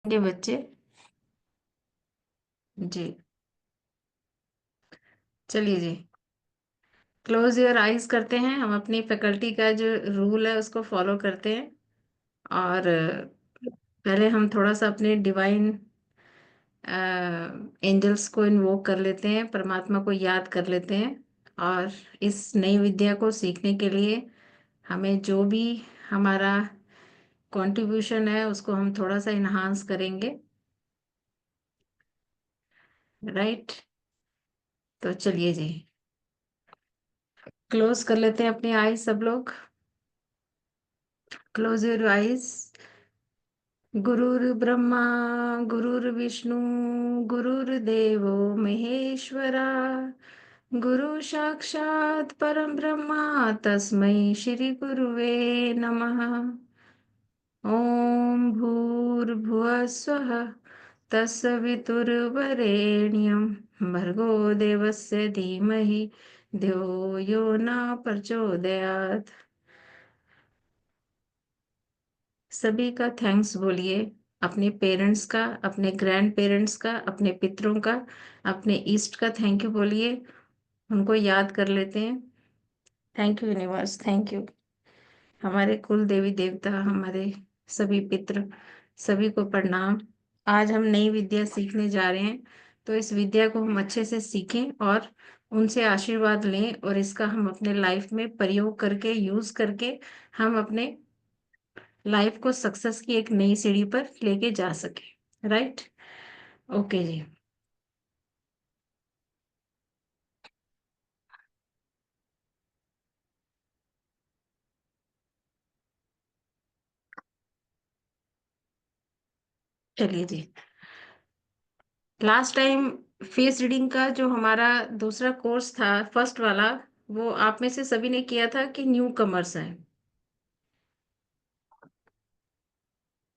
ये बच्चे। जी। चलिए जी। क्लोज योर आइज करते हैं, हम अपनी फैकल्टी का जो रूल है उसको फॉलो करते हैं। और पहले हम थोड़ा सा अपने डिवाइन एंजल्स को इन्वोक कर लेते हैं, परमात्मा को याद कर लेते हैं। और इस नई विद्या को सीखने के लिए हमें जो भी हमारा कंट्रीब्यूशन है उसको हम थोड़ा सा इन्हांस करेंगे। राइट। तो चलिए जी, क्लोज कर लेते हैं अपनी आईज सब लोग। Close your eyes. गुरुर्ब्रह्मा गुरुर्विष्णु गुरुर्देवो महेश्वरा, गुरु साक्षात् परम ब्रह्मा तस्मै श्री गुरुवे नमः। ओम भूर्भुवः स्वः तत्सवितुर्वरेण्यं भर्गो देवस्य धीमहि धियो यो न प्रचोदयात्। सभी का थैंक्स बोलिए। अपने पेरेंट्स का, अपने ग्रैंड पेरेंट्स का, अपने पितरों का, अपने ईस्ट का थैंक यू बोलिए। उनको याद कर लेते हैं। Thank you universe, thank you. हमारे कुल देवी देवता, हमारे सभी पितृ, सभी को प्रणाम। आज हम नई विद्या सीखने जा रहे हैं, तो इस विद्या को हम अच्छे से सीखें और उनसे आशीर्वाद लें, और इसका हम अपने लाइफ में प्रयोग करके, यूज करके हम अपने लाइफ को सक्सेस की एक नई सीढ़ी पर लेके जा सके। राइट। ओके जी। चलिए जी। लास्ट टाइम फेस रीडिंग का जो हमारा दूसरा कोर्स था, फर्स्ट वाला, वो आप में से सभी ने किया था कि न्यू कमर्स हैं?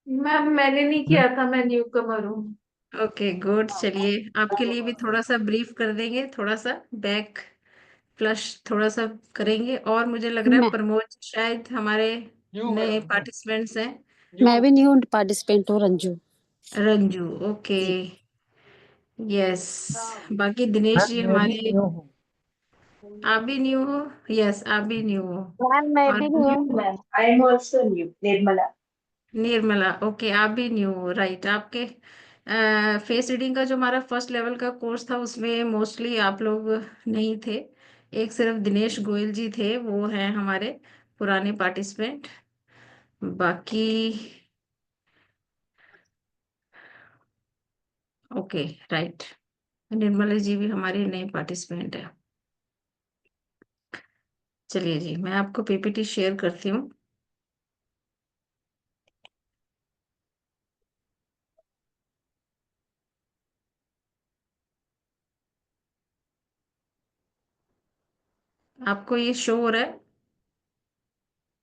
मैम मैंने नहीं किया था, मैं न्यू कमर हूँ। Okay good. चलिए, आपके लिए भी थोड़ा सा ब्रीफ कर देंगे, थोड़ा सा बैक फ्लश थोड़ा सा करेंगे। और मुझे लग रहा है मैं प्रमोद शायद हमारे नए पार्टिसिपेंट्स हैं। मैं भी न्यू पार्टिसिपेंट हूँ, रंजू। रंजू, ओके। जी। यस। बाकी दिनेश जी मैं भी हमारे। न्यू हूँ। आप भी न्यू हो? यस, आप भी न्यू हो। मैम मैं और भी न्यू हूँ। Ma'am I am also new, Nirmala. Nirmala, okay, आप भी न्यू हो। राइट। आपके फेस रीडिंग का जो हमारा फर्स्ट लेवल का कोर्स था उसमें मोस्टली आप लोग नहीं थे। एक सिर्फ दिनेश गोयल जी थे, वो हैं हमारे पुराने पार्टिसिपेंट। बाकी ओके। राइट। निर्मला जी भी हमारे नए पार्टिसिपेंट है। चलिए जी, मैं आपको पीपीटी शेयर करती हूँ। आपको ये शो हो रहा है?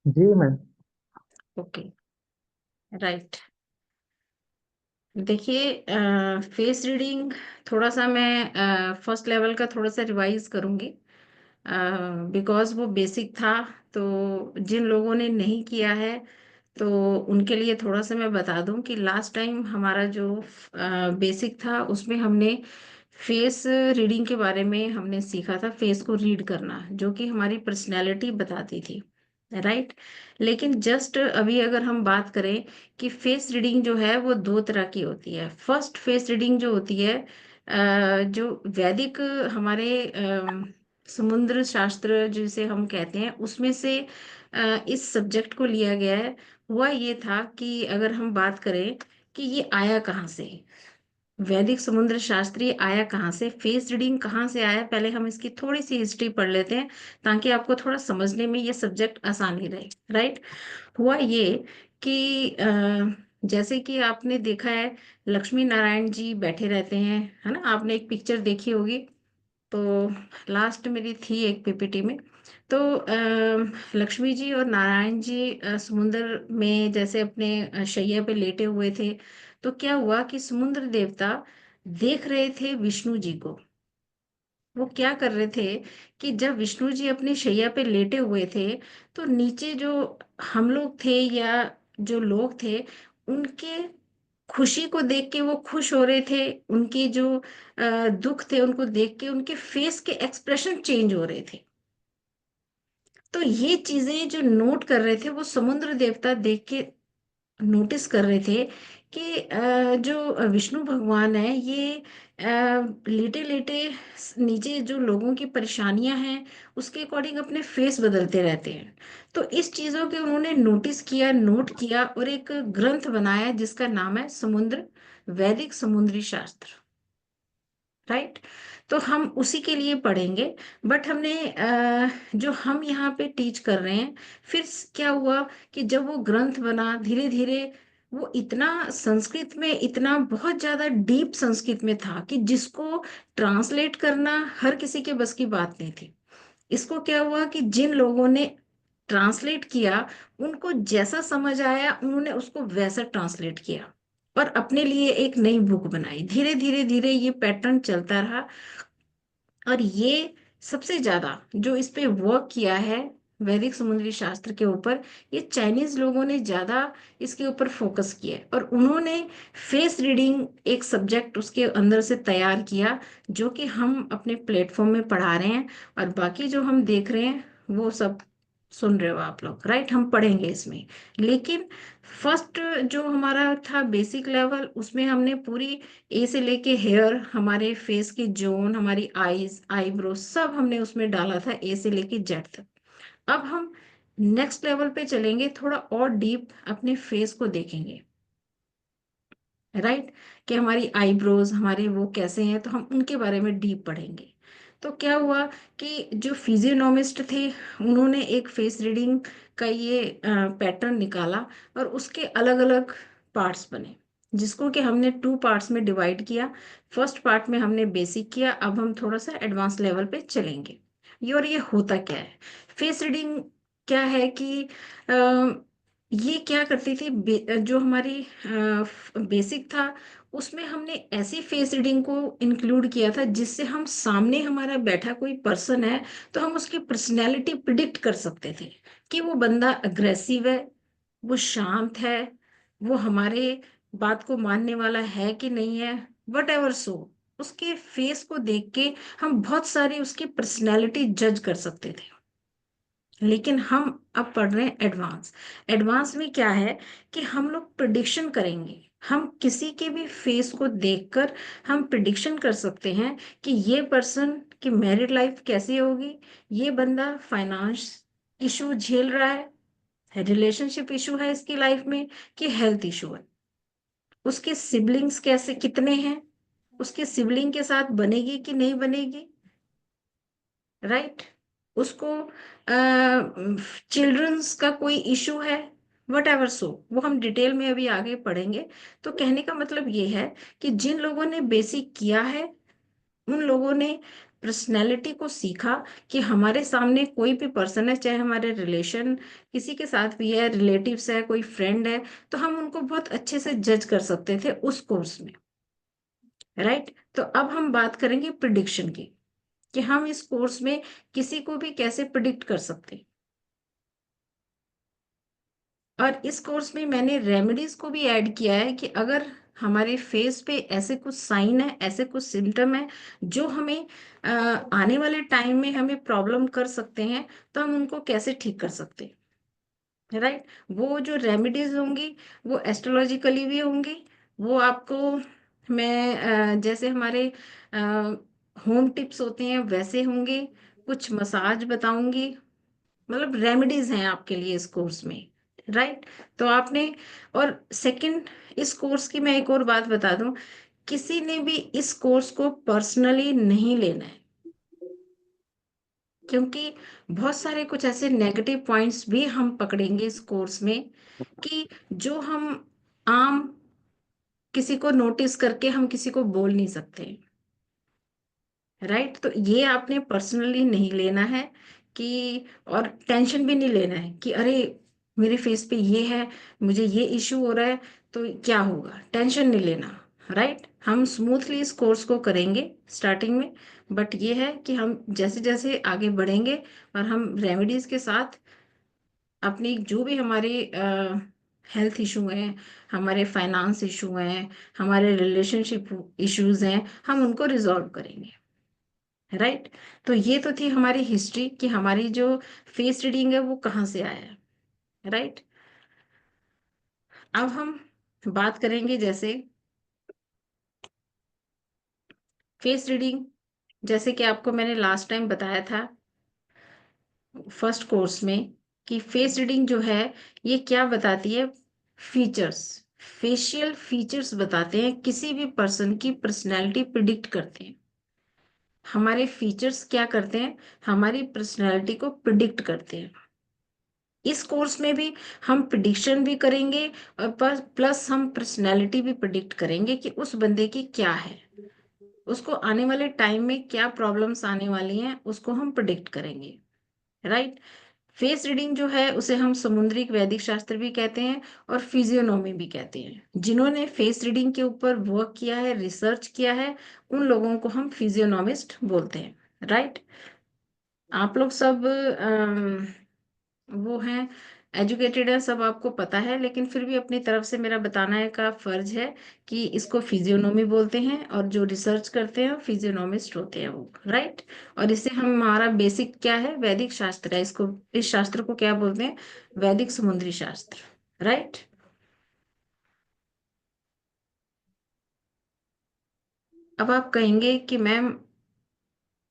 जी मैम। ओके। राइट। देखिए, फेस रीडिंग थोड़ा सा मैं फर्स्ट लेवल का थोड़ा सा रिवाइज करूंगी, बिकॉज वो बेसिक था। तो जिन लोगों ने नहीं किया है तो उनके लिए थोड़ा सा मैं बता दूं कि लास्ट टाइम हमारा जो बेसिक था उसमें हमने फेस रीडिंग के बारे में हमने सीखा था, फेस को रीड करना, जो कि हमारी पर्सनैलिटी बताती थी। राइट। लेकिन जस्ट अभी अगर हम बात करें कि फेस रीडिंग जो है वो दो तरह की होती है। फर्स्ट फेस रीडिंग जो होती है, जो वैदिक हमारे समुद्र शास्त्र जिसे हम कहते हैं उसमें से इस सब्जेक्ट को लिया गया है। हुआ ये था कि अगर हम बात करें कि ये आया कहाँ से, वैदिक समुद्र शास्त्री आया कहाँ से, फेस रीडिंग कहाँ से आया, पहले हम इसकी थोड़ी सी हिस्ट्री पढ़ लेते हैं ताकि आपको थोड़ा समझने में ये सब्जेक्ट आसानी रहे। राइट। हुआ ये कि जैसे कि आपने देखा है, लक्ष्मी नारायण जी बैठे रहते हैं, है ना? आपने एक पिक्चर देखी होगी। तो लास्ट मेरी थी एक पीपीटी में। तो लक्ष्मी जी और नारायण जी समुद्र में जैसे अपने शैया पे लेटे हुए थे। तो क्या हुआ कि समुद्र देवता देख रहे थे विष्णु जी को। वो क्या कर रहे थे कि जब विष्णु जी अपनी शैया पे लेटे हुए थे, तो नीचे जो हम लोग थे या जो लोग थे, उनके खुशी को देख के वो खुश हो रहे थे, उनकी जो दुख थे उनको देख के उनके फेस के एक्सप्रेशन चेंज हो रहे थे। तो ये चीजें जो नोट कर रहे थे वो समुद्र देवता देख के नोटिस कर रहे थे कि जो विष्णु भगवान है ये लेटे लेटे नीचे जो लोगों की परेशानियां हैं उसके अकॉर्डिंग अपने फेस बदलते रहते हैं। तो इस चीजों के उन्होंने नोटिस किया, नोट किया और एक ग्रंथ बनाया जिसका नाम है समुद्र, वैदिक समुद्री शास्त्र। राइट। तो हम उसी के लिए पढ़ेंगे। बट हमने जो हम यहाँ पे टीच कर रहे हैं, फिर क्या हुआ कि जब वो ग्रंथ बना धीरे धीरे वो इतना संस्कृत में, इतना बहुत ज्यादा डीप संस्कृत में था कि जिसको ट्रांसलेट करना हर किसी के बस की बात नहीं थी। इसको क्या हुआ कि जिन लोगों ने ट्रांसलेट किया उनको जैसा समझ आया उन्होंने उसको वैसा ट्रांसलेट किया और अपने लिए एक नई बुक बनाई। धीरे धीरे धीरे ये पैटर्न चलता रहा। और ये सबसे ज्यादा जो इस पे वर्क किया है वैदिक समुद्री शास्त्र के ऊपर, ये चाइनीज लोगों ने ज्यादा इसके ऊपर फोकस किया है और उन्होंने फेस रीडिंग एक सब्जेक्ट उसके अंदर से तैयार किया जो कि हम अपने प्लेटफॉर्म में पढ़ा रहे हैं। और बाकी जो हम देख रहे हैं वो सब सुन रहे हो आप लोग, राइट। हम पढ़ेंगे इसमें, लेकिन फर्स्ट जो हमारा था बेसिक लेवल उसमें हमने पूरी ए से लेके हेयर, हमारे फेस की जोन, हमारी आईज, आईब्रो सब हमने उसमें डाला था ए से लेके जेड तक। अब हम नेक्स्ट लेवल पे चलेंगे, थोड़ा और डीप अपने फेस को देखेंगे। राइट। कि हमारी आईब्रोज हमारे वो कैसे हैं, तो हम उनके बारे में डीप पढ़ेंगे। तो क्या हुआ कि जो फिजियोनॉमिस्ट थे उन्होंने एक फेस रीडिंग का ये पैटर्न निकाला और उसके अलग अलग पार्ट्स बने जिसको कि हमने 2 पार्ट्स में डिवाइड किया। फर्स्ट पार्ट में हमने बेसिक किया, अब हम थोड़ा सा एडवांस लेवल पे चलेंगे। और ये होता क्या है फेस रीडिंग, क्या है कि ये क्या करती थी, जो हमारी बेसिक था उसमें हमने ऐसी फेस रीडिंग को इंक्लूड किया था जिससे हम सामने हमारा बैठा कोई पर्सन है तो हम उसकी पर्सनैलिटी प्रिडिक्ट कर सकते थे कि वो बंदा अग्रेसिव है, वो शांत है, वो हमारे बात को मानने वाला है कि नहीं है, वट एवर सो। उसके फेस को देख के हम बहुत सारी उसकी पर्सनैलिटी जज कर सकते थे। लेकिन हम अब पढ़ रहे हैं एडवांस। एडवांस में क्या है कि हम लोग प्रिडिक्शन करेंगे। हम किसी के भी फेस को देखकर हम प्रिडिक्शन कर सकते हैं कि ये पर्सन की मैरिड लाइफ कैसी होगी, ये बंदा फाइनेंस इशू झेल रहा है, रिलेशनशिप इशू है इसकी लाइफ में, कि हेल्थ इशू है, उसके सिबलिंग्स कैसे कितने हैं, उसके सिबलिंग के साथ बनेगी कि नहीं बनेगी, राइट। उसको चिल्ड्रंस का कोई इशू है, वट एवर सो, वो हम डिटेल में अभी आगे पढ़ेंगे। तो कहने का मतलब ये है कि जिन लोगों ने बेसिक किया है उन लोगों ने पर्सनैलिटी को सीखा कि हमारे सामने कोई भी पर्सन है, चाहे हमारे रिलेशन किसी के साथ भी है, रिलेटिव्स है, कोई फ्रेंड है, तो हम उनको बहुत अच्छे से जज कर सकते थे उस कोर्स में। राइट। तो अब हम बात करेंगे प्रिडिक्शन की कि हम इस कोर्स में किसी को भी कैसे प्रिडिक्ट कर सकते हैं। और इस कोर्स में मैंने रेमेडीज को भी ऐड किया है कि अगर हमारे फेस पे ऐसे कुछ साइन है, ऐसे कुछ सिम्टम है जो हमें आने वाले टाइम में हमें प्रॉब्लम कर सकते हैं, तो हम उनको कैसे ठीक कर सकते हैं। राइट। वो जो रेमेडीज होंगी वो एस्ट्रोलॉजिकली भी होंगी। वो आपको मैं जैसे हमारे होम टिप्स होते हैं वैसे होंगे। कुछ मसाज बताऊंगी, मतलब रेमेडीज हैं आपके लिए इस कोर्स में। राइट। तो आपने, और सेकंड, इस कोर्स की मैं एक और बात बता दूं, किसी ने भी इस कोर्स को पर्सनली नहीं लेना है क्योंकि बहुत सारे कुछ ऐसे नेगेटिव पॉइंट्स भी हम पकड़ेंगे इस कोर्स में कि जो हम आम किसी को नोटिस करके हम किसी को बोल नहीं सकते। राइट। तो ये आपने पर्सनली नहीं लेना है कि, और टेंशन भी नहीं लेना है कि अरे मेरे फेस पे ये है, मुझे ये इशू हो रहा है तो क्या होगा, टेंशन नहीं लेना। राइट। हम स्मूथली इस कोर्स को करेंगे स्टार्टिंग में। बट ये है कि हम जैसे जैसे आगे बढ़ेंगे और हम रेमेडीज के साथ अपनी जो भी हमारी हेल्थ इशू हैं, हमारे फाइनेंस इशू हैं, हमारे रिलेशनशिप इश्यूज हैं, हम उनको रिजॉल्व करेंगे। राइट। तो ये तो थी हमारी हिस्ट्री कि हमारी जो फेस रीडिंग है वो कहाँ से आया है। राइट। अब हम बात करेंगे जैसे फेस रीडिंग, जैसे कि आपको मैंने लास्ट टाइम बताया था फर्स्ट कोर्स में कि फेस रीडिंग जो है ये क्या बताती है, फीचर्स, फेशियल फीचर्स बताते हैं, किसी भी पर्सन की पर्सनैलिटी प्रिडिक्ट करते हैं। हमारे फीचर्स क्या करते हैं, हमारी पर्सनैलिटी को प्रिडिक्ट करते हैं। इस कोर्स में भी हम प्रिडिक्शन भी करेंगे और प्लस हम पर्सनैलिटी भी प्रिडिक्ट करेंगे कि उस बंदे की क्या है, उसको आने वाले टाइम में क्या प्रॉब्लम्स आने वाली हैं उसको हम प्रिडिक्ट करेंगे। राइट। फेस रीडिंग जो है उसे हम समुद्रिक वैदिक शास्त्र भी कहते हैं और फिजियोनॉमी भी कहते हैं। जिन्होंने फेस रीडिंग के ऊपर वर्क किया है, रिसर्च किया है, उन लोगों को हम फिजियोनॉमिस्ट बोलते हैं। राइट। आप लोग सब वो हैं, एजुकेटेड है, सब आपको पता है, लेकिन फिर भी अपनी तरफ से मेरा बताना है का फर्ज है कि इसको फिजियोनॉमी बोलते हैं और जो रिसर्च करते हैं फिजियोनॉमिस्ट होते हैं वो। राइट। और इसे हमारा बेसिक क्या है, वैदिक शास्त्र है, इसको इस शास्त्र को क्या बोलते हैं, वैदिक समुद्री शास्त्र। राइट। अब आप कहेंगे कि मैम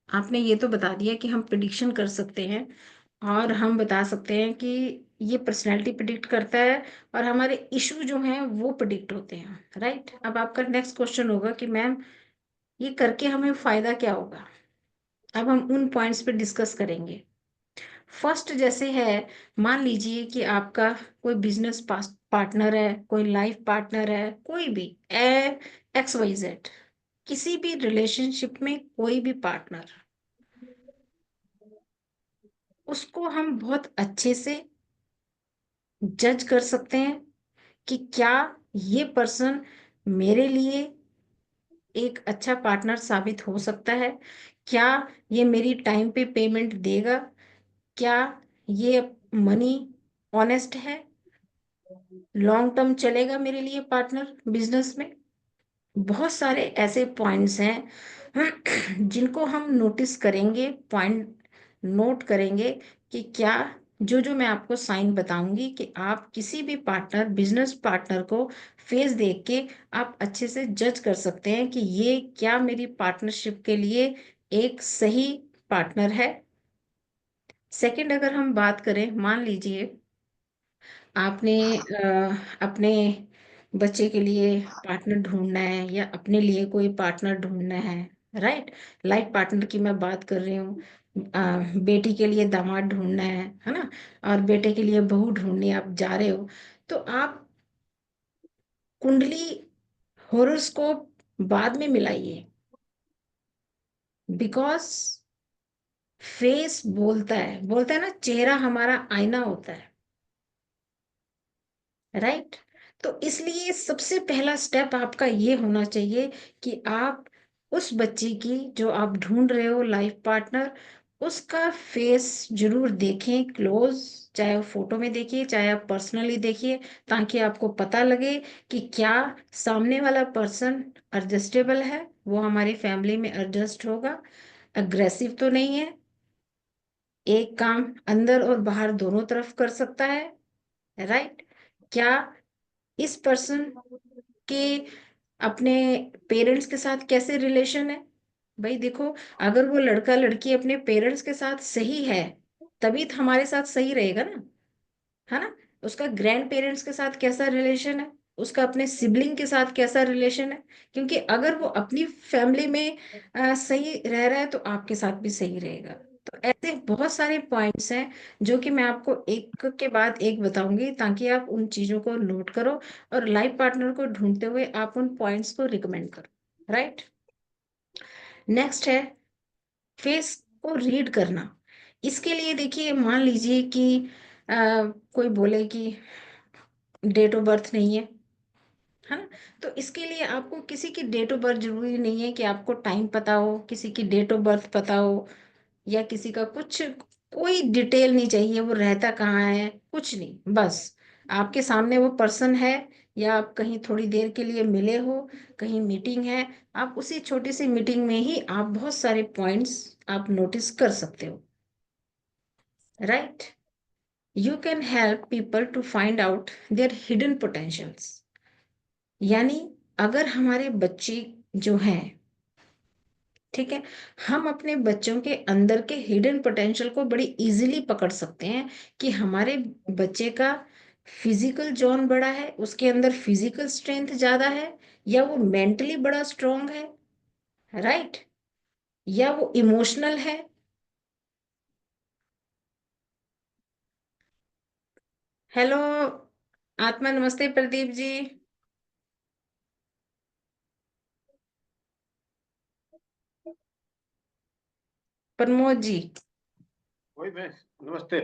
आपने ये तो बता दिया कि हम प्रिडिक्शन कर सकते हैं और हम बता सकते हैं कि ये पर्सनैलिटी प्रिडिक्ट करता है और हमारे इशू जो हैं वो प्रिडिक्ट होते हैं। राइट। अब आपका नेक्स्ट क्वेश्चन होगा कि मैम ये करके हमें फायदा क्या होगा। अब हम उन पॉइंट्स पे डिस्कस करेंगे। फर्स्ट जैसे है, मान लीजिए कि आपका कोई बिजनेस पार्टनर है, कोई लाइफ पार्टनर है, कोई भी XYZ, किसी भी रिलेशनशिप में कोई भी पार्टनर, उसको हम बहुत अच्छे से जज कर सकते हैं कि क्या ये पर्सन मेरे लिए एक अच्छा पार्टनर साबित हो सकता है, क्या ये मेरी टाइम पे पेमेंट देगा, क्या ये मनी ऑनेस्ट है, लॉन्ग टर्म चलेगा मेरे लिए पार्टनर बिजनेस में। बहुत सारे ऐसे पॉइंट्स हैं जिनको हम नोटिस करेंगे, पॉइंट नोट करेंगे कि क्या जो जो मैं आपको साइन बताऊंगी कि आप किसी भी पार्टनर, बिजनेस पार्टनर को फेस देख के आप अच्छे से जज कर सकते हैं कि ये क्या मेरी पार्टनरशिप के लिए एक सही पार्टनर है। सेकंड, अगर हम बात करें, मान लीजिए आपने अपने बच्चे के लिए पार्टनर ढूंढना है या अपने लिए कोई पार्टनर ढूंढना है। राइट। लाइफ पार्टनर की मैं बात कर रही हूँ। बेटी के लिए दामाद ढूंढना है ना, और बेटे के लिए बहू ढूंढने आप जा रहे हो, तो आप कुंडली होरोस्कोप बाद में मिलाइए, बिकॉज फेस बोलता है ना, चेहरा हमारा आईना होता है। राइट। तो इसलिए सबसे पहला स्टेप आपका ये होना चाहिए कि आप उस बच्ची की जो आप ढूंढ रहे हो लाइफ पार्टनर, उसका फेस जरूर देखें क्लोज, चाहे वो फोटो में देखिए चाहे आप पर्सनली देखिए, ताकि आपको पता लगे कि क्या सामने वाला पर्सन एडजस्टेबल है, वो हमारी फैमिली में एडजस्ट होगा, अग्रेसिव तो नहीं है, एक काम अंदर और बाहर दोनों तरफ कर सकता है। राइट। क्या इस पर्सन के अपने पेरेंट्स के साथ कैसे रिलेशन है। भाई देखो, अगर वो लड़का लड़की अपने पेरेंट्स के साथ सही है तभी तो हमारे साथ सही रहेगा ना, है ना। उसका ग्रैंड पेरेंट्स के साथ कैसा रिलेशन है, उसका अपने सिबलिंग के साथ कैसा रिलेशन है, क्योंकि अगर वो अपनी फैमिली में सही रह रहा है तो आपके साथ भी सही रहेगा। तो ऐसे बहुत सारे पॉइंट्स हैं जो कि मैं आपको एक के बाद एक बताऊंगी, ताकि आप उन चीजों को नोट करो और लाइफ पार्टनर को ढूंढते हुए आप उन पॉइंट्स को रिकमेंड करो। राइट। नेक्स्ट है फेस को रीड करना। इसके लिए देखिए, मान लीजिए कि कोई बोले कि डेट ऑफ बर्थ नहीं है ना, तो इसके लिए आपको किसी की डेट ऑफ बर्थ जरूरी नहीं है कि आपको टाइम पता हो, किसी की डेट ऑफ बर्थ पता हो या किसी का कुछ, कोई डिटेल नहीं चाहिए, वो रहता कहाँ है कुछ नहीं, बस आपके सामने वो पर्सन है, या आप कहीं थोड़ी देर के लिए मिले हो, कहीं मीटिंग है, आप उसी छोटी सी मीटिंग में ही आप बहुत सारे पॉइंट्स आप नोटिस कर सकते हो, right? You can help people to find out their hidden potentials. यानी अगर हमारे बच्चे जो हैं, ठीक है, हम अपने बच्चों के अंदर के हिडन पोटेंशियल को बड़ी इजीली पकड़ सकते हैं कि हमारे बच्चे का फिजिकल जोन बड़ा है, उसके अंदर फिजिकल स्ट्रेंथ ज्यादा है, या वो मेंटली बड़ा स्ट्रांग है, राइट? या वो इमोशनल है। हेलो आत्मा, नमस्ते प्रदीप जी। प्रमोद जी, वही मैं। नमस्ते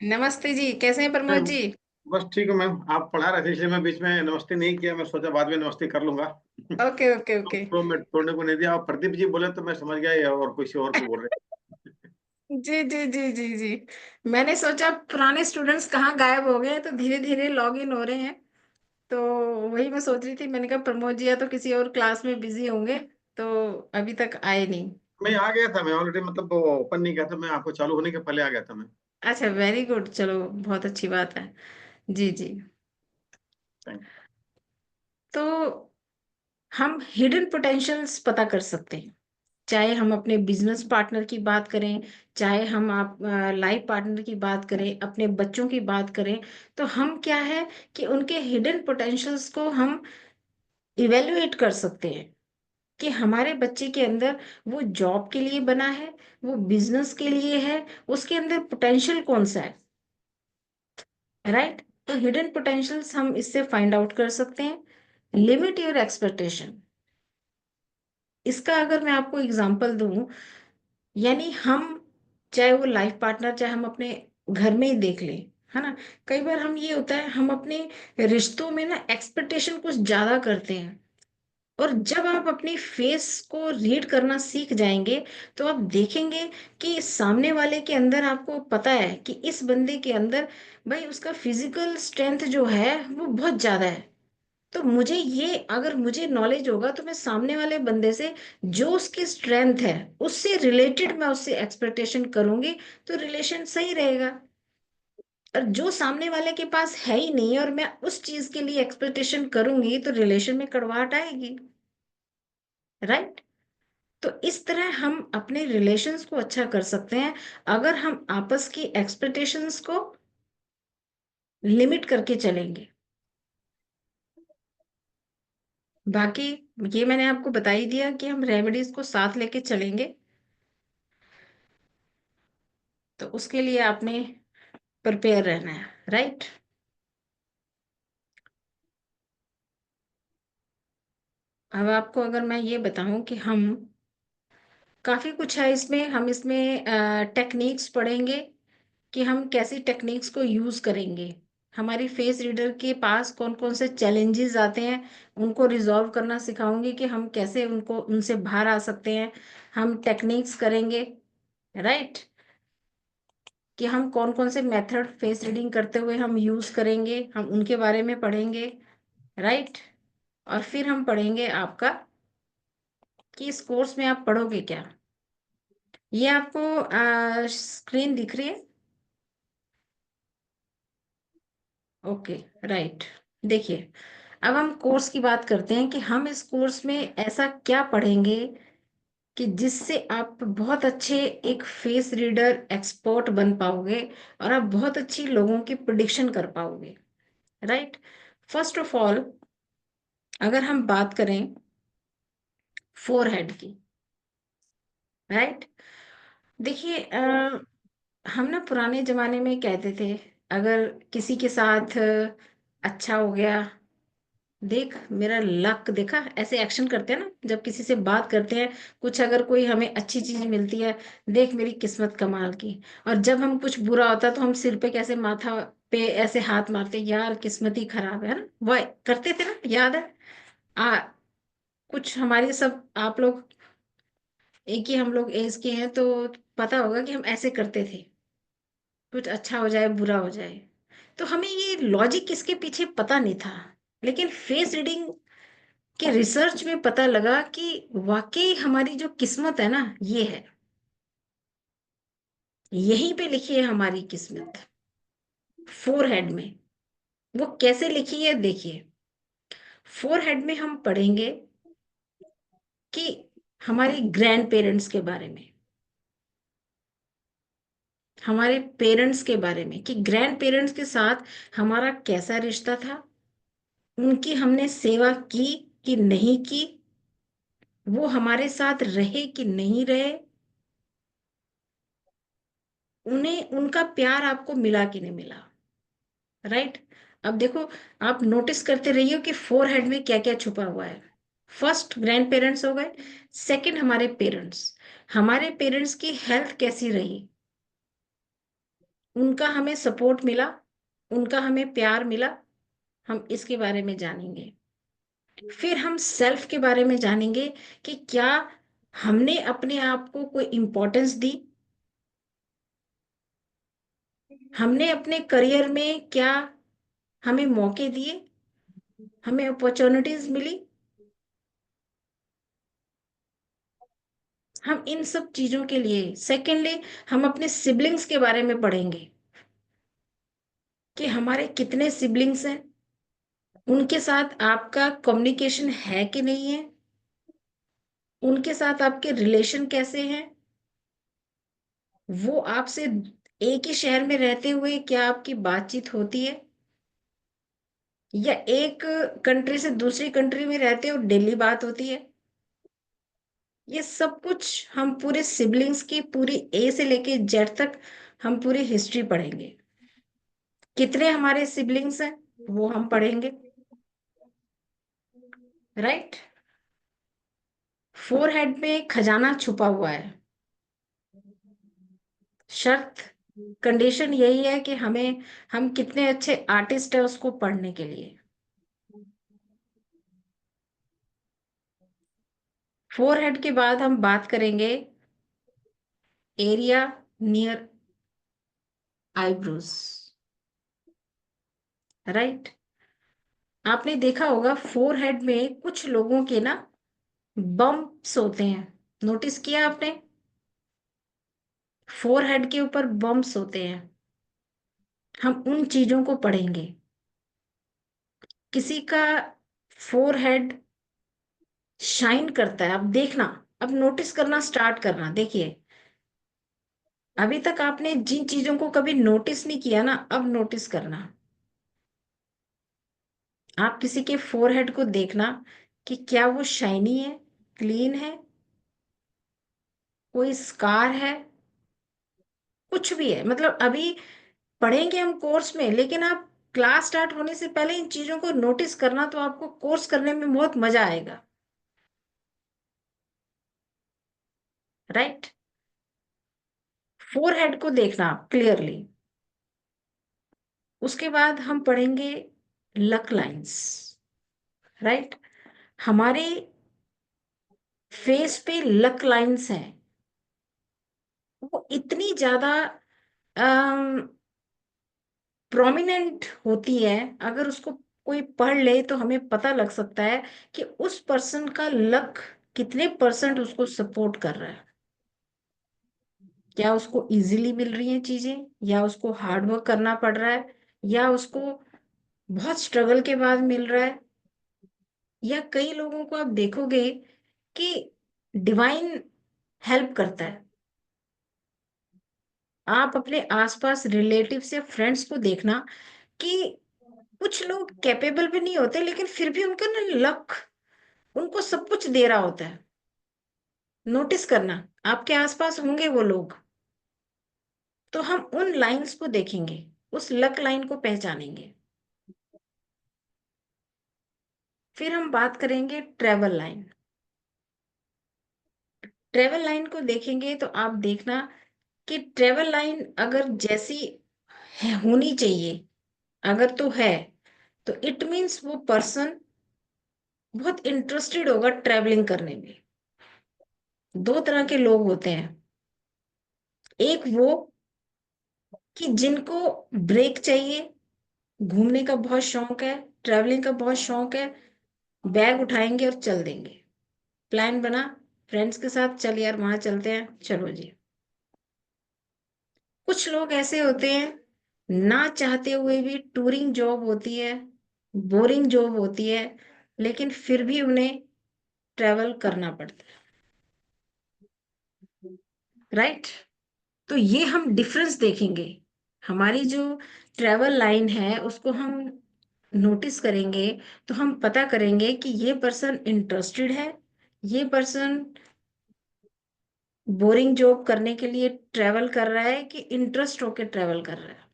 नमस्ते जी, कैसे हैं प्रमोद मैम। जी? बस ठीक है मैम, आप पढ़ा रहे थे इसलिए मैं बीच में नमस्ते नहीं किया, मैं सोचा बाद में नमस्ते कर लूंगा। Okay okay okay. तो मैं तोड़ने को नहीं दिया, आप प्रदीप जी बोले तो मैं समझ गया ये और किसी और को बोल रहे जी जी जी जी जी, मैंने सोचा पुराने स्टूडेंट्स कहाँ गायब हो गए हैं, तो धीरे धीरे लॉग इन हो रहे हैं। तो वही मैं सोच रही थी, मैंने कहा प्रमोद जी या तो किसी और क्लास में बिजी होंगे, तो अभी तक आए नहीं। मैं आ गया था, मैं ऑलरेडी मतलब वो ओपन नहीं किया था, मैं आपको चालू होने के पहले आ गया था मैं। अच्छा, वेरी गुड, चलो बहुत अच्छी बात है। जी जी। थैंक तो हम हिडन पोटेंशियल्स पता कर सकते हैं, चाहे हम अपने बिजनेस पार्टनर की बात करें, चाहे हम आप लाइफ पार्टनर की बात करें, अपने बच्चों की बात करें, तो हम क्या है कि उनके हिडन पोटेंशियल्स को हम इवेल्युएट कर सकते हैं कि हमारे बच्चे के अंदर वो जॉब के लिए बना है, वो बिजनेस के लिए है, उसके अंदर पोटेंशियल कौन सा है, राइट? तो हिडन पोटेंशियल्स हम इससे फाइंड आउट कर सकते हैं। लिमिट योर एक्सपेक्टेशन, इसका अगर मैं आपको एग्जांपल दूं, यानी हम, चाहे वो लाइफ पार्टनर, चाहे हम अपने घर में ही देख लें, है ना? कई बार हम, ये होता है हम अपने रिश्तों में ना एक्सपेक्टेशन कुछ ज्यादा करते हैं, और जब आप अपनी फेस को रीड करना सीख जाएंगे, तो आप देखेंगे कि सामने वाले के अंदर, आपको पता है कि इस बंदे के अंदर भाई उसका फिजिकल स्ट्रेंथ जो है वो बहुत ज्यादा है। तो मुझे ये, अगर मुझे नॉलेज होगा, तो मैं सामने वाले बंदे से जो उसकी स्ट्रेंथ है उससे रिलेटेड मैं उससे एक्सपेक्टेशन करूंगी, तो रिलेशन सही रहेगा। और जो सामने वाले के पास है ही नहीं और मैं उस चीज के लिए एक्सपेक्टेशन करूंगी, तो रिलेशन में कड़वाहट आएगी, राइट? तो इस तरह हम अपने रिलेशंस को अच्छा कर सकते हैं, अगर हम आपस की एक्सपेक्टेशंस को लिमिट करके चलेंगे। बाकी ये मैंने आपको बता ही दिया कि हम रेमेडीज को साथ लेके चलेंगे, तो उसके लिए आपने प्रिपेयर रहना है, राइट? अब आपको अगर मैं ये बताऊं कि हम, काफी कुछ है इसमें, हम इसमें टेक्निक्स पढ़ेंगे कि हम कैसी टेक्निक्स को यूज करेंगे। हमारी फेस रीडर के पास कौन कौन से चैलेंजेस आते हैं, उनको रिजॉल्व करना सिखाऊंगी कि हम कैसे उनको, उनसे बाहर आ सकते हैं। हम टेक्निक्स करेंगे, राइट? कि हम कौन कौन से मेथड फेस रीडिंग करते हुए हम यूज करेंगे, हम उनके बारे में पढ़ेंगे, राइट? और फिर हम पढ़ेंगे आपका कि इस कोर्स में आप पढ़ोगे क्या। ये आपको स्क्रीन दिख रही है? Okay, right. देखिए, अब हम कोर्स की बात करते हैं कि हम इस कोर्स में ऐसा क्या पढ़ेंगे कि जिससे आप बहुत अच्छे एक फेस रीडर एक्सपर्ट बन पाओगे, और आप बहुत अच्छी लोगों की प्रिडिक्शन कर पाओगे, राइट? फर्स्ट ऑफ ऑल, अगर हम बात करें फोरहेड की, राइट? देखिए, हम ना पुराने जमाने में कहते थे, अगर किसी के साथ अच्छा हो गया, देख मेरा लक, देखा, ऐसे एक्शन करते हैं ना जब किसी से बात करते हैं, कुछ अगर कोई हमें अच्छी चीज मिलती है, देख मेरी किस्मत कमाल की। और जब हम कुछ बुरा होता है तो हम सिर पे कैसे, माथा पे ऐसे हाथ मारते, यार किस्मत ही खराब है ना, वो करते थे ना, याद है? आ कुछ हमारी, सब आप लोग एक ही हम लोग एज के हैं, तो पता होगा कि हम ऐसे करते थे, कुछ अच्छा हो जाए बुरा हो जाए। तो हमें ये लॉजिक इसके पीछे पता नहीं था, लेकिन फेस रीडिंग के रिसर्च में पता लगा कि वाकई हमारी जो किस्मत है ना, ये है, यहीं पे लिखी है हमारी किस्मत, फोरहेड में। वो कैसे लिखी है देखिए। फोरहेड में हम पढ़ेंगे कि हमारे ग्रैंड पेरेंट्स के बारे में, हमारे पेरेंट्स के बारे में, कि ग्रैंड पेरेंट्स के साथ हमारा कैसा रिश्ता था, उनकी हमने सेवा की कि नहीं की, वो हमारे साथ रहे कि नहीं रहे, उन्हें उनका प्यार आपको मिला कि नहीं मिला। राइट। अब देखो, आप नोटिस करते रहिए कि फोरहेड में क्या क्या छुपा हुआ है। फर्स्ट ग्रैंड पेरेंट्स हो गए। सेकंड हमारे पेरेंट्स, हमारे पेरेंट्स की हेल्थ कैसी रही, उनका हमें सपोर्ट मिला, उनका हमें प्यार मिला, हम इसके बारे में जानेंगे। फिर हम सेल्फ के बारे में जानेंगे कि क्या हमने अपने आप को कोई इंपॉर्टेंस दी, हमने अपने करियर में क्या हमें मौके दिए, हमें अपॉर्चुनिटीज मिली। हम इन सब चीजों के लिए, सेकेंडली हम अपने सिबलिंग्स के बारे में पढ़ेंगे कि हमारे कितने सिबलिंग्स हैं, उनके साथ आपका कम्युनिकेशन है कि नहीं है, उनके साथ आपके रिलेशन कैसे हैं, वो आपसे एक ही शहर में रहते हुए क्या आपकी बातचीत होती है, या एक कंट्री से दूसरी कंट्री में रहते हो डेली बात होती है। ये सब कुछ हम पूरे सिबलिंग्स की पूरी ए से लेके जेड तक हम पूरी हिस्ट्री पढ़ेंगे। कितने हमारे सिबलिंग्स हैं वो हम पढ़ेंगे। राइट। फोरहेड में खजाना छुपा हुआ है। शर्त, कंडीशन यही है कि हम कितने अच्छे आर्टिस्ट है उसको पढ़ने के लिए। फोरहेड के बाद हम बात करेंगे एरिया नियर आईब्रोज। राइट। आपने देखा होगा फोरहेड में कुछ लोगों के ना बम्प्स होते हैं, नोटिस किया आपने? फोरहेड के ऊपर बम्प्स होते हैं। हम उन चीजों को पढ़ेंगे। किसी का फोरहेड शाइन करता है, अब देखना, अब नोटिस करना स्टार्ट करना। देखिए, अभी तक आपने जिन चीजों को कभी नोटिस नहीं किया ना, अब नोटिस करना। आप किसी के फोरहेड को देखना कि क्या वो शाइनी है, क्लीन है, कोई स्कार है, कुछ भी है। मतलब अभी पढ़ेंगे हम कोर्स में, लेकिन आप क्लास स्टार्ट होने से पहले इन चीजों को नोटिस करना, तो आपको कोर्स करने में बहुत मजा आएगा। राइट। फोरहेड को देखना क्लियरली। उसके बाद हम पढ़ेंगे लक लाइंस। राइट। हमारे फेस पे लक लाइंस हैं, वो इतनी ज्यादा प्रोमिनेंट होती है। अगर उसको कोई पढ़ ले तो हमें पता लग सकता है कि उस पर्सन का लक कितने परसेंट उसको सपोर्ट कर रहा है। क्या उसको इजीली मिल रही हैं चीजें, या उसको हार्ड वर्क करना पड़ रहा है, या उसको बहुत स्ट्रगल के बाद मिल रहा है। या कई लोगों को आप देखोगे कि डिवाइन हेल्प करता है। आप अपने आसपास रिलेटिव्स या फ्रेंड्स को देखना कि कुछ लोग कैपेबल भी नहीं होते, लेकिन फिर भी उनका ना लक उनको सब कुछ दे रहा होता है। नोटिस करना, आपके आसपास होंगे वो लोग। तो हम उन लाइंस को देखेंगे, उस लक लाइन को पहचानेंगे। फिर हम बात करेंगे ट्रेवल लाइन। ट्रेवल लाइन को देखेंगे तो आप देखना कि ट्रेवल लाइन अगर जैसी होनी चाहिए, अगर तो है, तो इट मीन्स वो पर्सन बहुत इंटरेस्टेड होगा ट्रेवलिंग करने में। दो तरह के लोग होते हैं। एक वो कि जिनको ब्रेक चाहिए, घूमने का बहुत शौक है, ट्रैवलिंग का बहुत शौक है, बैग उठाएंगे और चल देंगे। प्लान बना, फ्रेंड्स के साथ, चल यार वहां चलते हैं, चलो जी। कुछ लोग ऐसे होते हैं, ना चाहते हुए भी टूरिंग जॉब होती है, बोरिंग जॉब होती है, लेकिन फिर भी उन्हें ट्रैवल करना पड़ता है, राइट। तो ये हम डिफरेंस देखेंगे। हमारी जो ट्रैवल लाइन है उसको हम नोटिस करेंगे, तो हम पता करेंगे कि ये पर्सन इंटरेस्टेड है, ये पर्सन बोरिंग जॉब करने के लिए ट्रैवल कर रहा है कि इंटरेस्ट होके ट्रैवल कर रहा है।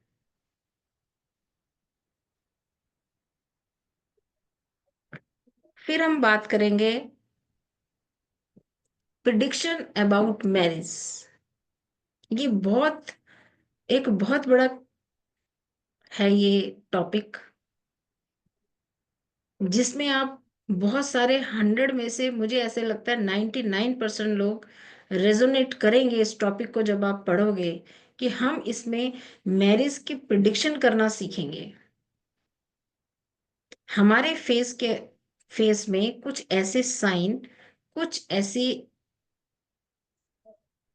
फिर हम बात करेंगे प्रिडिक्शन अबाउट मैरिज। ये एक बहुत बड़ा है ये टॉपिक, जिसमें आप बहुत सारे 100 में से मुझे ऐसे लगता है 99% लोग रेजोनेट करेंगे इस टॉपिक को जब आप पढ़ोगे, कि हम इसमें मैरिज की प्रिडिक्शन करना सीखेंगे। हमारे फेस में कुछ ऐसे साइन, कुछ ऐसे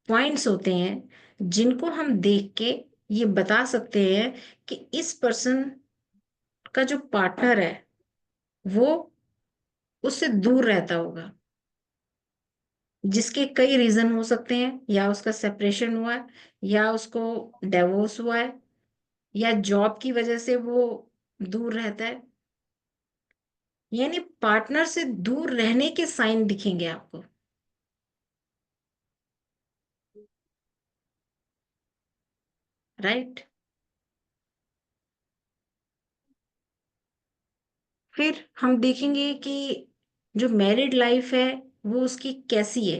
पॉइंट्स होते हैं जिनको हम देख के ये बता सकते हैं कि इस पर्सन का जो पार्टनर है वो उससे दूर रहता होगा, जिसके कई रीजन हो सकते हैं। या उसका सेपरेशन हुआ है, या उसको डिवोर्स हुआ है, या जॉब की वजह से वो दूर रहता है। यानी पार्टनर से दूर रहने के साइन दिखेंगे आपको, राइट। फिर हम देखेंगे कि जो मैरिड लाइफ है वो उसकी कैसी है,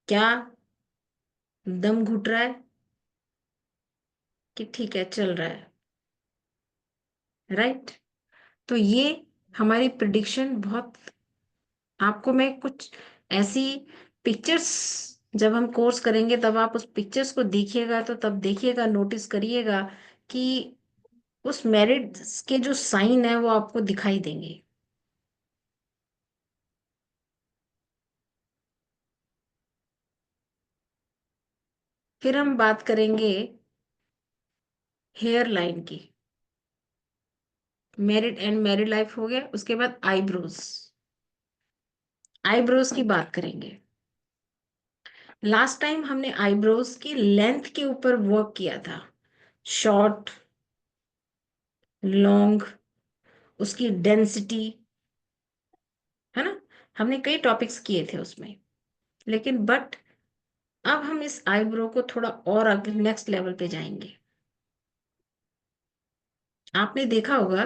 क्या दम घुट रहा है कि ठीक है चल रहा है, राइट। तो ये हमारी प्रिडिक्शन बहुत, आपको मैं कुछ ऐसी पिक्चर्स, जब हम कोर्स करेंगे तब आप उस पिक्चर्स को देखिएगा, तो तब देखिएगा, नोटिस करिएगा कि उस मैरिड के जो साइन है वो आपको दिखाई देंगे। फिर हम बात करेंगे हेयर लाइन की। मैरिड एंड मैरिड लाइफ हो गया, उसके बाद आईब्रोज, आईब्रोज की बात करेंगे। लास्ट टाइम हमने आईब्रोज की लेंथ के ऊपर वर्क किया था, शॉर्ट, लॉन्ग, उसकी डेंसिटी, है ना। हमने कई टॉपिक्स किए थे उसमें, लेकिन बट अब हम इस आईब्रो को थोड़ा और आगे नेक्स्ट लेवल पे जाएंगे। आपने देखा होगा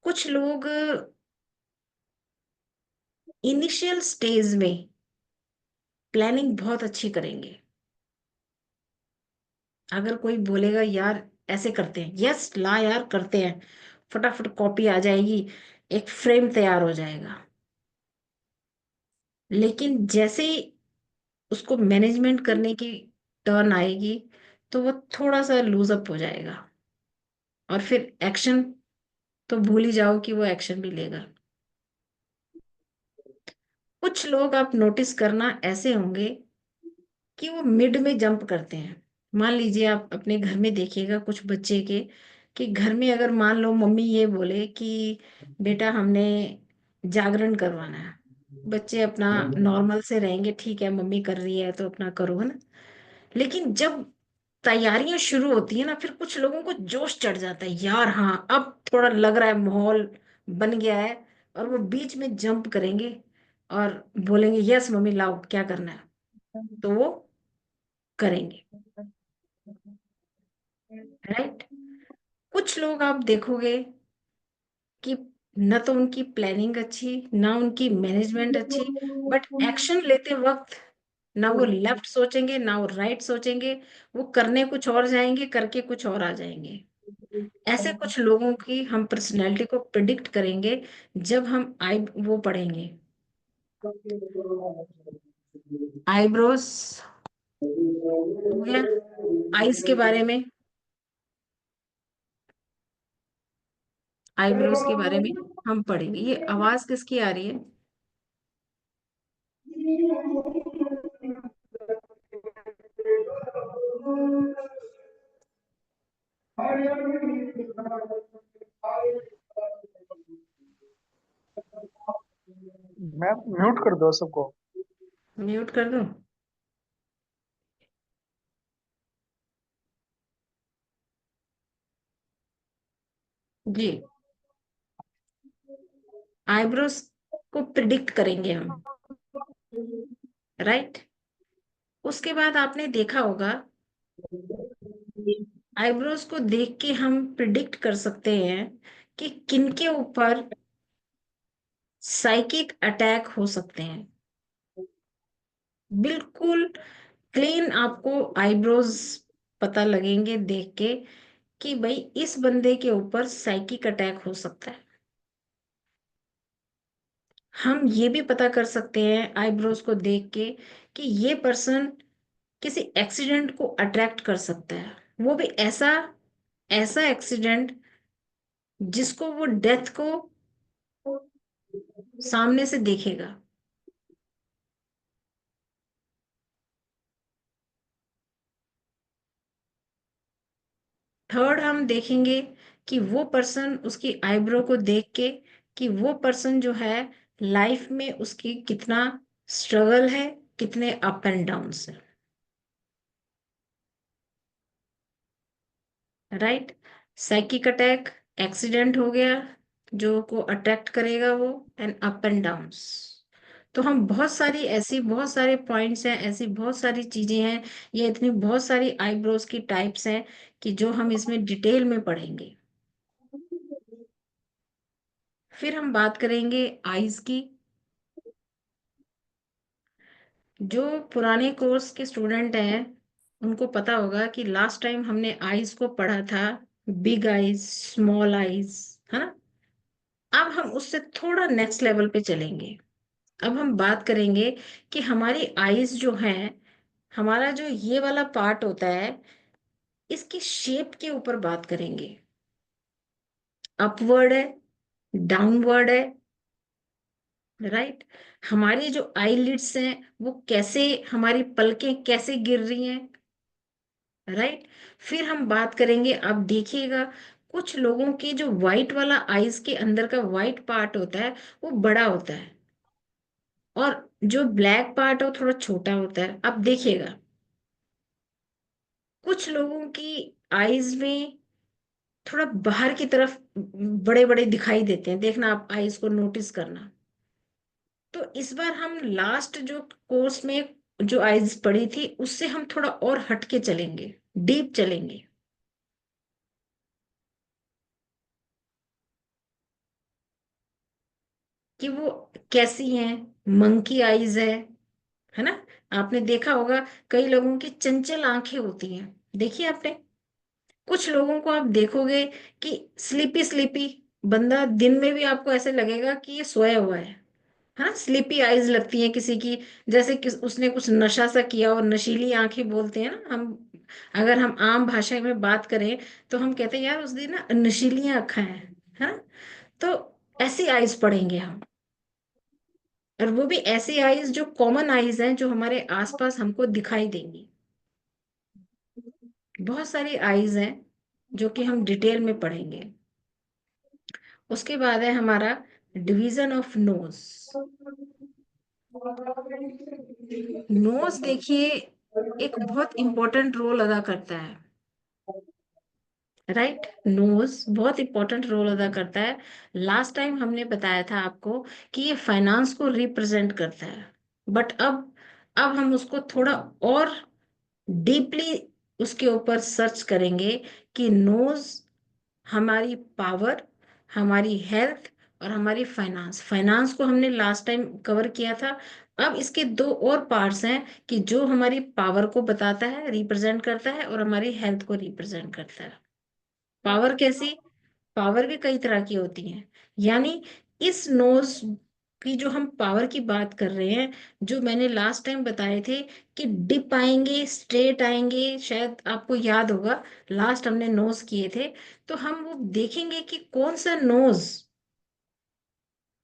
कुछ लोग इनिशियल स्टेज में प्लानिंग बहुत अच्छी करेंगे। अगर कोई बोलेगा यार ऐसे करते हैं, यस ला यार करते हैं, फटाफट कॉपी आ जाएगी, एक फ्रेम तैयार हो जाएगा। लेकिन जैसे ही उसको मैनेजमेंट करने की टर्न आएगी, तो वो थोड़ा सा लूज अप हो जाएगा, और फिर एक्शन तो भूल ही जाओ कि वो एक्शन भी लेगा। कुछ लोग आप नोटिस करना ऐसे होंगे कि वो मिड में जंप करते हैं। मान लीजिए आप अपने घर में देखिएगा कुछ बच्चे के, कि घर में अगर मान लो मम्मी ये बोले कि बेटा हमने जागरण करवाना है, बच्चे अपना नॉर्मल से रहेंगे, ठीक है मम्मी कर रही है तो अपना करो, है ना। लेकिन जब तैयारियां शुरू होती है ना, फिर कुछ लोगों को जोश चढ़ जाता है, यार हाँ अब थोड़ा लग रहा है माहौल बन गया है, और वो बीच में जंप करेंगे और बोलेंगे यस मम्मी लाओ क्या करना है, तो वो करेंगे, राइट। कुछ लोग आप देखोगे कि न तो उनकी प्लानिंग अच्छी, ना उनकी मैनेजमेंट अच्छी, बट एक्शन लेते वक्त ना वो लेफ्ट सोचेंगे ना वो राइट सोचेंगे, वो करने कुछ और जाएंगे, करके कुछ और आ जाएंगे। ऐसे कुछ लोगों की हम पर्सनैलिटी को प्रिडिक्ट करेंगे जब हम आई वो पढ़ेंगे, आईब्रोज हो गया, आईज के बारे में, आईब्रोज के बारे में हम पढ़ेंगे। ये आवाज किसकी आ रही है? मैम म्यूट कर दो सबको। म्यूट कर दूं? जी, आईब्रोज को प्रिडिक्ट करेंगे हम, राइट। उसके बाद आपने देखा होगा, आईब्रोज को देख के हम प्रिडिक्ट कर सकते हैं कि किनके ऊपर साइकिक अटैक हो सकते हैं। बिल्कुल क्लीन आपको आईब्रोज पता लगेंगे देख के कि भाई इस बंदे के ऊपर साइकिक अटैक हो सकता है। हम ये भी पता कर सकते हैं आईब्रोज को देख के कि ये पर्सन किसी एक्सीडेंट को अट्रैक्ट कर सकता है, वो भी ऐसा ऐसा एक्सीडेंट जिसको वो डेथ को सामने से देखेगा। थर्ड, हम देखेंगे कि वो पर्सन, उसकी आईब्रो को देख के कि वो पर्सन जो है लाइफ में उसकी कितना स्ट्रगल है, कितने अप एंड डाउन्स है, राइट। साइकिक अटैक, एक्सीडेंट हो गया जो को अट्रैक्ट करेगा वो, एंड अप एंड डाउन्स। तो हम बहुत सारी ऐसी बहुत सारे पॉइंट्स हैं, ऐसी बहुत सारी चीजें हैं, ये इतनी बहुत सारी आईब्रोज की टाइप्स हैं कि जो हम इसमें डिटेल में पढ़ेंगे। फिर हम बात करेंगे आईज की। जो पुराने कोर्स के स्टूडेंट हैं उनको पता होगा कि लास्ट टाइम हमने आईज को पढ़ा था, बिग आईज, स्मॉल आईज, है ना। अब हम उससे थोड़ा नेक्स्ट लेवल पे चलेंगे। अब हम बात करेंगे कि हमारी आईज जो है, हमारा जो ये वाला पार्ट होता है, इसकी शेप के ऊपर बात करेंगे। अपवर्ड है, डाउनवर्ड है, राइट। हमारी जो आईलिड्स हैं वो कैसे, हमारी पलकें कैसे गिर रही हैं, राइट। फिर हम बात करेंगे, अब देखिएगा कुछ लोगों की जो व्हाइट वाला आईज के अंदर का व्हाइट पार्ट होता है वो बड़ा होता है, और जो ब्लैक पार्ट है वो थोड़ा छोटा होता है। अब देखिएगा कुछ लोगों की आईज में थोड़ा बाहर की तरफ बड़े बड़े दिखाई देते हैं, देखना आप आईज को नोटिस करना। तो इस बार हम लास्ट जो कोर्स में जो आईज पढ़ी थी उससे हम थोड़ा और हट के चलेंगे, डीप चलेंगे। कि वो कैसी हैं, मंकी आईज है ना। आपने देखा होगा कई लोगों की चंचल आंखें होती हैं, देखिए आपने। कुछ लोगों को आप देखोगे कि स्लीपी स्लीपी, बंदा दिन में भी आपको ऐसे लगेगा कि ये सोया हुआ है ना। स्लीपी आईज लगती है किसी की, जैसे कि उसने कुछ नशा सा किया, और नशीली आंखें बोलते हैं ना हम। अगर हम आम भाषा में बात करें तो हम कहते हैं यार उस दिन ना नशीली आंखें हैं, है ना। तो ऐसी आईज पढ़ेंगे हम, और वो भी ऐसी आईज जो कॉमन आईज हैं, जो हमारे आसपास हमको दिखाई देंगी। बहुत सारी आईज हैं जो कि हम डिटेल में पढ़ेंगे। उसके बाद है हमारा डिवीजन ऑफ नोज। नोज देखिए एक बहुत इंपॉर्टेंट रोल अदा करता है, राइट। नोज बहुत इंपॉर्टेंट रोल अदा करता है। लास्ट टाइम हमने बताया था आपको कि ये फाइनेंस को रिप्रेजेंट करता है, बट अब हम उसको थोड़ा और डीपली उसके ऊपर सर्च करेंगे कि नोज हमारी पावर, हमारी हेल्थ और हमारी फाइनेंस। फाइनेंस को हमने लास्ट टाइम कवर किया था। अब इसके दो और पार्ट्स हैं कि जो हमारी पावर को बताता है, रिप्रेजेंट करता है, और हमारी हेल्थ को रिप्रेजेंट करता है। पावर कैसी? पावर भी कई तरह की होती है, यानी इस नोज कि जो हम पावर की बात कर रहे हैं, जो मैंने लास्ट टाइम बताए थे कि डिप आएंगे, स्ट्रेट आएंगे, शायद आपको याद होगा लास्ट हमने नोज किए थे। तो हम वो देखेंगे कि कौन सा नोज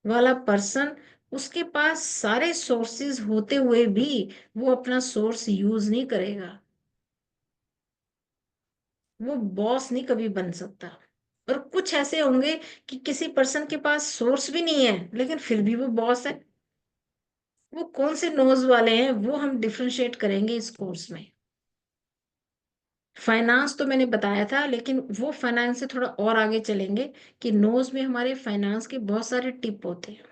वाला पर्सन, उसके पास सारे सोर्सेज होते हुए भी वो अपना सोर्स यूज नहीं करेगा, वो बॉस नहीं कभी बन सकता। और कुछ ऐसे होंगे कि किसी पर्सन के पास सोर्स भी नहीं है लेकिन फिर भी वो बॉस है। वो कौन से नोज वाले हैं वो हम डिफरेंशिएट करेंगे इस कोर्स में। फाइनेंस तो मैंने बताया था, लेकिन वो फाइनेंस से थोड़ा और आगे चलेंगे कि नोज में हमारे फाइनेंस के बहुत सारे टिप होते हैं।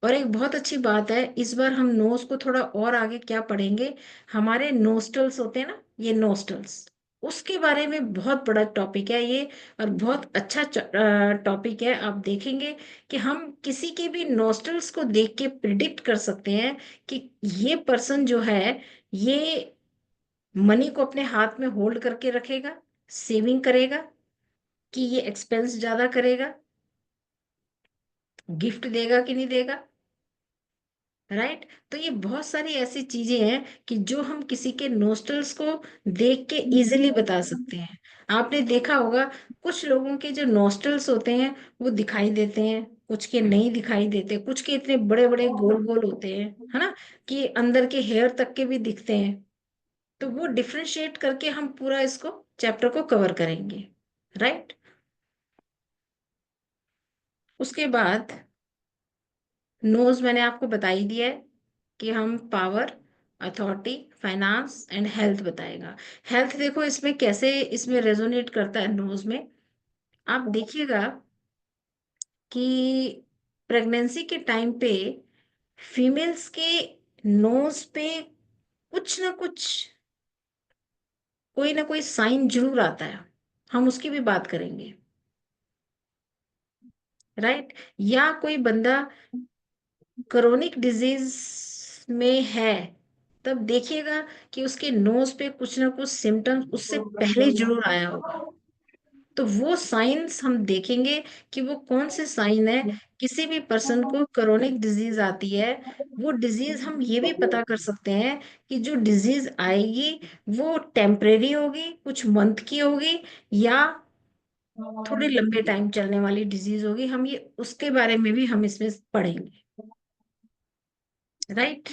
और एक बहुत अच्छी बात है, इस बार हम नोज को थोड़ा और आगे क्या पढ़ेंगे, हमारे नोस्टल्स होते हैं ना, ये नोस्टल्स, उसके बारे में बहुत बड़ा टॉपिक है ये। और बहुत अच्छा टॉपिक है। आप देखेंगे कि हम किसी के भी नोस्टल्स को देख के प्रिडिक्ट कर सकते हैं कि ये पर्सन जो है, ये मनी को अपने हाथ में होल्ड करके रखेगा, सेविंग करेगा, कि ये एक्सपेंस ज्यादा करेगा, गिफ्ट देगा कि नहीं देगा। राइट। तो ये बहुत सारी ऐसी चीजें हैं कि जो हम किसी के नोस्टल्स को देख के इजीली बता सकते हैं। आपने देखा होगा कुछ लोगों के जो नोस्टल्स होते हैं वो दिखाई देते हैं, कुछ के नहीं दिखाई देते, कुछ के इतने बड़े बड़े गोल गोल होते हैं, है ना, कि अंदर के हेयर तक के भी दिखते हैं। तो वो डिफरेंशिएट करके हम पूरा इसको चैप्टर को कवर करेंगे। राइट। उसके बाद नोज मैंने आपको बता ही दिया है कि हम power, authority, finance and health बताएगा। हेल्थ देखो इसमें कैसे इसमें रेजोनेट करता है नोज में। आप देखिएगा कि प्रेगनेंसी के टाइम पे फीमेल्स के नोज पे कुछ ना कुछ, कोई ना कोई साइन जरूर आता है, हम उसकी भी बात करेंगे। राइट। या कोई बंदा क्रोनिक डिजीज में है, तब देखिएगा कि उसके नोज पे कुछ ना कुछ सिम्टम्स उससे पहले जरूर आया होगा। तो वो साइंस हम देखेंगे कि वो कौन से साइन है। किसी भी पर्सन को क्रोनिक डिजीज आती है, वो डिजीज हम ये भी पता कर सकते हैं कि जो डिजीज आएगी वो टेम्परेरी होगी, कुछ मंथ की होगी, या थोड़े लंबे टाइम चलने वाली डिजीज होगी। हम ये उसके बारे में भी हम इसमें पढ़ेंगे। राइट।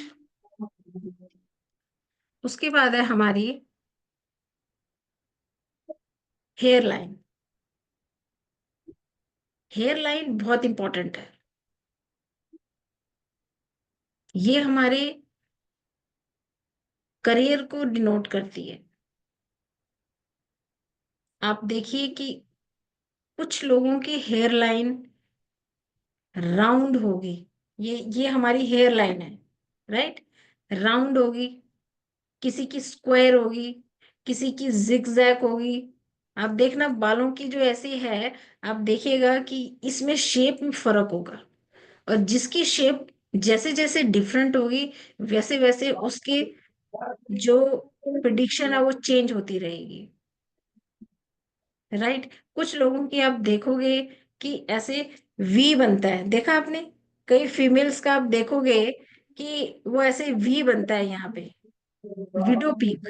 उसके बाद है हमारी हेयर लाइन। हेयर लाइन बहुत इंपॉर्टेंट है, ये हमारे करियर को डिनोट करती है। आप देखिए कि कुछ लोगों की हेयर लाइन राउंड होगी, ये हमारी हेयर लाइन है। राइट। राउंड होगी, किसी की स्क्वायर होगी, किसी की जिगजैग होगी। आप देखना बालों की जो ऐसी है, आप देखिएगा कि इसमें शेप में फर्क होगा। और जिसकी शेप जैसे जैसे डिफरेंट होगी, वैसे वैसे उसके जो प्रिडिक्शन है वो चेंज होती रहेगी। राइट। कुछ लोगों की आप देखोगे कि ऐसे वी बनता है, देखा आपने, कई फीमेल्स का आप देखोगे कि वो ऐसे वी बनता है यहाँ पे, विडो पीक।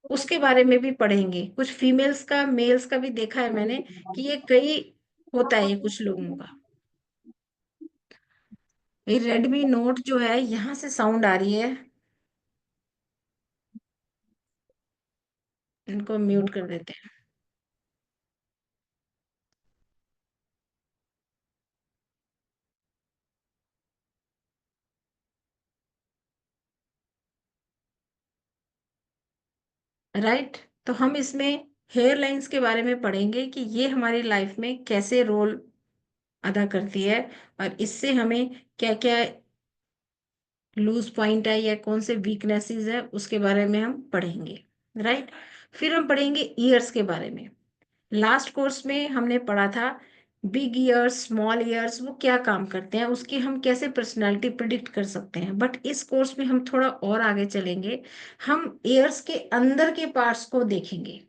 उसके बारे में भी पढ़ेंगे। कुछ फीमेल्स का, मेल्स का भी देखा है मैंने कि ये कई होता है ये कुछ लोगों का। ये रेडमी नोट जो है यहाँ से साउंड आ रही है, इनको म्यूट कर देते हैं। राइट। तो हम इसमें हेयर लाइंस के बारे में पढ़ेंगे कि ये हमारी लाइफ में कैसे रोल अदा करती है, और इससे हमें क्या क्या लूज पॉइंट है या कौन से वीकनेसेस है उसके बारे में हम पढ़ेंगे। राइट। फिर हम पढ़ेंगे ईयर्स के बारे में। लास्ट कोर्स में हमने पढ़ा था बिग ईयर्स, स्मॉल ईयर्स, वो क्या काम करते हैं, उसकी हम कैसे पर्सनालिटी प्रिडिक्ट कर सकते हैं। बट इस कोर्स में हम थोड़ा और आगे चलेंगे, हम ईयर्स के अंदर के पार्ट्स को देखेंगे।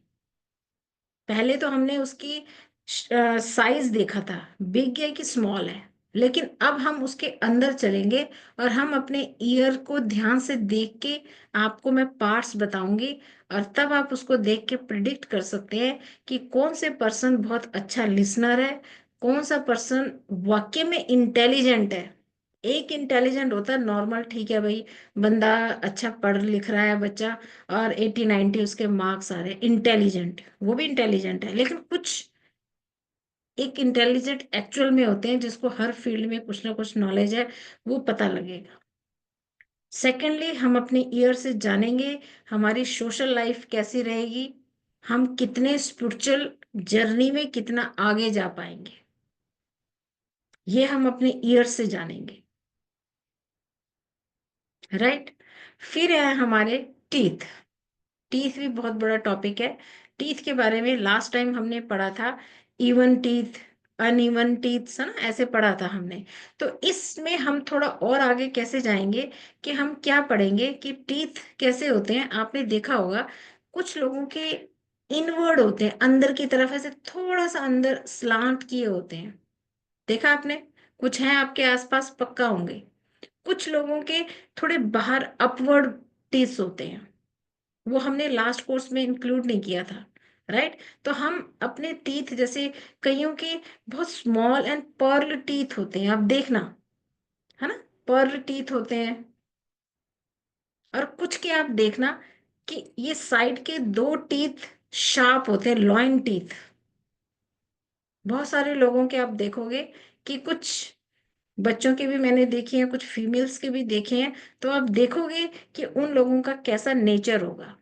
पहले तो हमने उसकी साइज देखा था, बिग है कि स्मॉल है। लेकिन अब हम उसके अंदर चलेंगे और हम अपने ईयर को ध्यान से देख के आपको मैं पार्ट्स बताऊंगी, और तब आप उसको देख के प्रिडिक्ट कर सकते हैं कि कौन से पर्सन बहुत अच्छा लिसनर है, कौन सा पर्सन वाकई में इंटेलिजेंट है। एक इंटेलिजेंट होता है नॉर्मल, ठीक है भाई, बंदा अच्छा पढ़ लिख रहा है बच्चा और 80-90 उसके मार्क्स आ रहे हैं, इंटेलिजेंट, वो भी इंटेलिजेंट है। लेकिन कुछ एक इंटेलिजेंट एक्चुअल में होते हैं जिसको हर फील्ड में कुछ ना कुछ नॉलेज है, वो पता लगेगा। सेकेंडली, हम अपने ईयर से जानेंगे हमारी सोशल लाइफ कैसी रहेगी, हम कितने स्पिरिचुअल जर्नी में कितना आगे जा पाएंगे, ये हम अपने ईयर से जानेंगे। राइट। फिर है हमारे टीथ। टीथ भी बहुत बड़ा टॉपिक है। टीथ के बारे में लास्ट टाइम हमने पढ़ा था, इवन टीथ, अनइवन टीथ, है ना, ऐसे पढ़ा था हमने। तो इसमें हम थोड़ा और आगे कैसे जाएंगे कि हम क्या पढ़ेंगे कि टीथ कैसे होते हैं। आपने देखा होगा कुछ लोगों के इनवर्ड होते हैं, अंदर की तरफ ऐसे थोड़ा सा अंदर स्लांट किए होते हैं, देखा आपने? कुछ हैं आपके आसपास, पक्का होंगे। कुछ लोगों के थोड़े बाहर अपवर्ड टीथ होते हैं, वो हमने लास्ट कोर्स में इंक्लूड नहीं किया था। राइट। तो हम अपने टीथ जैसे, कईयों के बहुत स्मॉल एंड पर्ल टीथ होते हैं, आप देखना, है ना, पर्ल टीथ होते हैं। और कुछ के आप देखना कि ये साइड के दो टीथ शार्प होते हैं, लॉइन टीथ। बहुत सारे लोगों के आप देखोगे कि कुछ बच्चों के भी मैंने देखे हैं, कुछ फीमेल्स के भी देखे हैं। तो आप देखोगे कि उन लोगों का कैसा नेचर होगा,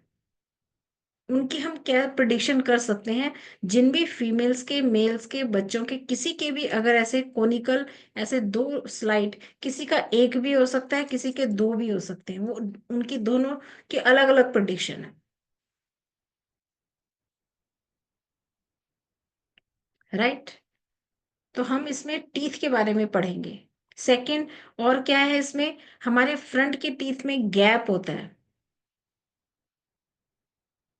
उनकी हम क्या प्रिडिक्शन कर सकते हैं। जिन भी फीमेल्स के, मेल्स के, बच्चों के, किसी के भी अगर ऐसे कोनिकल, ऐसे दो स्लाइड, किसी का एक भी हो सकता है, किसी के दो भी हो सकते हैं, वो उनकी दोनों की अलग अलग प्रिडिक्शन है। राइट। तो हम इसमें टीथ के बारे में पढ़ेंगे। सेकंड, और क्या है इसमें, हमारे फ्रंट के टीथ में गैप होता है,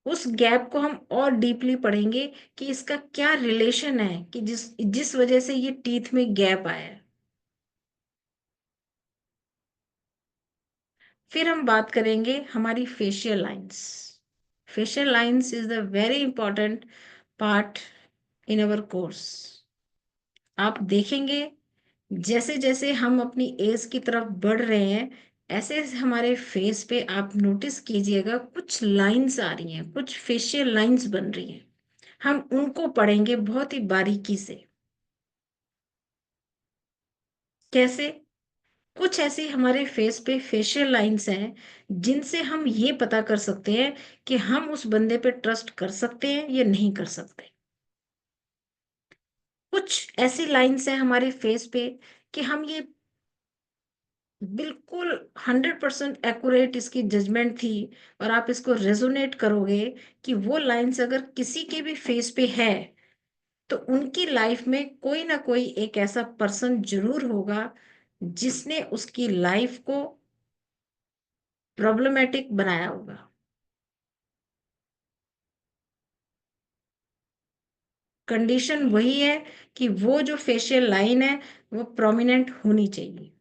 उस गैप को हम और डीपली पढ़ेंगे कि इसका क्या रिलेशन है, कि जिस जिस वजह से ये टीथ में गैप आया है। फिर हम बात करेंगे हमारी facial lines. Facial lines is the very important part in our course. आप देखेंगे जैसे जैसे हम अपनी एज की तरफ बढ़ रहे हैं, ऐसे ऐसे हमारे फेस पे आप नोटिस कीजिएगा कुछ लाइंस आ रही हैं, कुछ फेशियल लाइंस बन रही हैं। हम उनको पढ़ेंगे बहुत ही बारीकी से। कैसे? कुछ ऐसी हमारे फेस पे फेशियल लाइंस हैं जिनसे हम ये पता कर सकते हैं कि हम उस बंदे पे ट्रस्ट कर सकते हैं या नहीं कर सकते। कुछ ऐसी लाइंस हैं हमारे फेस पे कि हम ये बिल्कुल 100% एक्यूरेट इसकी जजमेंट थी, और आप इसको रेजोनेट करोगे कि वो लाइंस अगर किसी के भी फेस पे है तो उनकी लाइफ में कोई ना कोई एक ऐसा पर्सन जरूर होगा जिसने उसकी लाइफ को प्रॉब्लमेटिक बनाया होगा। कंडीशन वही है कि वो जो फेशियल लाइन है वो प्रोमिनेंट होनी चाहिए।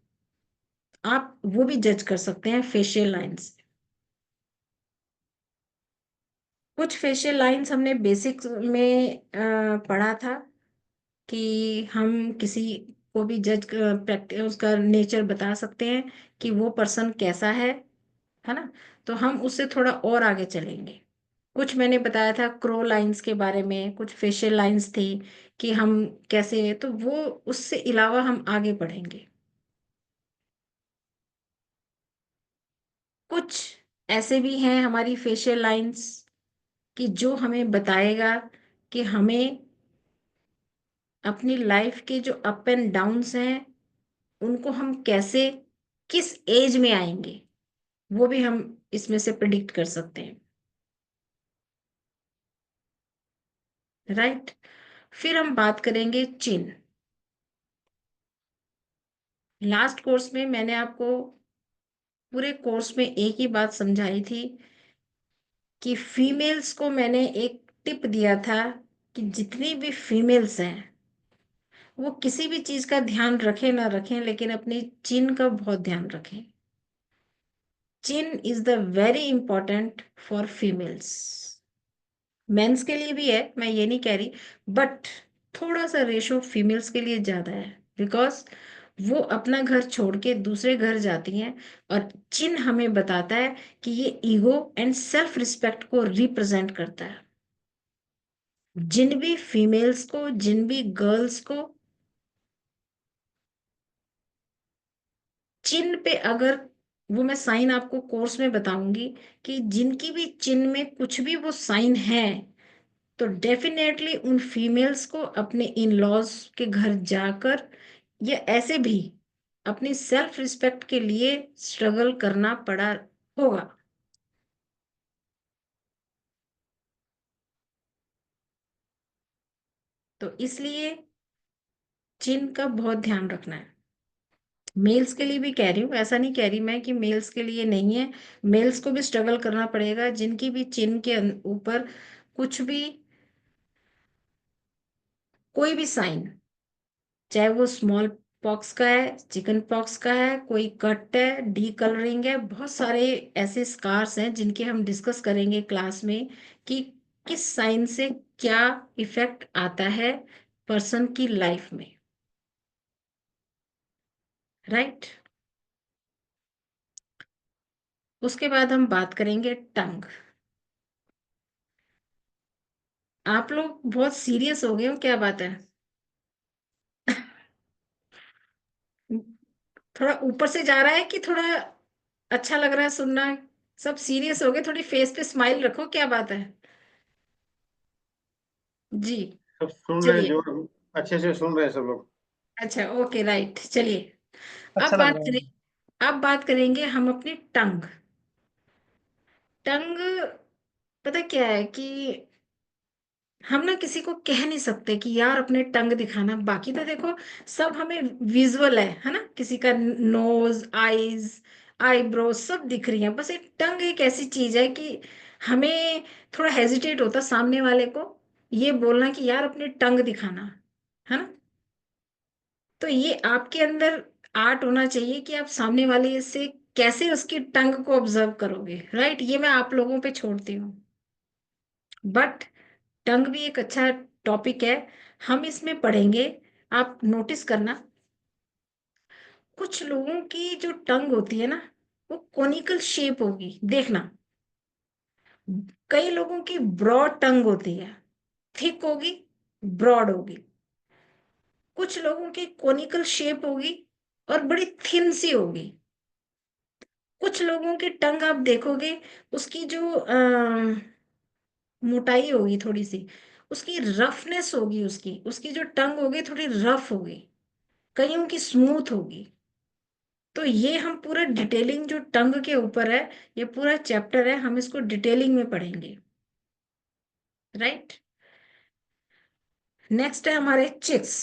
आप वो भी जज कर सकते हैं फेशियल लाइंस। कुछ फेशियल लाइंस हमने बेसिक्स में पढ़ा था कि हम किसी को भी जज प्रैक्टिस उसका नेचर बता सकते हैं कि वो पर्सन कैसा है ना। तो हम उससे थोड़ा और आगे चलेंगे। कुछ मैंने बताया था क्रो लाइंस के बारे में, कुछ फेशियल लाइंस थी कि हम कैसे, तो वो उससे अलावा हम आगे बढ़ेंगे। कुछ ऐसे भी हैं हमारी फेशियल लाइंस कि जो हमें बताएगा कि हमें अपनी लाइफ के जो अप एंड डाउन्स हैं उनको हम कैसे, किस एज में आएंगे, वो भी हम इसमें से प्रिडिक्ट कर सकते हैं। राइट। फिर हम बात करेंगे चिन्ह। लास्ट कोर्स में मैंने आपको पूरे कोर्स में एक ही बात समझाई थी कि फीमेल्स को मैंने एक टिप दिया था कि जितनी भी फीमेल्स हैं वो किसी भी चीज का ध्यान रखें ना रखें, लेकिन अपनी चिन का बहुत ध्यान रखें। Chin is the very important for females. Mens के लिए भी है, मैं ये नहीं कह रही, बट थोड़ा सा रेशो फीमेल्स के लिए ज्यादा है, बिकॉज वो अपना घर छोड़ के दूसरे घर जाती हैं, और चिन्ह हमें बताता है कि ये ईगो एंड सेल्फ रिस्पेक्ट को रिप्रेजेंट करता है। जिन भी फीमेल्स को, जिन भी गर्ल्स को चिन्ह पे, अगर वो मैं साइन आपको कोर्स में बताऊंगी, कि जिनकी भी चिन्ह में कुछ भी वो साइन है, तो डेफिनेटली उन फीमेल्स को अपने इन लॉज के घर जाकर या ऐसे भी अपनी सेल्फ रिस्पेक्ट के लिए स्ट्रगल करना पड़ा होगा। तो इसलिए चिन्ह का बहुत ध्यान रखना है। मेल्स के लिए भी कह रही हूँ, ऐसा नहीं कह रही मैं कि मेल्स के लिए नहीं है। मेल्स को भी स्ट्रगल करना पड़ेगा, जिनकी भी चिन्ह के ऊपर कुछ भी, कोई भी साइन, चाहे वो स्मॉल पॉक्स का है, चिकन पॉक्स का है, कोई कट है, डी कलरिंग है, बहुत सारे ऐसे स्कार्स हैं जिनके हम डिस्कस करेंगे क्लास में, कि किस साइन से क्या इफेक्ट आता है पर्सन की लाइफ में। राइट। उसके बाद हम बात करेंगे टंग। आप लोग बहुत सीरियस हो गए हो, क्या बात है? थोड़ा ऊपर से जा रहा है कि थोड़ा अच्छा लग रहा है सुनना? सब सीरियस हो गए, थोड़ी फेस पे स्माइल रखो, क्या बात है? जी। सब सुन रहे हैं, चलिए। जो अच्छे से सुन रहे हैं सब लोग। अच्छा, ओके, राइट, चलिए। अब अच्छा लग बात रहा है। करें, अब बात करेंगे हम अपनी टंग। टंग, पता क्या है कि हम ना किसी को कह नहीं सकते कि यार अपने टंग दिखाना, बाकी तो देखो सब हमें विजुअल है ना, किसी का नोज, आईज, आईब्रो सब दिख रही है, बस एक टंग एक ऐसी चीज है कि हमें थोड़ा हेजिटेट होता सामने वाले को ये बोलना कि यार अपनी टंग दिखाना, है ना। तो ये आपके अंदर आर्ट होना चाहिए कि आप सामने वाले से कैसे उसकी टंग को ऑब्जर्व करोगे, राइट। ये मैं आप लोगों पे छोड़ती हूँ, बट टंग भी एक अच्छा टॉपिक है, हम इसमें पढ़ेंगे। आप नोटिस करना, कुछ लोगों की जो टंग होती है ना, वो कोनिकल शेप होगी, देखना। कई लोगों की ब्रॉड टंग होती है, थिक होगी, ब्रॉड होगी। कुछ लोगों की कोनिकल शेप होगी और बड़ी थिन सी होगी। कुछ लोगों की टंग आप देखोगे, उसकी जो मोटाई होगी थोड़ी सी, उसकी रफनेस होगी, उसकी उसकी जो टंग होगी थोड़ी रफ होगी, कईयों की स्मूथ होगी। तो ये हम पूरा डिटेलिंग जो टंग के ऊपर है, ये पूरा चैप्टर है, हम इसको डिटेलिंग में पढ़ेंगे। राइट। नेक्स्ट है हमारे चिक्स।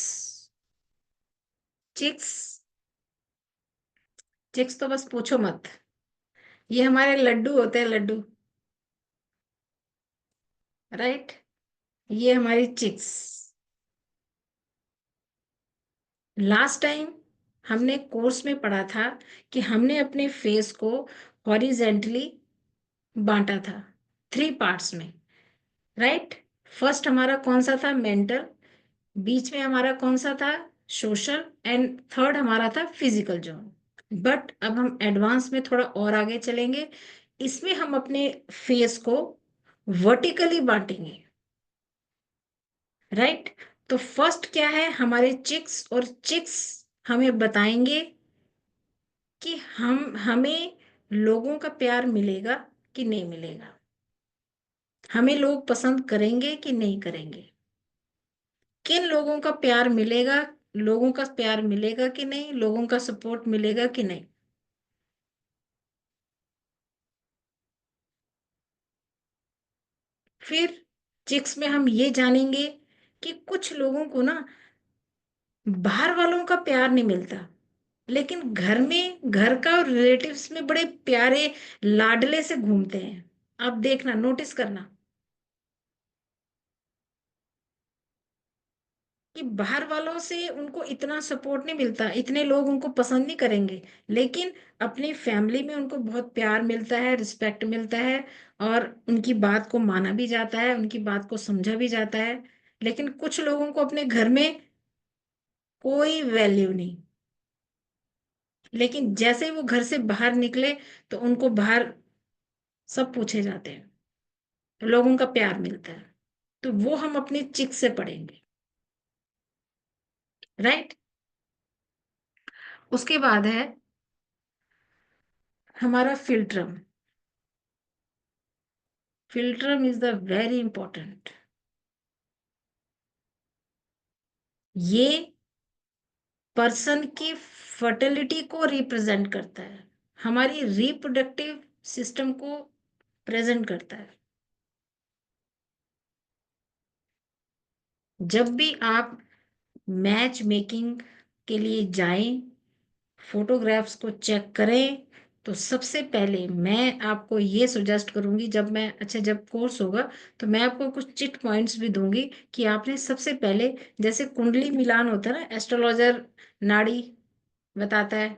चिक्स, चिक्स तो बस पूछो मत, ये हमारे लड्डू होते हैं, लड्डू। राइट। ये हमारी चिक्स। लास्ट टाइम हमने कोर्स में पढ़ा था कि हमने अपने फेस को हॉरिजेंटली बांटा था 3 पार्ट्स में। राइट। फर्स्ट हमारा कौन सा था? मेंटल। बीच में हमारा कौन सा था? सोशल। एंड थर्ड हमारा था फिजिकल जोन। बट अब हम एडवांस में थोड़ा और आगे चलेंगे, इसमें हम अपने फेस को वर्टिकली बांटेंगे। राइट। तो फर्स्ट क्या है? हमारे चिक्स, और चिक्स हमें बताएंगे कि हमें लोगों का प्यार मिलेगा कि नहीं मिलेगा, हमें लोग पसंद करेंगे कि नहीं करेंगे, किन लोगों का प्यार मिलेगा, लोगों का प्यार मिलेगा कि नहीं, लोगों का सपोर्ट मिलेगा कि नहीं। फिर चिक्स में हम ये जानेंगे कि कुछ लोगों को ना बाहर वालों का प्यार नहीं मिलता, लेकिन घर में, घर का और रिलेटिव्स में बड़े प्यारे लाडले से घूमते हैं। आप देखना, नोटिस करना। कि बाहर वालों से उनको इतना सपोर्ट नहीं मिलता, इतने लोग उनको पसंद नहीं करेंगे, लेकिन अपनी फैमिली में उनको बहुत प्यार मिलता है, रिस्पेक्ट मिलता है, और उनकी बात को माना भी जाता है, उनकी बात को समझा भी जाता है। लेकिन कुछ लोगों को अपने घर में कोई वैल्यू नहीं, लेकिन जैसे ही वो घर से बाहर निकले तो उनको बाहर सब पूछे जाते हैं, लोगों का प्यार मिलता है। तो वो हम अपनी चिक से पढ़ेंगे, राइट। उसके बाद है हमारा philtrum. Philtrum is the very important. ये पर्सन की फर्टिलिटी को रिप्रेजेंट करता है, हमारी रिप्रोडक्टिव सिस्टम को प्रेजेंट करता है। जब भी आप मैच मेकिंग के लिए जाएं, फोटोग्राफ्स को चेक करें, तो सबसे पहले मैं आपको ये सजेस्ट करूंगी, जब कोर्स होगा तो मैं आपको कुछ चिट पॉइंट्स भी दूंगी कि आपने सबसे पहले, जैसे कुंडली मिलान होता है ना, एस्ट्रोलॉजर नाड़ी बताता है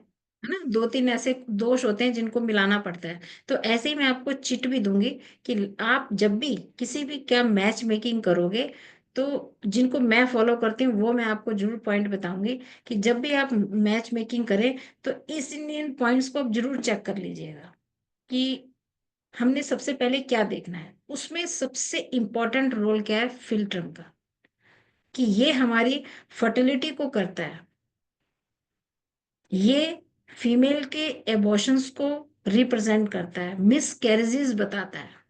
ना, दो तीन ऐसे दोष होते हैं जिनको मिलाना पड़ता है। तो ऐसे ही मैं आपको चिट भी दूंगी कि आप जब भी किसी भी क्या मैच मेकिंग करोगे, तो जिनको मैं फॉलो करती हूँ वो मैं आपको जरूर पॉइंट बताऊंगी कि जब भी आप मैच मेकिंग करें तो इस इन पॉइंट्स को आप जरूर चेक कर लीजिएगा कि हमने सबसे पहले क्या देखना है। उसमें सबसे इंपॉर्टेंट रोल क्या है फिल्टरम का, कि ये हमारी फर्टिलिटी को करता है, ये फीमेल के एबॉर्शंस को रिप्रेजेंट करता है, मिस कैरेजेस बताता है।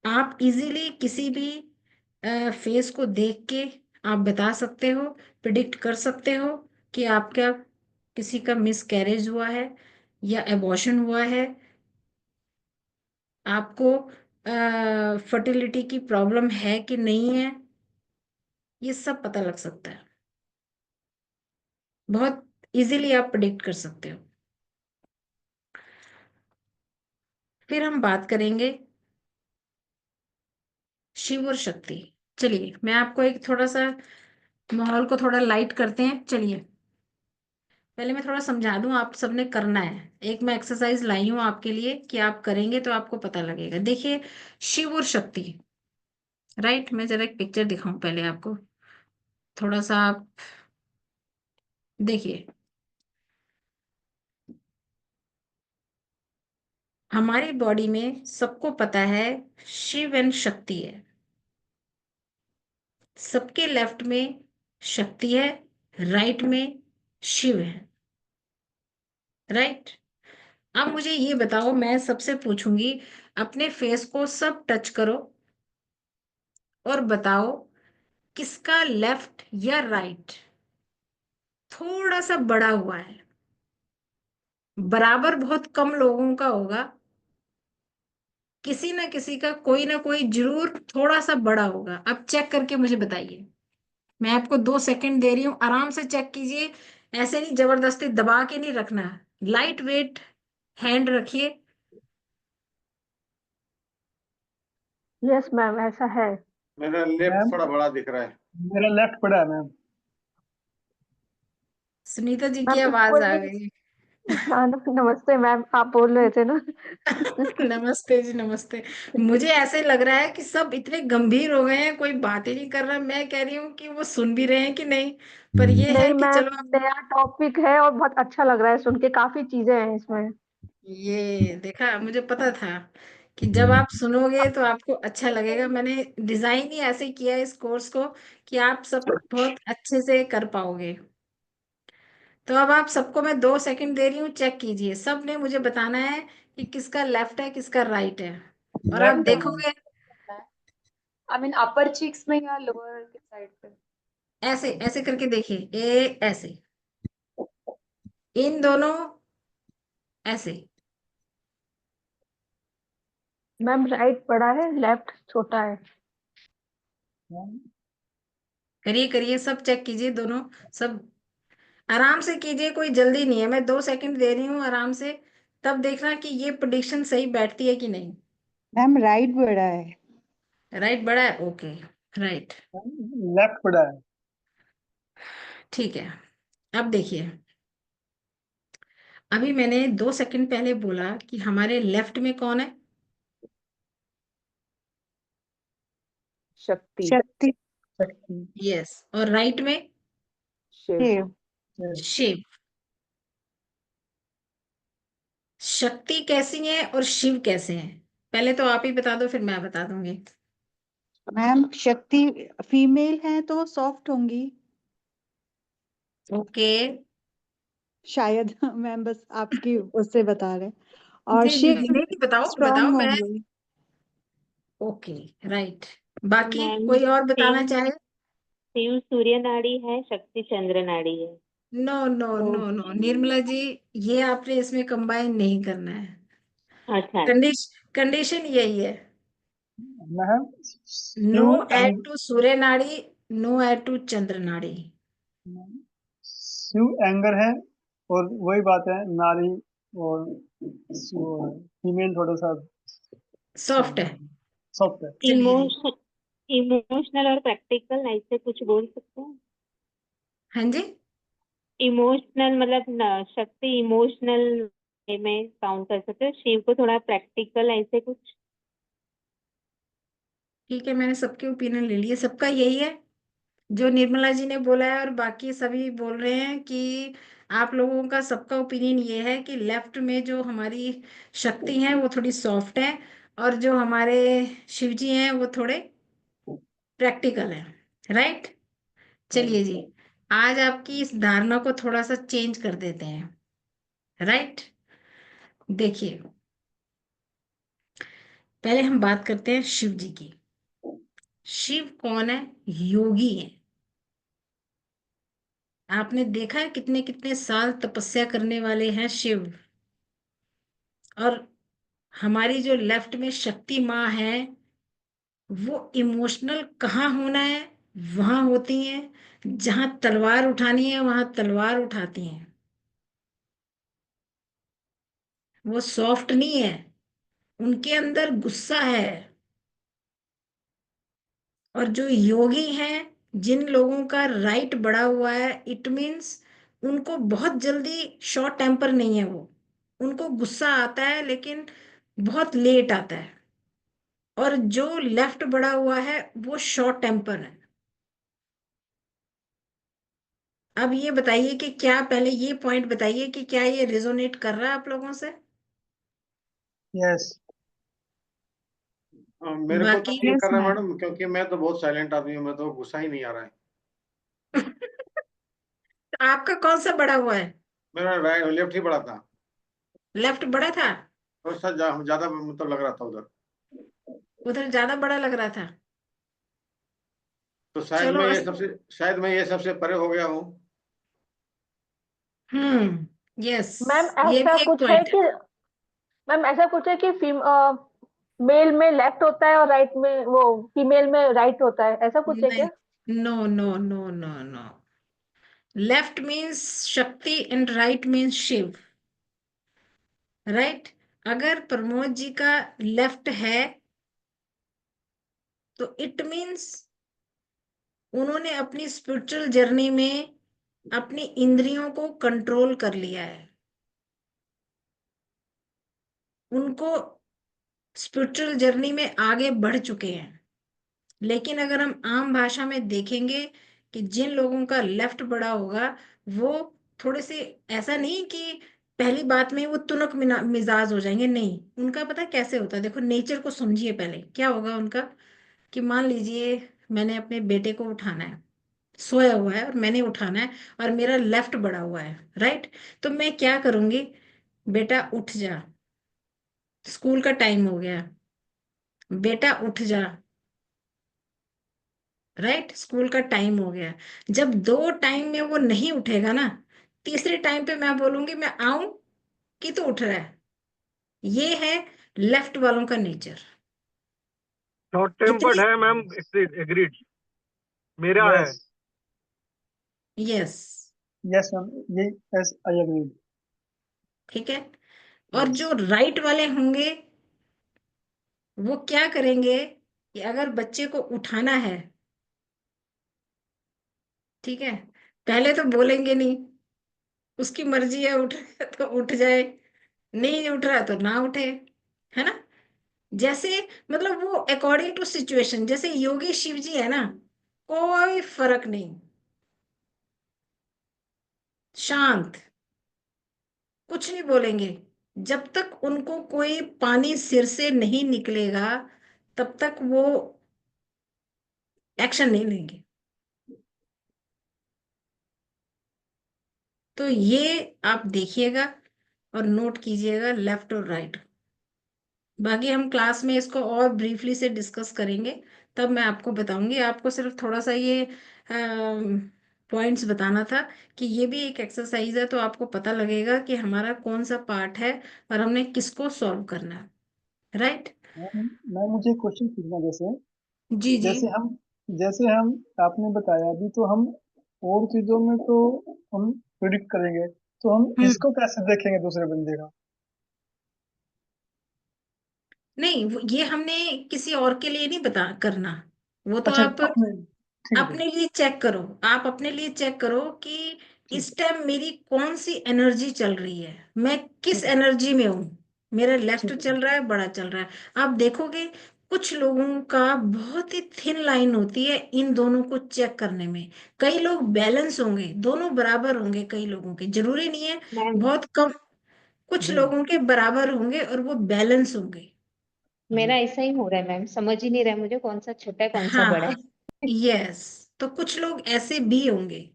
आप इजीली किसी भी फेस को देख के आप बता सकते हो, प्रिडिक्ट कर सकते हो कि आपका किसी का मिस कैरेज हुआ है या एबॉर्शन हुआ है, आपको फर्टिलिटी की प्रॉब्लम है कि नहीं है, ये सब पता लग सकता है, बहुत इजीली आप प्रिडिक्ट कर सकते हो। फिर हम बात करेंगे शिव और शक्ति। चलिए मैं आपको एक थोड़ा सा माहौल को थोड़ा लाइट करते हैं। चलिए पहले मैं थोड़ा समझा दूं, आप सबने करना है। एक मैं एक्सरसाइज लाई हूं आपके लिए कि आप करेंगे तो आपको पता लगेगा। देखिए, शिव और शक्ति, राइट। मैं जरा एक पिक्चर दिखाऊं पहले आपको, थोड़ा सा आप देखिए। हमारी बॉडी में सबको पता है शिव एंड शक्ति है, सबके लेफ्ट में शक्ति है, राइट में शिव है, राइट। अब मुझे ये बताओ, मैं सबसे पूछूंगी, अपने फेस को सब टच करो और बताओ किसका लेफ्ट या राइट थोड़ा सा बड़ा हुआ है। बराबर बहुत कम लोगों का होगा, किसी ना किसी का कोई ना कोई जरूर थोड़ा सा बड़ा होगा। अब चेक करके मुझे बताइए। मैं आपको 2 सेकंड दे रही हूँ, आराम से चेक कीजिए, ऐसे नहीं जबरदस्ती दबा के नहीं रखना, लाइट वेट हैंड रखिए। यस मैम, ऐसा है। मेरा लेफ्ट मैम थोड़ा बड़ा दिख रहा है। मेरा लेफ्ट पड़ा है मैम। सुनीता जी की मैम आवाज आ इक्वली। गई। हाँ नमस्ते मैम, आप बोल रहे थे ना। नमस्ते जी, नमस्ते। मुझे ऐसे लग रहा है कि सब इतने गंभीर हो गए हैं, कोई बात ही नहीं कर रहा। मैं कह रही हूँ कि वो सुन भी रहे हैं कि नहीं, पर ये है नहीं कि मैम, चलो आप। नया टॉपिक है और बहुत अच्छा लग रहा है सुन के, काफी चीजें हैं इसमें। ये देखा, मुझे पता था कि जब आप सुनोगे तो आपको अच्छा लगेगा। मैंने डिजाइन ही ऐसे किया है इस कोर्स को कि आप सब बहुत अच्छे से कर पाओगे। तो अब आप सबको मैं 2 सेकंड दे रही हूँ, चेक कीजिए। सब ने मुझे बताना है कि किसका लेफ्ट है किसका राइट है, और आप लेफ्ट है मैम। देखोगे आई मीन अपर चीक्स में या लोअर के साइड पे? ऐसे ऐसे करके। देखिए ए ऐसे, इन दोनों ऐसे। मैम राइट बड़ा है, लेफ्ट छोटा है। मैम, करिए करिए, सब चेक कीजिए दोनों, सब आराम से कीजिए, कोई जल्दी नहीं है। मैं 2 सेकंड दे रही हूँ आराम से, तब देखना कि ये प्रिडिक्शन सही बैठती है कि नहीं। मैम राइट बड़ा है। राइट बड़ा है, ओके, राइट, लेफ्ट पड़ा है। ठीक है। अब देखिए, अभी मैंने 2 सेकंड पहले बोला कि हमारे लेफ्ट में कौन है? शक्ति। शक्ति। शक्ति। यस, और राइट में शिव। शिव। शिव। शक्ति कैसी है और शिव कैसे हैं? पहले तो आप ही बता दो, फिर मैं बता दूंगी। मैम शक्ति फीमेल है तो सॉफ्ट होंगी ओके, शायद। मैम बस आपकी उससे बता रहे। और जी जी शिव जी, नहीं नहीं, बताओ बताओ, स्ट्रॉन्ग मैं, होंगे। Okay, right. बाकी मैम कोई और बताना शिव चाहे? शिव सूर्य नाड़ी है, शक्ति चंद्र नाड़ी है। No no no no Nirmala ji, ये आपने इसमें कंबाइन नहीं करना है। अच्छा कंडीशन यही है, ma'am no Shiv add to सूर्य नाड़ी, नो ऐड टू चंद्र नाड़ी। शिव एंगर है, और वही बात है, नारी और फीमेल थोड़ा सा सॉफ्ट है। सॉफ्ट है। चलिए जी, इमोशनल और प्रैक्टिकल ऐसे कुछ बोल सकते हैं। हाँ जी, इमोशनल मतलब शक्ति इमोशनल में काउंट कर सकते हो, शिव को थोड़ा प्रैक्टिकल ऐसे कुछ। ठीक है, मैंने सबके ओपिनियन ले लिए, सबका यही है जो निर्मला जी ने बोला है, और बाकी सभी बोल रहे हैं कि आप लोगों का सबका ओपिनियन ये है कि लेफ्ट में जो हमारी शक्ति है वो थोड़ी सॉफ्ट है, और जो हमारे शिव जी हैं वो थोड़े प्रैक्टिकल है, राइट। चलिए जी, आज आपकी इस धारणा को थोड़ा सा चेंज कर देते हैं, राइट। देखिए, पहले हम बात करते हैं शिव जी की। शिव कौन है? योगी है। आपने देखा है कितने कितने साल तपस्या करने वाले हैं शिव। और हमारी जो लेफ्ट में शक्ति माँ है, वो इमोशनल कहाँ होना है वहां होती हैं, जहां तलवार उठानी है वहां तलवार उठाती हैं। वो सॉफ्ट नहीं है, उनके अंदर गुस्सा है। और जो योगी हैं, जिन लोगों का राइट बढ़ा हुआ है, इट मीन्स उनको बहुत जल्दी शॉर्ट टेम्पर नहीं है वो, उनको गुस्सा आता है लेकिन बहुत लेट आता है। और जो लेफ्ट बढ़ा हुआ है वो शॉर्ट टेम्पर है। अब ये बताइए कि क्या, पहले ये पॉइंट बताइए कि क्या ये रिजोनेट कर रहा है आप लोगों से? यस। मेरे को तो बाकी नहीं यस कर रहा मैम। मैडम, क्योंकि मैं तो बहुत साइलेंट आदमी हूँ, मैं तो गुस्सा ही नहीं आ रहा है। तो आपका कौन सा बढ़ा हुआ है? मेरा राइट लेफ्ट ही बड़ा था, लेफ्ट बड़ा था? थोड़ा सा ज्यादा मतलब लग रहा था उधर। उधर ज्यादा बड़ा लग रहा था? तो चलो शायद मैं ये सबसे परे हो गया हूँ। यस, मैम ये ऐसा भी एक कुछ है पॉइंट है। कि मैम ऐसा कुछ है कि मेल में लेफ्ट होता है और राइट में वो फीमेल में राइट होता है, ऐसा कुछ है नहीं, क्या? No no no no no, left means Shakti and right means Shiv, right. अगर प्रमोद जी का लेफ्ट है तो इट मीन्स उन्होंने अपनी स्पिरिचुअल जर्नी में अपनी इंद्रियों को कंट्रोल कर लिया है, उनको स्पिरिचुअल जर्नी में आगे बढ़ चुके हैं। लेकिन अगर हम आम भाषा में देखेंगे कि जिन लोगों का लेफ्ट बड़ा होगा, वो थोड़े से, ऐसा नहीं कि पहली बात में वो तुनक मिजाज हो जाएंगे, नहीं। उनका पता है कैसे होता है? देखो, नेचर को समझिए। पहले क्या होगा उनका कि मान लीजिए मैंने अपने बेटे को उठाना है, सोया हुआ है और मैंने उठाना है, और मेरा लेफ्ट बड़ा हुआ है, राइट। तो मैं क्या करूंगी? बेटा उठ जा, स्कूल का टाइम हो गया, बेटा उठ जा, राइट, स्कूल का टाइम हो गया। जब 2 टाइम में वो नहीं उठेगा ना, तीसरे टाइम पे मैं बोलूंगी मैं आऊं कि तो उठ रहा है। ये है लेफ्ट वालों का नेचर। शॉर्ट टेम्पर्ड कितनी, है मैम, एग्रीड मेरा है। यस। यस, यस मैम, ये यस आई एग्री। ठीक है। और जो राइट वाले होंगे वो क्या करेंगे? कि अगर बच्चे को उठाना है, ठीक है, पहले तो बोलेंगे नहीं, उसकी मर्जी है, उठ तो उठ जाए, नहीं उठ रहा तो ना उठे, है ना। जैसे मतलब वो अकॉर्डिंग टू सिचुएशन, जैसे योगी शिव जी है ना, कोई फर्क नहीं, शांत, कुछ नहीं बोलेंगे, जब तक उनको कोई पानी सिर से नहीं निकलेगा तब तक वो एक्शन नहीं लेंगे। तो ये आप देखिएगा और नोट कीजिएगा, लेफ्ट और राइट। बाकी हम क्लास में इसको और ब्रीफली से डिस्कस करेंगे, तब मैं आपको बताऊंगी। आपको सिर्फ थोड़ा सा ये पॉइंट्स बताना था कि ये भी एक एक्सरसाइज है, तो आपको पता लगेगा कि हमारा कौन सा पार्ट है और हमने किसको सॉल्व करना है, राइट। मैं मुझे क्वेश्चन पूछना, जैसे जी जी। जैसे हम जैसे हम आपने बताया अभी, तो हम और चीजों में तो हम प्रिडिक्ट करेंगे, तो हम हम्म। इसको कैसे देखेंगे दूसरे बंदे का? नहीं, ये हमने किसी और के लिए नहीं बता करना, वो तो अच्छा, आप अपने, ठीक है, अपने लिए चेक करो। आप अपने लिए चेक करो कि ठीक इस टाइम मेरी कौन सी एनर्जी चल रही है, मैं किस ठीक है, एनर्जी में हूं, मेरा लेफ्ट ठीक है, चल रहा है, बड़ा चल रहा है। आप देखोगे कुछ लोगों का बहुत ही थिन लाइन होती है इन दोनों को चेक करने में। कई लोग बैलेंस होंगे, दोनों बराबर होंगे, कई लोगों के, जरूरी नहीं है, मैम बहुत कम, कुछ जी लोगों के बराबर होंगे और वो बैलेंस होंगे। मेरा जी। ऐसा ही हो रहा है मैम, समझ ही नहीं रहा है मुझे कौन सा छोटा है कौन सा बड़ा हाँ, है। यस। तो कुछ लोग ऐसे भी होंगे।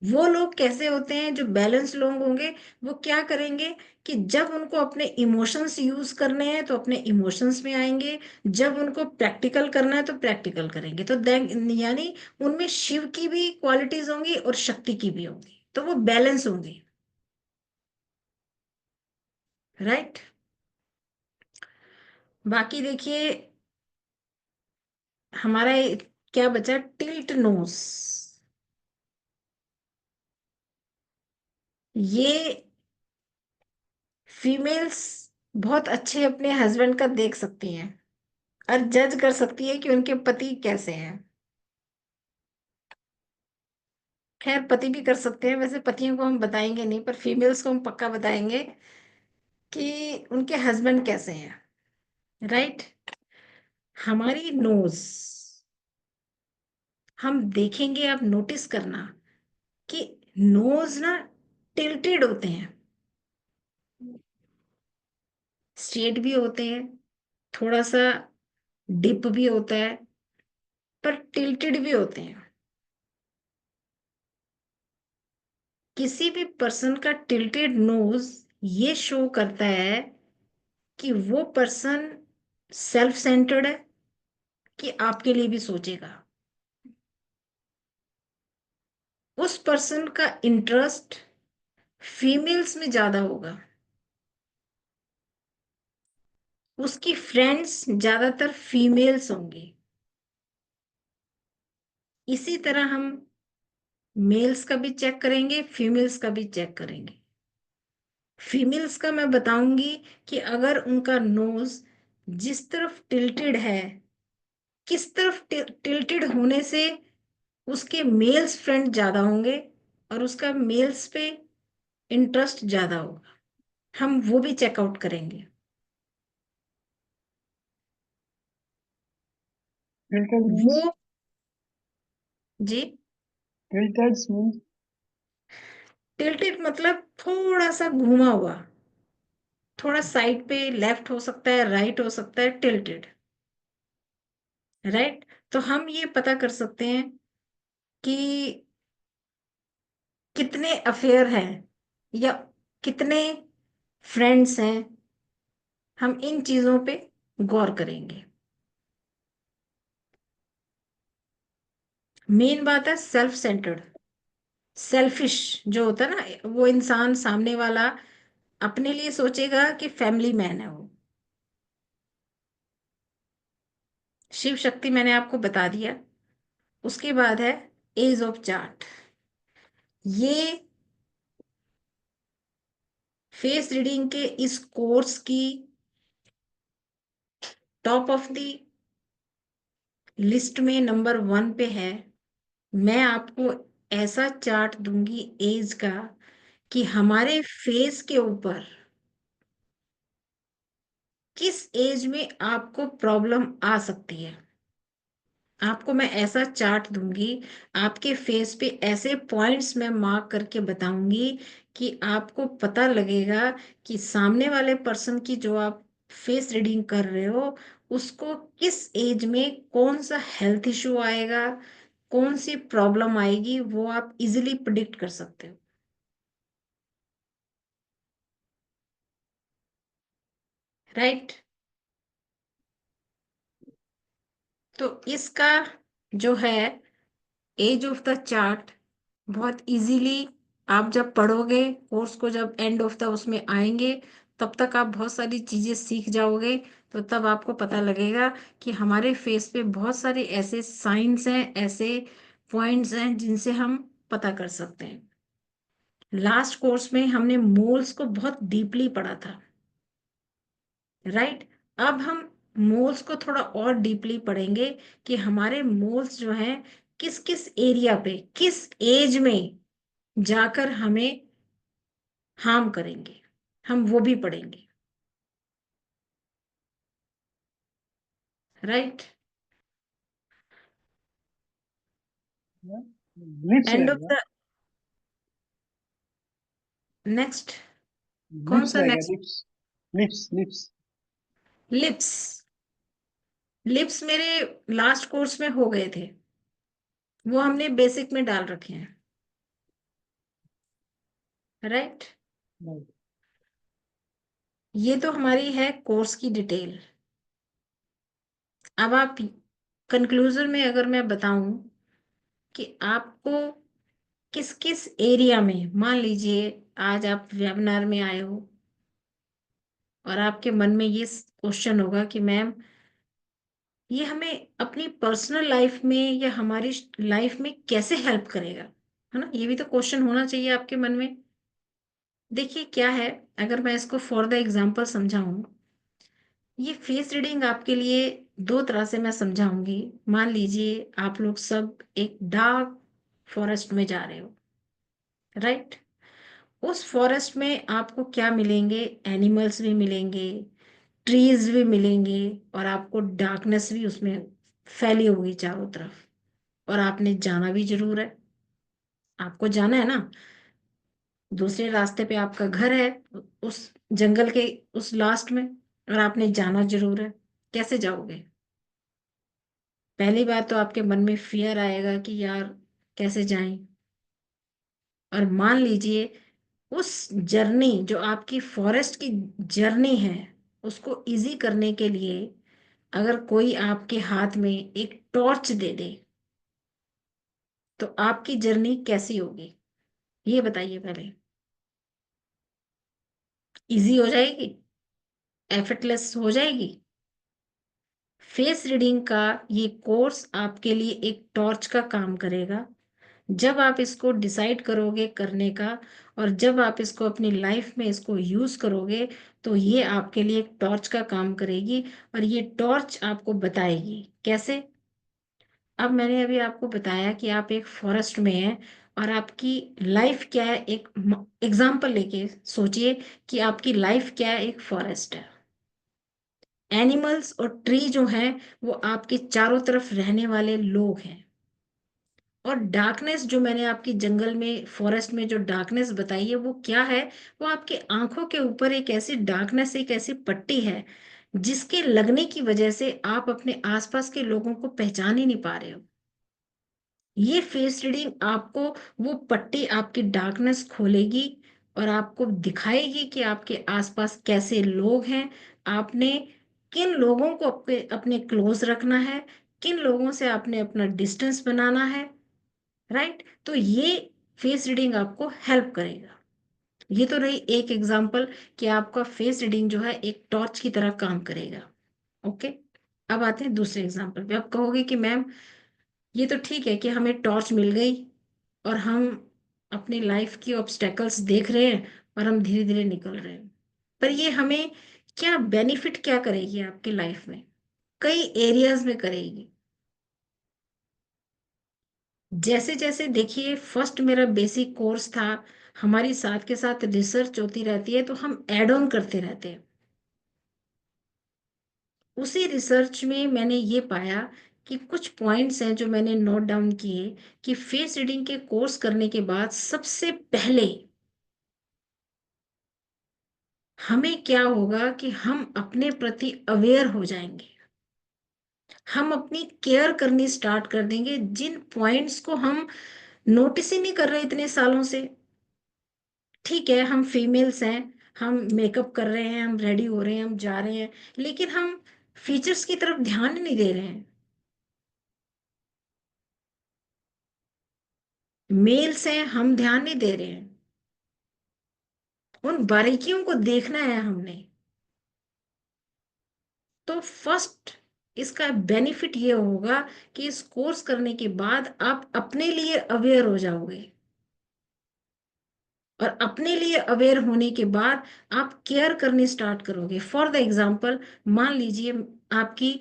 वो लोग कैसे होते हैं जो बैलेंस लोग होंगे, वो क्या करेंगे कि जब उनको अपने इमोशंस यूज करने हैं तो अपने इमोशंस में आएंगे, जब उनको प्रैक्टिकल करना है तो प्रैक्टिकल करेंगे। तो यानी उनमें शिव की भी क्वालिटीज होंगी और शक्ति की भी होंगी, तो वो बैलेंस होंगे, राइट। बाकी देखिए, हमारा क्या बचा, टिल्ट नोज। ये फीमेल्स बहुत अच्छे अपने हस्बैंड का देख सकती हैं और जज कर सकती है कि उनके पति कैसे हैं। खैर, पति भी कर सकते हैं, वैसे पतियों को हम बताएंगे नहीं, पर फीमेल्स को हम पक्का बताएंगे कि उनके हस्बैंड कैसे हैं, राइट। हमारी नोज हम देखेंगे, आप नोटिस करना कि नोज ना टिल्टेड होते हैं, स्ट्रेट भी होते हैं, थोड़ा सा डिप भी होता है, पर टिल्टेड भी होते हैं। किसी भी पर्सन का टिल्टेड नोज ये शो करता है कि वो पर्सन सेल्फ सेंटर्ड है, कि आपके लिए भी सोचेगा। उस पर्सन का इंटरेस्ट फीमेल्स में ज्यादा होगा, उसकी फ्रेंड्स ज्यादातर फीमेल्स होंगी। इसी तरह हम मेल्स का भी चेक करेंगे, फीमेल्स का भी चेक करेंगे। फीमेल्स का मैं बताऊंगी कि अगर उनका नोज जिस तरफ टिल्टेड है, किस तरफ टिल्टेड होने से उसके मेल्स फ्रेंड ज्यादा होंगे और उसका मेल्स पे इंटरेस्ट ज्यादा होगा, हम वो भी चेकआउट करेंगे। Tilted means? वो जी, टिल्टेड मीन्स? टिल्टेड मतलब थोड़ा सा घुमा हुआ, थोड़ा साइड पे, लेफ्ट हो सकता है, राइट हो सकता है, टिल्टेड, राइट। तो हम ये पता कर सकते हैं कि कितने अफेयर हैं या कितने फ्रेंड्स हैं, हम इन चीजों पे गौर करेंगे। मेन बात है सेल्फ सेंटर्ड, सेल्फिश जो होता है ना, वो इंसान सामने वाला अपने लिए सोचेगा कि फैमिली मैन है वो। शिव शक्ति मैंने आपको बता दिया। उसके बाद है एज ऑफ चार्ट। ये फेस रीडिंग के इस कोर्स की टॉप ऑफ द लिस्ट में नंबर 1 पे है। मैं आपको ऐसा चार्ट दूंगी एज का कि हमारे फेस के ऊपर किस एज में आपको प्रॉब्लम आ सकती है। आपको मैं ऐसा चार्ट दूंगी, आपके फेस पे ऐसे पॉइंट्स मैं मार्क करके बताऊंगी कि आपको पता लगेगा कि सामने वाले पर्सन की जो आप फेस रीडिंग कर रहे हो उसको किस एज में कौन सा हेल्थ इशू आएगा, कौन सी प्रॉब्लम आएगी, वो आप इजीली प्रिडिक्ट कर सकते हो। राइट? तो इसका जो है एज ऑफ द चार्ट बहुत इजीली आप जब पढ़ोगे कोर्स को, जब एंड ऑफ द उसमें आएंगे तब तक आप बहुत सारी चीजें सीख जाओगे। तो तब आपको पता लगेगा कि हमारे फेस पे बहुत सारे ऐसे साइंस हैं, ऐसे पॉइंट्स हैं जिनसे हम पता कर सकते हैं। लास्ट कोर्स में हमने मोल्स को बहुत डीपली पढ़ा था। राइट? अब हम मोल्स को थोड़ा और डीपली पढ़ेंगे कि हमारे मोल्स जो हैं किस किस एरिया पे किस एज में जाकर हमें हार्म करेंगे, हम वो भी पढ़ेंगे। राइट? लिप्स एंड ऑफ रहेगा, द नेक्स्ट कौन लिप्स सा रहेगा, next? Lips, lips, lips. Lips. Lips मेरे लास्ट कोर्स में हो गए थे, वो हमने बेसिक में डाल रखे हैं। राइट? ये तो हमारी है कोर्स की डिटेल। अब आप कंक्लूजन में अगर मैं बताऊं कि आपको किस किस एरिया में, मान लीजिए आज आप वेबिनार में आए हो और आपके मन में ये क्वेश्चन होगा कि मैम ये हमें अपनी पर्सनल लाइफ में या हमारी लाइफ में कैसे हेल्प करेगा, है ना? ये भी तो क्वेश्चन होना चाहिए आपके मन में। देखिए क्या है, अगर मैं इसको फॉर द एग्जांपल समझाऊं, ये फेस रीडिंग आपके लिए 2 तरह से मैं समझाऊंगी। मान लीजिए आप लोग सब एक डार्क फॉरेस्ट में जा रहे हो। राइट? उस फॉरेस्ट में आपको क्या मिलेंगे? एनिमल्स भी मिलेंगे, ट्रीज भी मिलेंगे, और आपको डार्कनेस भी उसमें फैली होगी चारों तरफ। और आपने जाना भी जरूर है, आपको जाना है ना। दूसरे रास्ते पे आपका घर है, उस जंगल के उस लास्ट में, और आपने जाना जरूर है। कैसे जाओगे? पहली बात तो आपके मन में फियर आएगा कि यार कैसे जाएं। और मान लीजिए उस जर्नी, जो आपकी फॉरेस्ट की जर्नी है, उसको इजी करने के लिए अगर कोई आपके हाथ में एक टॉर्च दे दे तो आपकी जर्नी कैसी होगी? ये बताइए पहले। इजी हो जाएगी? एफर्टलेस हो जाएगी? फेस रीडिंग का ये कोर्स आपके लिए एक टॉर्च का काम करेगा। जब आप इसको डिसाइड करोगे करने का, और जब आप इसको अपनी लाइफ में इसको यूज करोगे, तो ये आपके लिए एक टॉर्च का काम करेगी। और ये टॉर्च आपको बताएगी कैसे। अब मैंने अभी आपको बताया कि आप एक फॉरेस्ट में हैं और आपकी लाइफ क्या है। एक एग्जांपल लेके सोचिए कि आपकी लाइफ क्या है, एक फॉरेस्ट है। एनिमल्स और ट्री जो हैं वो आपके चारों तरफ रहने वाले लोग हैं। और डार्कनेस जो मैंने आपकी जंगल में, फॉरेस्ट में जो डार्कनेस बताई है, वो क्या है? वो आपके आंखों के ऊपर एक ऐसी डार्कनेस, एक ऐसी पट्टी है जिसके लगने की वजह से आप अपने आसपास के लोगों को पहचान ही नहीं पा रहे हो। ये फेस रीडिंग आपको वो पट्टी, आपकी डार्कनेस खोलेगी और आपको दिखाएगी कि आपके आसपास कैसे लोग हैं, आपने किन लोगों को अपने अपने क्लोज रखना है, किन लोगों से आपने अपना डिस्टेंस बनाना है। राइट? तो ये फेस रीडिंग आपको हेल्प करेगा। ये तो रही एक एग्जांपल कि आपका फेस रीडिंग जो है एक टॉर्च की तरह काम करेगा। ओके? अब आते हैं दूसरे एग्जांपल पे। अब कहोगे कि मैम ये तो ठीक है कि हमें टॉर्च मिल गई और हम अपनी लाइफ की ऑब्स्टेकल्स देख रहे हैं और हम धीरे धीरे निकल रहे हैं, पर ये हमें क्या बेनिफिट क्या करेगी आपकी लाइफ में? कई एरियाज में करेगी। जैसे जैसे देखिए, फर्स्ट मेरा बेसिक कोर्स था, हमारी साथ के साथ रिसर्च होती रहती है, तो हम एड ऑन करते रहते हैं। उसी रिसर्च में मैंने ये पाया कि कुछ पॉइंट्स हैं जो मैंने नोट डाउन किए, कि फेस रीडिंग के कोर्स करने के बाद सबसे पहले हमें क्या होगा कि हम अपने प्रति अवेयर हो जाएंगे। हम अपनी केयर करनी स्टार्ट कर देंगे, जिन पॉइंट्स को हम नोटिस ही नहीं कर रहे इतने सालों से। ठीक है, हम फीमेल्स हैं, हम मेकअप कर रहे हैं, हम रेडी हो रहे हैं, हम जा रहे हैं, लेकिन हम फीचर्स की तरफ ध्यान नहीं दे रहे हैं। मेल्स हैं, हम ध्यान नहीं दे रहे हैं। उन बारीकियों को देखना है हमने। तो फर्स्ट इसका बेनिफिट ये होगा कि इस कोर्स करने के बाद आप अपने लिए अवेयर हो जाओगे, और अपने लिए अवेयर होने के बाद आप केयर करनी स्टार्ट करोगे। फॉर द एग्जाम्पल, मान लीजिए आपकी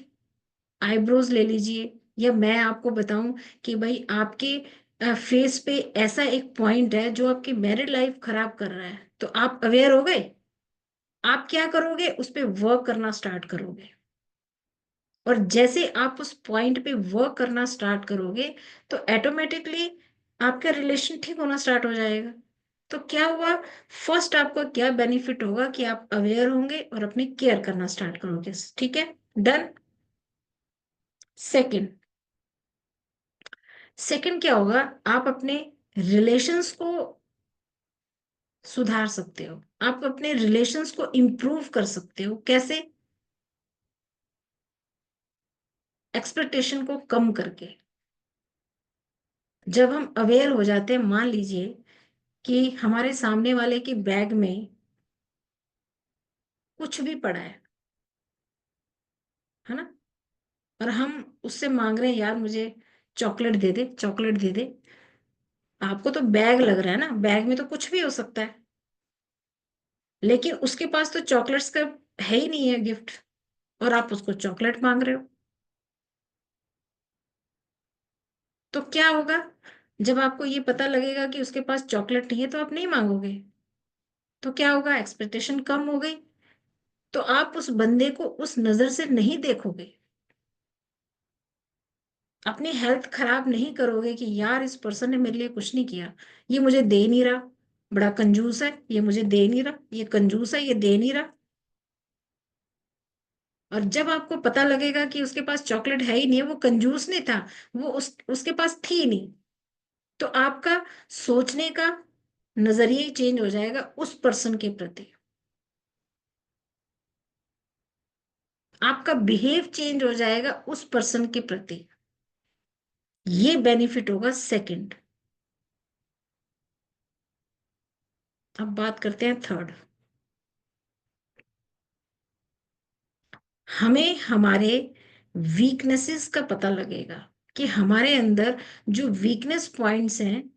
आईब्रोज ले लीजिए, या मैं आपको बताऊं कि भाई आपके फेस पे ऐसा एक पॉइंट है जो आपकी मैरिड लाइफ खराब कर रहा है, तो आप अवेयर हो गए। आप क्या करोगे, उस पे वर्क करना स्टार्ट करोगे। और जैसे आप उस पॉइंट पे वर्क करना स्टार्ट करोगे, तो ऑटोमेटिकली आपका रिलेशन ठीक होना स्टार्ट हो जाएगा। तो क्या हुआ, फर्स्ट आपको क्या बेनिफिट होगा कि आप अवेयर होंगे और अपनी केयर करना स्टार्ट करोगे। ठीक है, डन। सेकंड, सेकंड क्या होगा, आप अपने रिलेशंस को सुधार सकते हो, आप अपने रिलेशंस को इंप्रूव कर सकते हो। कैसे? एक्सपेक्टेशन को कम करके। जब हम अवेयर हो जाते हैं, मान लीजिए कि हमारे सामने वाले की बैग में कुछ भी पड़ा है ना, और हम उससे मांग रहे हैं, यार मुझे चॉकलेट दे दे, चॉकलेट दे दे। आपको तो बैग लग रहा है ना, बैग में तो कुछ भी हो सकता है, लेकिन उसके पास तो चॉकलेट्स का है ही नहीं है गिफ्ट, और आप उसको चॉकलेट मांग रहे हो। तो क्या होगा, जब आपको ये पता लगेगा कि उसके पास चॉकलेट नहीं है, तो आप नहीं मांगोगे। तो क्या होगा, एक्सपेक्टेशन कम हो गई, तो आप उस बंदे को उस नजर से नहीं देखोगे। अपनी हेल्थ खराब नहीं करोगे कि यार इस पर्सन ने मेरे लिए कुछ नहीं किया, ये मुझे दे नहीं रहा, बड़ा कंजूस है, ये मुझे दे नहीं रहा, ये कंजूस है, ये दे नहीं रहा। और जब आपको पता लगेगा कि उसके पास चॉकलेट है ही नहीं है, वो कंजूस नहीं था, वो उसके पास थी नहीं, तो आपका सोचने का नजरिया ही चेंज हो जाएगा उस पर्सन के प्रति। आपका बिहेव चेंज हो जाएगा उस पर्सन के प्रति। ये बेनिफिट होगा सेकंड। अब बात करते हैं थर्ड। हमें हमारे वीकनेसेस का पता लगेगा कि हमारे अंदर जो वीकनेस पॉइंट्स हैं,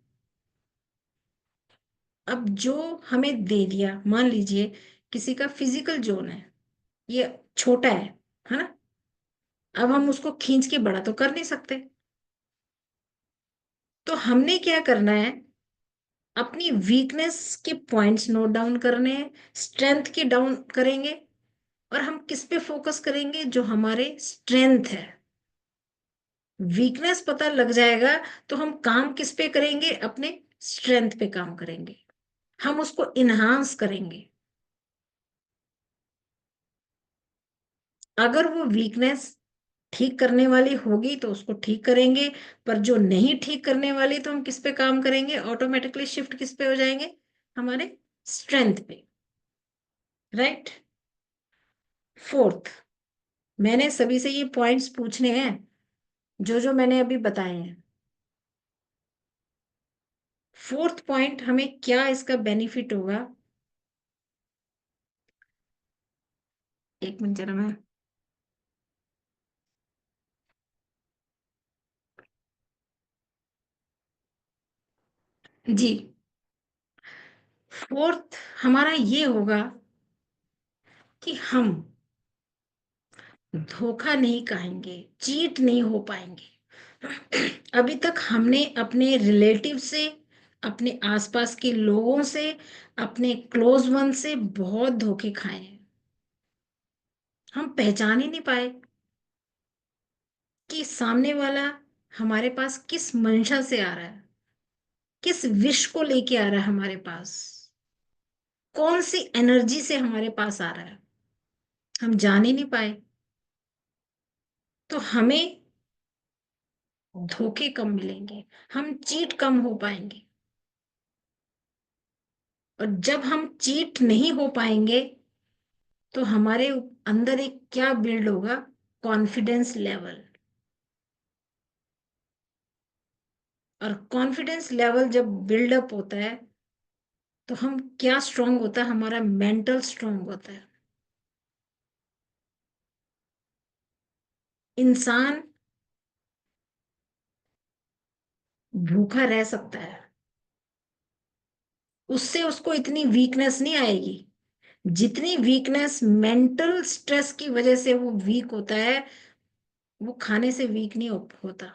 अब जो हमें दे दिया, मान लीजिए किसी का फिजिकल जोन है, ये छोटा है ना, अब हम उसको खींच के बड़ा तो कर नहीं सकते। तो हमने क्या करना है, अपनी वीकनेस के पॉइंट्स नोट डाउन करने हैं, स्ट्रेंथ के डाउन करेंगे, और हम किस पे फोकस करेंगे, जो हमारे स्ट्रेंथ है। वीकनेस पता लग जाएगा, तो हम काम किस पे करेंगे, अपने स्ट्रेंथ पे काम करेंगे, हम उसको इन्हांस करेंगे। अगर वो वीकनेस ठीक करने वाली होगी तो उसको ठीक करेंगे, पर जो नहीं ठीक करने वाली, तो हम किस पे काम करेंगे, ऑटोमेटिकली शिफ्ट किस पे हो जाएंगे, हमारे स्ट्रेंथ पे। राइट। फोर्थ, मैंने सभी से ये पॉइंट्स पूछने हैं जो जो मैंने अभी बताए हैं। फोर्थ पॉइंट, हमें क्या इसका बेनिफिट होगा, एक मिनट जरा मैं, जी, फोर्थ हमारा ये होगा कि हम धोखा नहीं खाएंगे, चीट नहीं हो पाएंगे। अभी तक हमने अपने रिलेटिव से, अपने आसपास के लोगों से, अपने क्लोज वन से बहुत धोखे खाए हैं। हम पहचान ही नहीं पाए कि सामने वाला हमारे पास किस मंशा से आ रहा है, किस विश को लेके आ रहा है हमारे पास, कौन सी एनर्जी से हमारे पास आ रहा है, हम जान ही नहीं पाए। तो हमें धोखे कम मिलेंगे, हम चीट कम हो पाएंगे। और जब हम चीट नहीं हो पाएंगे तो हमारे अंदर एक क्या बिल्ड होगा, कॉन्फिडेंस लेवल। और कॉन्फिडेंस लेवल जब बिल्डअप होता है तो हम क्या स्ट्रांग होता है, हमारा मेंटल स्ट्रांग होता है। इंसान भूखा रह सकता है, उससे उसको इतनी वीकनेस नहीं आएगी जितनी वीकनेस मेंटल स्ट्रेस की वजह से वो वीक होता है। वो खाने से वीक नहीं होता।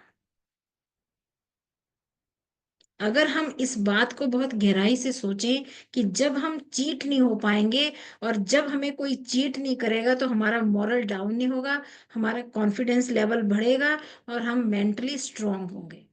अगर हम इस बात को बहुत गहराई से सोचें कि जब हम चीट नहीं हो पाएंगे और जब हमें कोई चीट नहीं करेगा तो हमारा मॉरल डाउन नहीं होगा, हमारा कॉन्फिडेंस लेवल बढ़ेगा और हम मेंटली स्ट्रांग होंगे।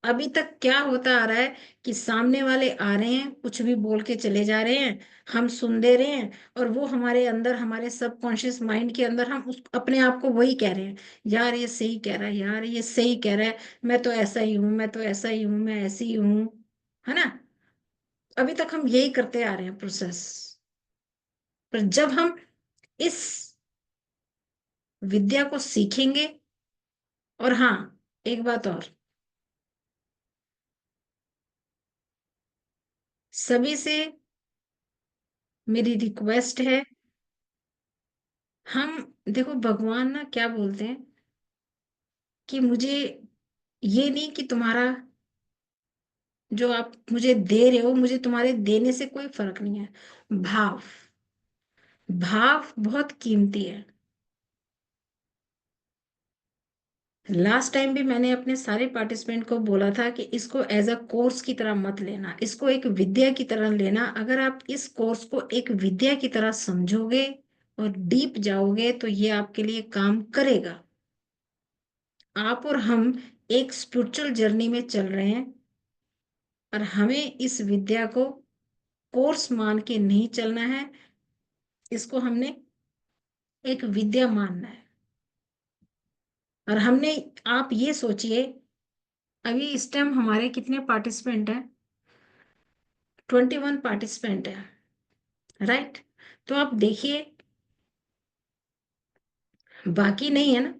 अभी तक क्या होता आ रहा है कि सामने वाले आ रहे हैं, कुछ भी बोल के चले जा रहे हैं, हम सुन दे रहे हैं और वो हमारे अंदर, हमारे सबकॉन्शियस माइंड के अंदर हम उस अपने आप को वही कह रहे हैं, यार ये सही कह रहा है, यार ये सही कह रहा है, मैं तो ऐसा ही हूं, मैं तो ऐसा ही हूं, मैं ऐसी ही हूं, है ना। अभी तक हम यही करते आ रहे हैं प्रोसेस। पर जब हम इस विद्या को सीखेंगे, और हाँ, एक बात और, सभी से मेरी रिक्वेस्ट है, हम देखो भगवान ना क्या बोलते हैं कि मुझे ये नहीं कि तुम्हारा जो आप मुझे दे रहे हो, मुझे तुम्हारे देने से कोई फर्क नहीं है। भाव, भाव बहुत कीमती है। लास्ट टाइम भी मैंने अपने सारे पार्टिसिपेंट को बोला था कि इसको एज अ कोर्स की तरह मत लेना, इसको एक विद्या की तरह लेना। अगर आप इस कोर्स को एक विद्या की तरह समझोगे और डीप जाओगे तो ये आपके लिए काम करेगा। आप और हम एक स्पिरिचुअल जर्नी में चल रहे हैं और हमें इस विद्या को कोर्स मान के नहीं चलना है, इसको हमने एक विद्या मानना है। और हमने, आप ये सोचिए, अभी इस टाइम हमारे कितने पार्टिसिपेंट हैं, 21 पार्टिसिपेंट है, राइट। तो आप देखिए, बाकी नहीं है ना।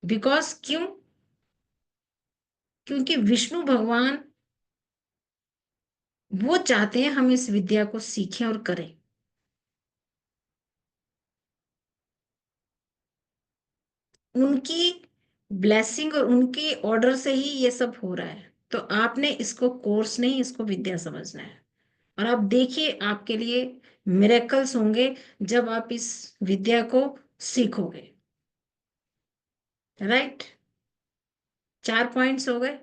बिकॉज क्यों? क्योंकि विष्णु भगवान वो चाहते हैं हम इस विद्या को सीखें और करें। उनकी ब्लेसिंग और उनके ऑर्डर से ही ये सब हो रहा है। तो आपने इसको कोर्स नहीं, इसको विद्या समझना है। और आप देखिए, आपके लिए मिरेकल्स होंगे जब आप इस विद्या को सीखोगे, राइट। 4 पॉइंट्स हो गए,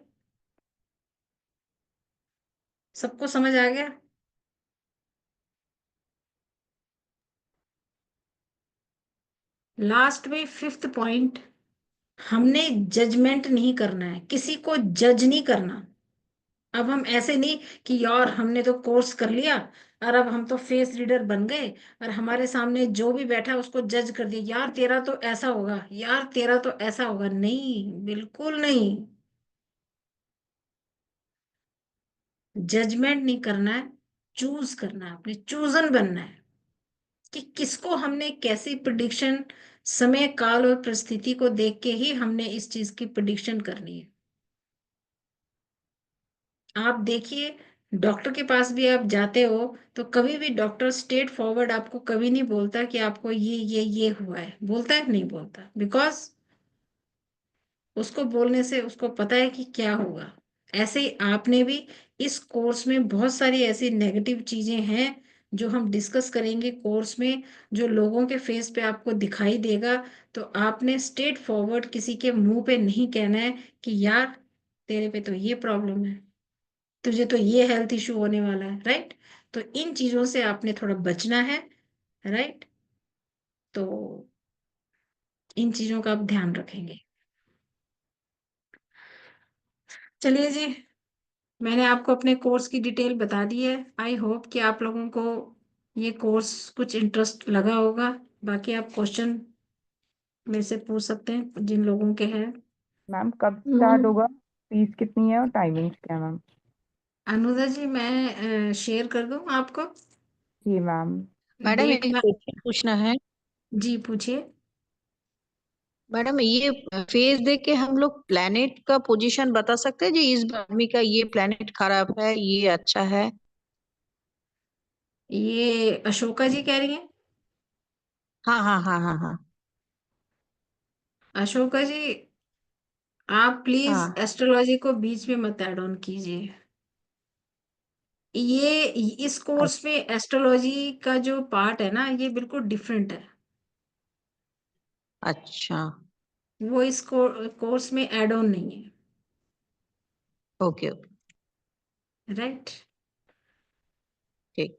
सबको समझ आ गया। लास्ट में 5th पॉइंट, हमने जजमेंट नहीं करना है, किसी को जज नहीं करना। अब हम ऐसे नहीं कि यार हमने तो कोर्स कर लिया और अब हम तो फेस रीडर बन गए और हमारे सामने जो भी बैठा उसको जज कर दिया, यार तेरा तो ऐसा होगा, यार तेरा तो ऐसा होगा। नहीं, बिल्कुल नहीं। जजमेंट नहीं करना है, चूज करना है, अपने चूजन बनना है कि किसको हमने कैसी प्रिडिक्शन, समय काल और परिस्थिति को देख के ही हमने इस चीज की प्रिडिक्शन करनी है। आप देखिए, डॉक्टर के पास भी आप जाते हो तो कभी भी डॉक्टर स्ट्रेट फॉरवर्ड आपको कभी नहीं बोलता कि आपको ये हुआ है, बोलता है? नहीं बोलता। बिकॉज उसको बोलने से उसको पता है कि क्या होगा। ऐसे ही आपने भी इस कोर्स में बहुत सारी ऐसी नेगेटिव चीजें हैं जो हम डिस्कस करेंगे कोर्स में, जो लोगों के फेस पे आपको दिखाई देगा, तो आपने स्ट्रेट फॉरवर्ड किसी के मुंह पे नहीं कहना है कि यार तेरे पे तो ये प्रॉब्लम है, तुझे तो ये हेल्थ इशू होने वाला है, राइट। तो इन चीजों से आपने थोड़ा बचना है, राइट। तो इन चीजों का आप ध्यान रखेंगे। चलिए जी, मैंने आपको अपने कोर्स की डिटेल बता दी है। आई होप कि आप लोगों को ये कोर्स कुछ इंटरेस्ट लगा होगा। बाकी आप क्वेश्चन मेरे से पूछ सकते हैं जिन लोगों के हैं। मैम कब स्टार्ट होगा, फीस कितनी है और टाइमिंग्स क्या है मैम? अनुजा जी, मैं शेयर कर दूं आपको जी मैम। मैडम डेट एक में। क्वेश्चन पूछना है। जी पूछिए। मैडम ये फेज देख के हम लोग प्लेनेट का पोजीशन बता सकते हैं जी, इस आदमी का ये प्लेनेट खराब है, ये अच्छा है? ये अशोका जी कह रही हैं? हाँ हाँ हाँ हाँ हाँ अशोका जी, आप प्लीज हाँ। एस्ट्रोलॉजी को बीच में मत ऐड ऑन कीजिए। ये इस कोर्स में एस्ट्रोलॉजी का जो पार्ट है ना, ये बिल्कुल डिफरेंट है। अच्छा। वो इस कोर्स में ऐड ऑन नहीं है, ओके ओके। राइट। ठीक।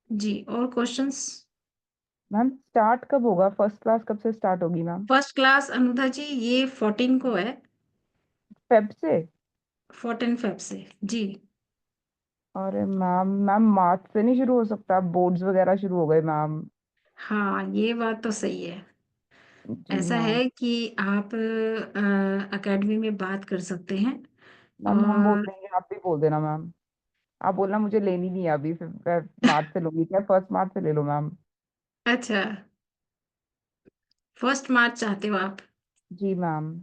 जी, और क्वेश्चंस? मैम स्टार्ट कब होगा, फर्स्ट क्लास कब से स्टार्ट होगी मैम? फर्स्ट क्लास अनुधा जी ये 14 को है। फेब से? 14 फेब से जी। अरे मैम, मैम मार्च से नहीं शुरू हो सकता? बोर्ड्स वगैरह शुरू हो गए मैम। हाँ, ये बात तो सही है। जी ऐसा मैम। है कि आप एकेडमी में बात कर सकते हैं। मैम हम बोल और देंगे, आप भी बोल देना मैम। आप बोलना मुझे लेनी नहीं है अभी, फिर मार्च से लूंगी, क्या फर्स्ट मार्च से ले लो मैम। अच्छा, 1 मार्च चाहते हो आप? जी मैम।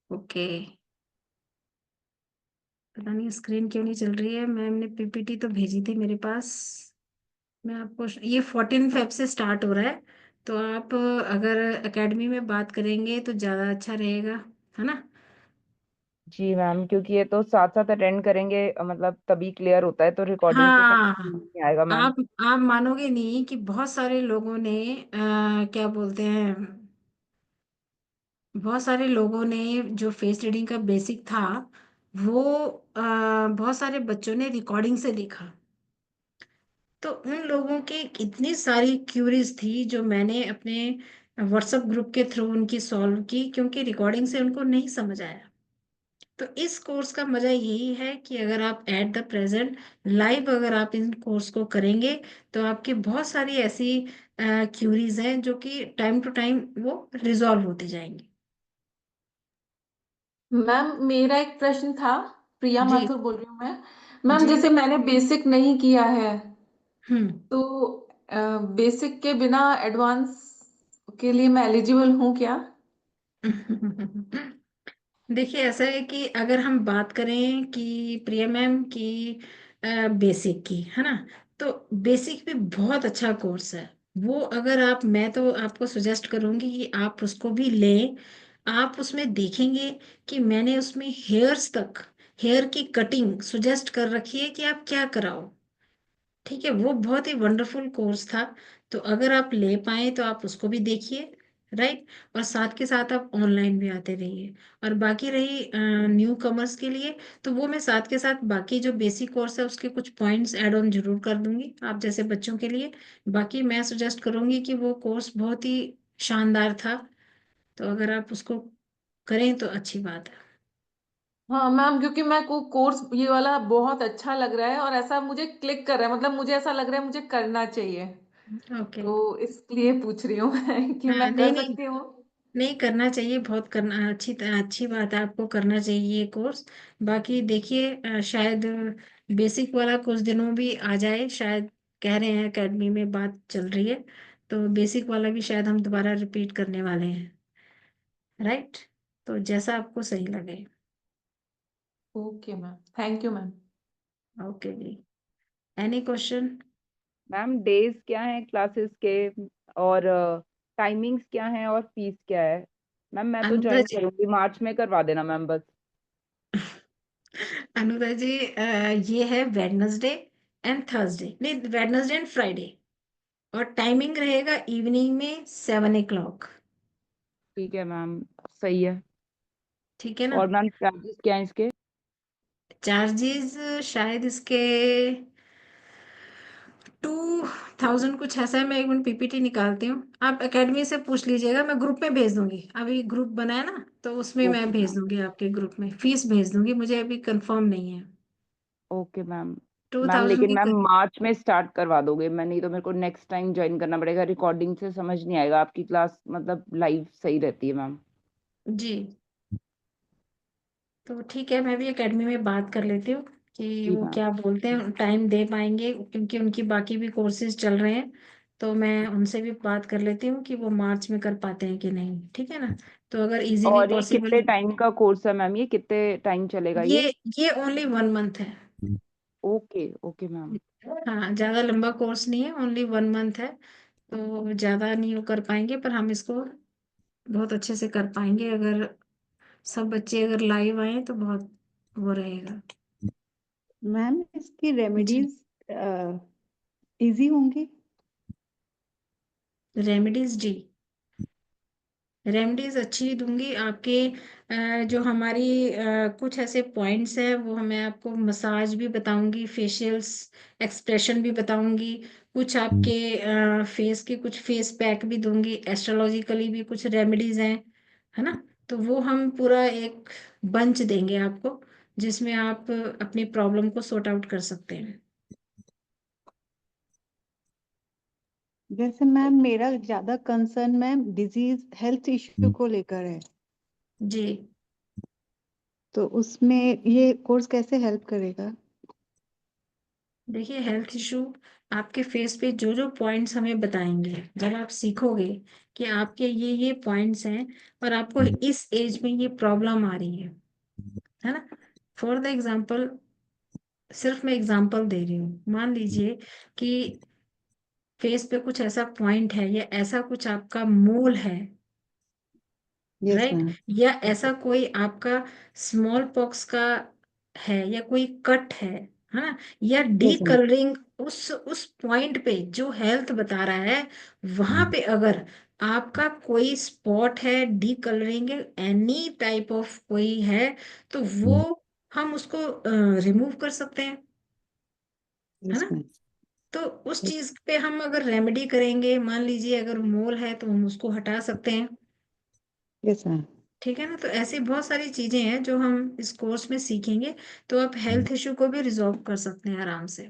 ओके। पता नहीं स्क्रीन क्यों नहीं चल रही है। मैम ने पीपीटी तो भेजी थी मेरे पास। मैं आपको ये 14 फेब से स्टार्ट हो रहा है, तो आप अगर एकेडमी में बात करेंगे तो ज़्यादा अच्छा रहेगा, है ना। जी मैम, क्योंकि ये तो साथ साथ अटेंड करेंगे, मतलब तभी क्लियर होता है, तो रिकॉर्डिंग से सब हाँ, नहीं आएगा मैम। आप मानोगे नहीं कि बहुत सारे लोगों ने क्या बोलते हैं, बहुत सारे लोगों ने जो फेस रीडिंग का बेसिक था वो बहुत सारे बच्चों ने रिकॉर्डिंग से देखा। तो उन लोगों की इतनी सारी क्यूरीज थी जो मैंने अपने व्हाट्सएप ग्रुप के थ्रू उनकी सॉल्व की, क्योंकि रिकॉर्डिंग से उनको नहीं समझ आया। तो इस कोर्स का मजा यही है कि अगर आप एट द प्रेजेंट लाइव अगर आप इन कोर्स को करेंगे, तो आपकी बहुत सारी ऐसी क्यूरीज हैं जो कि टाइम टू टाइम वो रिजॉल्व होती जाएंगी। मैम मेरा एक प्रश्न था। प्रिया जी माथुर बोल रही हूँ मैं। मैम जी। जैसे मैंने बेसिक नहीं किया है, हम्म। तो बेसिक के बिना एडवांस के लिए मैं एलिजिबल हूँ क्या? देखिए, ऐसा है कि अगर हम बात करें कि प्रिया मैम की बेसिक की, है ना, तो बेसिक भी बहुत अच्छा कोर्स है। वो अगर आप, मैं तो आपको सजेस्ट करूंगी कि आप उसको भी लें। आप उसमें देखेंगे कि मैंने उसमें हेयर्स तक, हेयर की कटिंग सुजेस्ट कर रखी है कि आप क्या कराओ। ठीक है, वो बहुत ही वंडरफुल कोर्स था। तो अगर आप ले पाए तो आप उसको भी देखिए, राइट। और साथ के साथ आप ऑनलाइन भी आते रहिए। और बाकी रही न्यू कमर्स के लिए, तो वो मैं साथ के साथ बाकी जो बेसिक कोर्स है उसके कुछ पॉइंट्स ऐड ऑन जरूर कर दूंगी आप जैसे बच्चों के लिए। बाकी मैं सजेस्ट करूंगी कि वो कोर्स बहुत ही शानदार था, तो अगर आप उसको करें तो अच्छी बात है। हाँ मैम, क्योंकि मैं को कोर्स ये वाला बहुत अच्छा लग रहा है और ऐसा मुझे क्लिक कर रहा है, मतलब मुझे ऐसा लग रहा है मुझे करना चाहिए। ओके। तो इसलिए पूछ रही हूँ मैं कि हाँ, मैं नहीं कर नहीं, सकती हूँ। नहीं करना चाहिए, बहुत करना अच्छी अच्छी बात है, आपको करना चाहिए ये कोर्स। बाकी देखिए शायद बेसिक वाला कुछ दिनों भी आ जाए, शायद कह रहे हैं एकेडमी में बात चल रही है, तो बेसिक वाला भी शायद हम दोबारा रिपीट करने वाले हैं, राइट। तो जैसा आपको सही लगे। Okay ma'am, thank you ma'am. Okay जी। Any question? मैम डेज क्या हैं क्लासेस के, और टाइमिंग्स क्या हैं, और फीस क्या है? मैम मैं तो अनुदा ज्वाइन जी, करूंगी, मार्च में करवा देना मैम बस। अनुदा जी ये है वेडनेसडे एंड थर्सडे, नहीं वेडनेसडे एंड फ्राइडे, और टाइमिंग रहेगा इवनिंग में 7 o'clock। ठीक है मैम, सही है। ठीक है ना? और मैम चार्जेस क्या है इसके? चार्जेस शायद इसके 2000 कुछ ऐसा है। मैं 1 मिनट पीपीटी निकालती हूँ, आप एकेडमी से पूछ लीजिएगा, मैं ग्रुप में भेज दूंगी। अभी ग्रुप बना है ना, तो उसमें मैं ओके भेज मैम, दूंगी, आपके ग्रुप में फीस भेज दूंगी, मुझे अभी कंफर्म नहीं है। Okay ma'am. मैम 2000 लेकिन की मैम मार्च में स्टार्ट करवा दोगे? मैं नहीं तो मेरे को नेक्स्ट टाइम ज्वाइन करना पड़ेगा, रिकॉर्डिंग से समझ नहीं आएगा। आपकी क्लास मतलब लाइव सही रहती है मैम। जी, तो ठीक है, मैं भी एकेडमी में बात कर लेती हूँ कि जी वो मैम। क्या बोलते हैं, टाइम दे पाएंगे, क्योंकि उनकी बाकी भी कोर्सेज चल रहे हैं। तो मैं उनसे भी बात कर लेती हूँ कि वो मार्च में कर पाते हैं कि नहीं, ठीक है ना? तो अगर इजीली और ये पॉसिबल, कितने टाइम का कोर्स है मैम? ये कितने टाइम चलेगा ये ये? ये ओनली 1 मंथ है। Okay okay ma'am. हाँ, ज्यादा लंबा कोर्स नहीं है, ओनली 1 मंथ है। तो ज्यादा नहीं वो कर पाएंगे, पर हम इसको बहुत अच्छे से कर पाएंगे अगर सब बच्चे अगर लाइव आए तो बहुत वो रहेगा। मैम इसकी जी, रेमेडीज इजी होंगी? रेमेडीज, जी रेमेडीज अच्छी दूंगी आपके। जो हमारी कुछ ऐसे पॉइंट्स हैं, वो मैं आपको मसाज भी बताऊंगी, फेशियल्स एक्सप्रेशन भी बताऊंगी, कुछ आपके फेस के कुछ फेस पैक भी दूंगी, एस्ट्रोलॉजिकली भी कुछ रेमेडीज हैं, है ना? तो वो हम पूरा एक बंच देंगे आपको, जिसमें आप अपनी प्रॉब्लम को सॉर्ट आउट कर सकते हैं। जैसे मैम मेरा ज्यादा concern ma'am disease health issue को लेकर है, जी, तो उसमें ये कोर्स कैसे हेल्प करेगा? देखिए हेल्थ इशू आपके फेस पे जो जो पॉइंट्स हमें बताएंगे, जब आप सीखोगे कि आपके ये पॉइंट्स हैं और आपको इस एज में ये प्रॉब्लम आ रही है ना? फॉर द एग्जांपल, सिर्फ मैं एग्जांपल दे रही हूँ, मान लीजिए कि फेस पे कुछ ऐसा पॉइंट है या ऐसा कुछ आपका मोल है, यस राइट? मैम। या ऐसा कोई आपका स्मॉल पॉक्स का है, या कोई कट है ना? या डी यस मैम। कलरिंग, उस पॉइंट पे जो हेल्थ बता रहा है, वहां पे अगर आपका कोई स्पॉट है, D colouring, any type of कोई है, तो वो हम उसको रिमूव कर सकते हैं, है यस ना? मैम। तो उस चीज पे हम अगर रेमेडी करेंगे, मान लीजिए अगर मोल है तो हम उसको हटा सकते हैं। Yes ma'am. ठीक है ना? तो ऐसी बहुत सारी चीजें हैं जो हम इस कोर्स में सीखेंगे, तो आप हेल्थ इशू को भी रिजॉल्व कर सकते हैं आराम से।